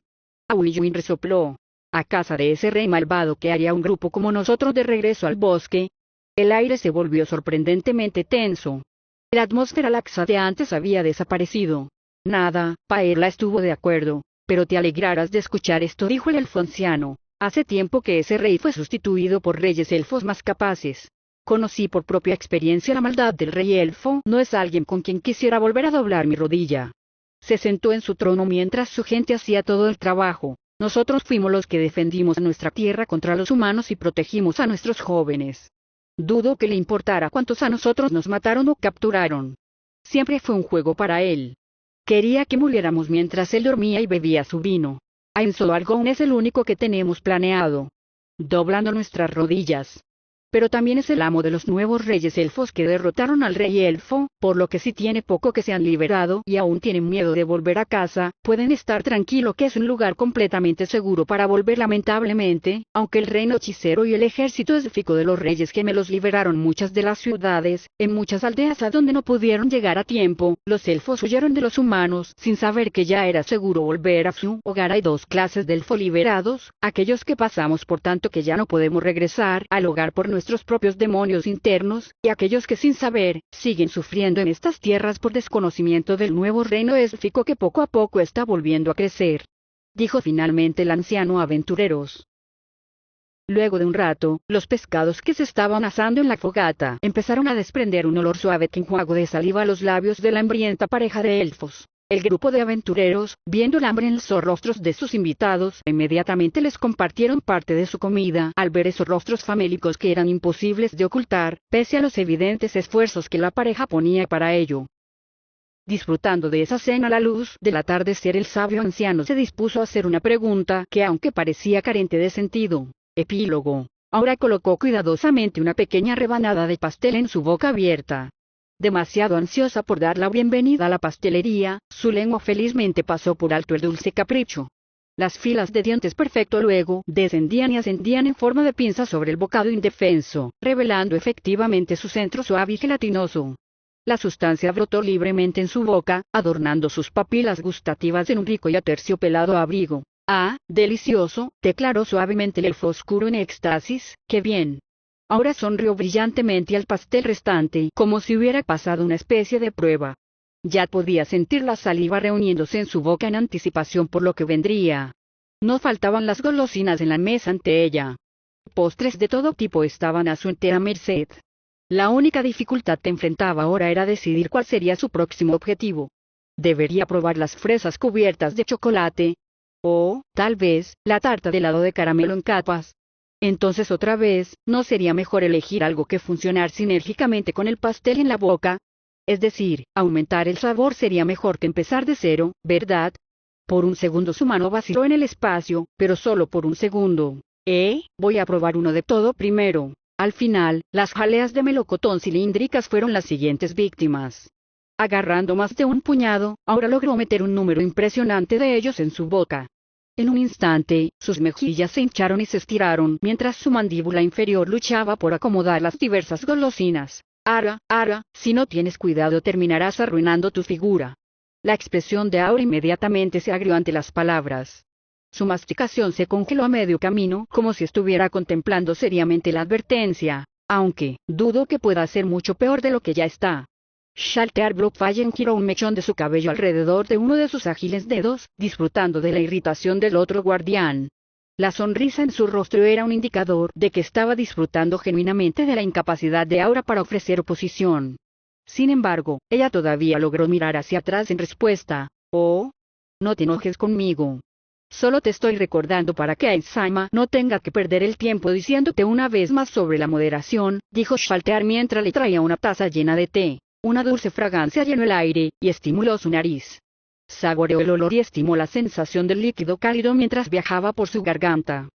Speaker 1: Aulluin resopló. A casa de ese rey malvado que haría un grupo como nosotros de regreso al bosque. El aire se volvió sorprendentemente tenso. La atmósfera laxa de antes había desaparecido. Nada, Paella estuvo de acuerdo. Pero te alegrarás de escuchar esto, dijo el elfo anciano. Hace tiempo que ese rey fue sustituido por reyes elfos más capaces. Conocí por propia experiencia la maldad del rey elfo, no es alguien con quien quisiera volver a doblar mi rodilla. Se sentó en su trono mientras su gente hacía todo el trabajo. Nosotros fuimos los que defendimos a nuestra tierra contra los humanos y protegimos a nuestros jóvenes. Dudo que le importara cuántos a nosotros nos mataron o capturaron. Siempre fue un juego para él. Quería que muriéramos mientras él dormía y bebía su vino. Ainzo Argon es el único que tenemos planeado. Doblando nuestras rodillas. pero también es el amo de los nuevos reyes elfos que derrotaron al rey elfo, por lo que si tiene poco que se han liberado y aún tienen miedo de volver a casa, pueden estar tranquilo que es un lugar completamente seguro para volver. Lamentablemente, aunque el reino hechicero y el ejército élfico de los reyes gemelos liberaron muchas de las ciudades, en muchas aldeas a donde no pudieron llegar a tiempo, los elfos huyeron de los humanos sin saber que ya era seguro volver a su hogar. Hay dos clases de elfos liberados: aquellos que pasamos por tanto que ya no podemos regresar al hogar por nuestros propios demonios internos, y aquellos que sin saber, siguen sufriendo en estas tierras por desconocimiento del nuevo reino élfico que poco a poco está volviendo a crecer. Dijo finalmente el anciano aventureros. Luego de un rato, los pescados que se estaban asando en la fogata empezaron a desprender un olor suave que enjuagó de saliva a los labios de la hambrienta pareja de elfos. El grupo de aventureros, viendo el hambre en los rostros de sus invitados, inmediatamente les compartieron parte de su comida. Al ver esos rostros famélicos que eran imposibles de ocultar, pese a los evidentes esfuerzos que la pareja ponía para ello. Disfrutando de esa cena a la luz del atardecer, el sabio anciano se dispuso a hacer una pregunta que, aunque parecía carente de sentido. Epílogo. Ahora colocó cuidadosamente una pequeña rebanada de pastel en su boca abierta. Demasiado ansiosa por dar la bienvenida a la pastelería, su lengua felizmente pasó por alto el dulce capricho. Las filas de dientes perfecto luego descendían y ascendían en forma de pinza sobre el bocado indefenso, revelando efectivamente su centro suave y gelatinoso. La sustancia brotó libremente en su boca, adornando sus papilas gustativas en un rico y aterciopelado abrigo. «Ah, delicioso», declaró suavemente el elfo oscuro en éxtasis. «¡Qué bien!». Ahora sonrió brillantemente al pastel restante, como si hubiera pasado una especie de prueba. Ya podía sentir la saliva reuniéndose en su boca en anticipación por lo que vendría. No faltaban las golosinas en la mesa ante ella. Postres de todo tipo estaban a su entera merced. La única dificultad que enfrentaba ahora era decidir cuál sería su próximo objetivo. Debería probar las fresas cubiertas de chocolate. O, tal vez, la tarta de helado de caramelo en capas. Entonces otra vez, ¿no sería mejor elegir algo que funcionara sinérgicamente con el pastel en la boca? Es decir, aumentar el sabor sería mejor que empezar de cero, ¿verdad? Por un segundo su mano vaciló en el espacio, pero solo por un segundo. Voy a probar uno de todo primero. Al final, las jaleas de melocotón cilíndricas fueron las siguientes víctimas. Agarrando más de un puñado, ahora logró meter un número impresionante de ellos en su boca. En un instante, sus mejillas se hincharon y se estiraron, mientras su mandíbula inferior luchaba por acomodar las diversas golosinas. «Ara, si no tienes cuidado terminarás arruinando tu figura». La expresión de Aura inmediatamente se agrió ante las palabras. Su masticación se congeló a medio camino, como si estuviera contemplando seriamente la advertencia, aunque, dudo que pueda ser mucho peor de lo que ya está. Shaltear Blockfallen giró un mechón de su cabello alrededor de uno de sus ágiles dedos, disfrutando de la irritación del otro guardián. La sonrisa en su rostro era un indicador de que estaba disfrutando genuinamente de la incapacidad de Aura para ofrecer oposición. Sin embargo, ella todavía logró mirar hacia atrás en respuesta. «Oh, no te enojes conmigo. Solo te estoy recordando para que Aizama no tenga que perder el tiempo diciéndote una vez más sobre la moderación», dijo Shaltear mientras le traía una taza llena de té. Una dulce fragancia llenó el aire, y estimuló su nariz. Saboreó el olor y estimó la sensación del líquido cálido mientras viajaba por su garganta.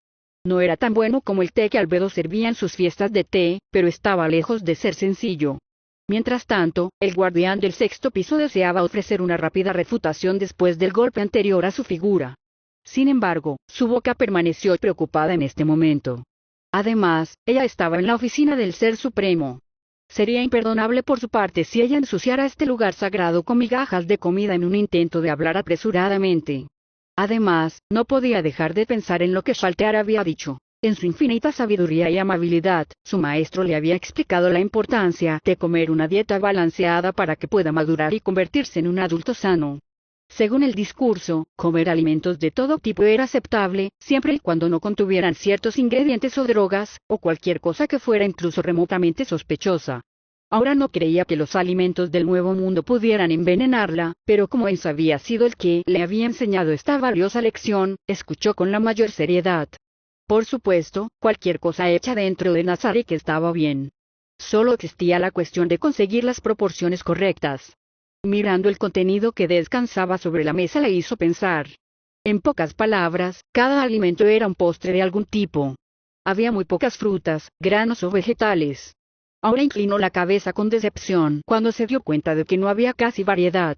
Speaker 1: No era tan bueno como el té que Albedo servía en sus fiestas de té, pero estaba lejos de ser sencillo. Mientras tanto, el guardián del sexto piso deseaba ofrecer una rápida refutación después del golpe anterior a su figura. Sin embargo, su boca permaneció preocupada en este momento. Además, ella estaba en la oficina del Ser Supremo. Sería imperdonable por su parte si ella ensuciara este lugar sagrado con migajas de comida en un intento de hablar apresuradamente. Además, no podía dejar de pensar en lo que Shaltear había dicho. En su infinita sabiduría y amabilidad, su maestro le había explicado la importancia de comer una dieta balanceada para que pueda madurar y convertirse en un adulto sano. Según el discurso, comer alimentos de todo tipo era aceptable, siempre y cuando no contuvieran ciertos ingredientes o drogas, o cualquier cosa que fuera incluso remotamente sospechosa. Ahora no creía que los alimentos del Nuevo Mundo pudieran envenenarla, pero como él había sido el que le había enseñado esta valiosa lección, escuchó con la mayor seriedad. Por supuesto, cualquier cosa hecha dentro de Nazaret estaba bien. Solo existía la cuestión de conseguir las proporciones correctas. Mirando el contenido que descansaba sobre la mesa le hizo pensar. En pocas palabras, cada alimento era un postre de algún tipo. Había muy pocas frutas, granos o vegetales. Ahora inclinó la cabeza con decepción cuando se dio cuenta de que no había casi variedad.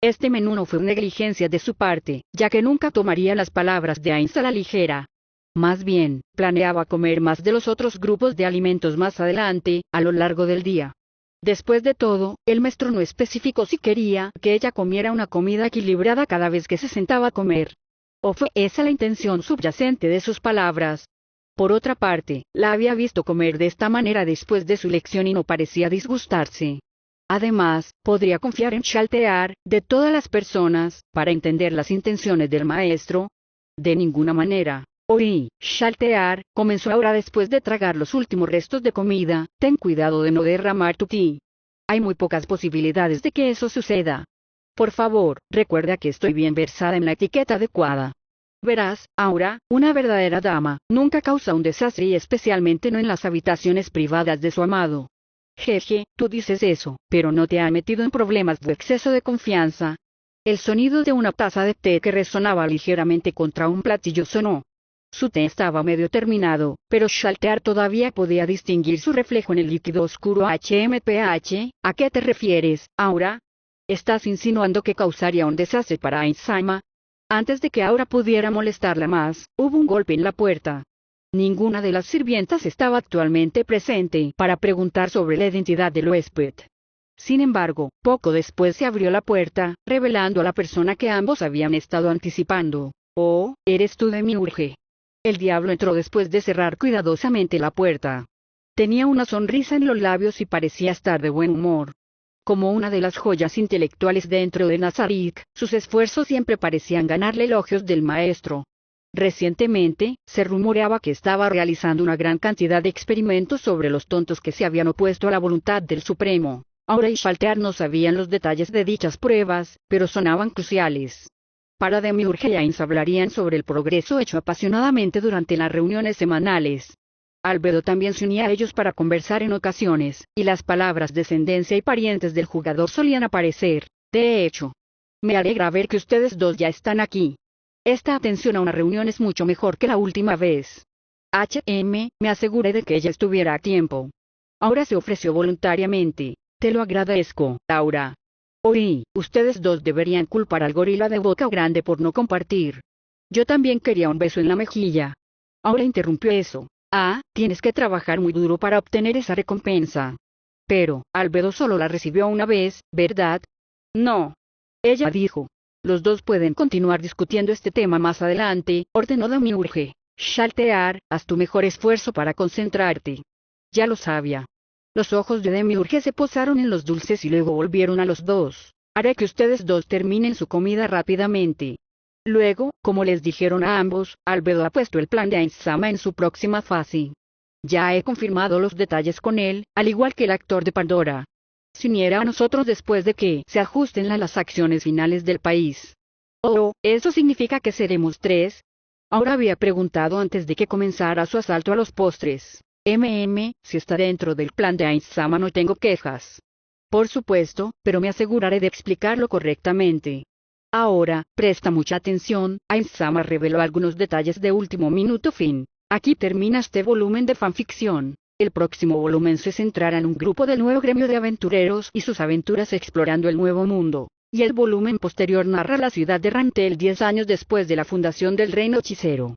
Speaker 1: Este menú no fue negligencia de su parte, ya que nunca tomaría las palabras de Heinz a la ligera. Más bien, planeaba comer más de los otros grupos de alimentos más adelante, a lo largo del día. Después de todo, el maestro no especificó si quería que ella comiera una comida equilibrada cada vez que se sentaba a comer. ¿O fue esa la intención subyacente de sus palabras? Por otra parte, la había visto comer de esta manera después de su lección y no parecía disgustarse. Además, podría confiar en Shaltear, de todas las personas, para entender las intenciones del maestro. De ninguna manera. Oí, Shaltear, comenzó ahora después de tragar los últimos restos de comida, ten cuidado de no derramar tu ti. Hay muy pocas posibilidades de que eso suceda. Por favor, recuerda que estoy bien versada en la etiqueta adecuada. Verás, Aura, una verdadera dama, nunca causa un desastre y especialmente no en las habitaciones privadas de su amado. Jeje, tú dices eso, pero no te ha metido en problemas de exceso de confianza. El sonido de una taza de té que resonaba ligeramente contra un platillo sonó. Su té estaba medio terminado, pero Shaltear todavía podía distinguir su reflejo en el líquido oscuro HMPH. ¿A qué te refieres, Aura? ¿Estás insinuando que causaría un desastre para Ainsama? Antes de que Aura pudiera molestarla más, hubo un golpe en la puerta. Ninguna de las sirvientas estaba actualmente presente para preguntar sobre la identidad del huésped. Sin embargo, poco después se abrió la puerta, revelando a la persona que ambos habían estado anticipando. «Oh, ¿eres tú, Demiurge?» El diablo entró después de cerrar cuidadosamente la puerta. Tenía una sonrisa en los labios y parecía estar de buen humor. Como una de las joyas intelectuales dentro de Nazarick, sus esfuerzos siempre parecían ganarle elogios del maestro. Recientemente, se rumoreaba que estaba realizando una gran cantidad de experimentos sobre los tontos que se habían opuesto a la voluntad del Supremo. Aura y Shaltear no sabían los detalles de dichas pruebas, pero sonaban cruciales. Para Demiurge y Heinz hablarían sobre el progreso hecho apasionadamente durante las reuniones semanales. Albedo también se unía a ellos para conversar en ocasiones, y las palabras descendencia y parientes del jugador solían aparecer. De hecho, me alegra ver que ustedes dos ya están aquí. Esta atención a una reunión es mucho mejor que la última vez. Me aseguré de que ella estuviera a tiempo. Aura se ofreció voluntariamente. Te lo agradezco, Aura. Oí, ustedes dos deberían culpar al gorila de boca grande por no compartir. Yo también quería un beso en la mejilla. Aura interrumpió eso. Tienes que trabajar muy duro para obtener esa recompensa. Pero, Albedo solo la recibió una vez, ¿verdad? No. Ella dijo. Los dos pueden continuar discutiendo este tema más adelante, ordenó Demiurge. Shaltear, haz tu mejor esfuerzo para concentrarte. Ya lo sabía. Los ojos de Demiurge se posaron en los dulces y luego volvieron a los dos. Haré que ustedes dos terminen su comida rápidamente. Luego, como les dijeron a ambos, Albedo ha puesto el plan de Ainsama en su próxima fase. Ya he confirmado los detalles con él, al igual que el actor de Pandora. Se uniera a nosotros después de que se ajusten a las acciones finales del país. Oh, ¿eso significa que seremos tres? Ahora había preguntado antes de que comenzara su asalto a los postres. Si está dentro del plan de Ainsama no tengo quejas. Por supuesto, pero me aseguraré de explicarlo correctamente. Ahora, presta mucha atención, Ainsama reveló algunos detalles de último minuto fin. Aquí termina este volumen de fanficción. El próximo volumen se centrará en un grupo del nuevo gremio de aventureros y sus aventuras explorando el nuevo mundo. Y el volumen posterior narra la ciudad de Rantel 10 años después de la fundación del reino hechicero.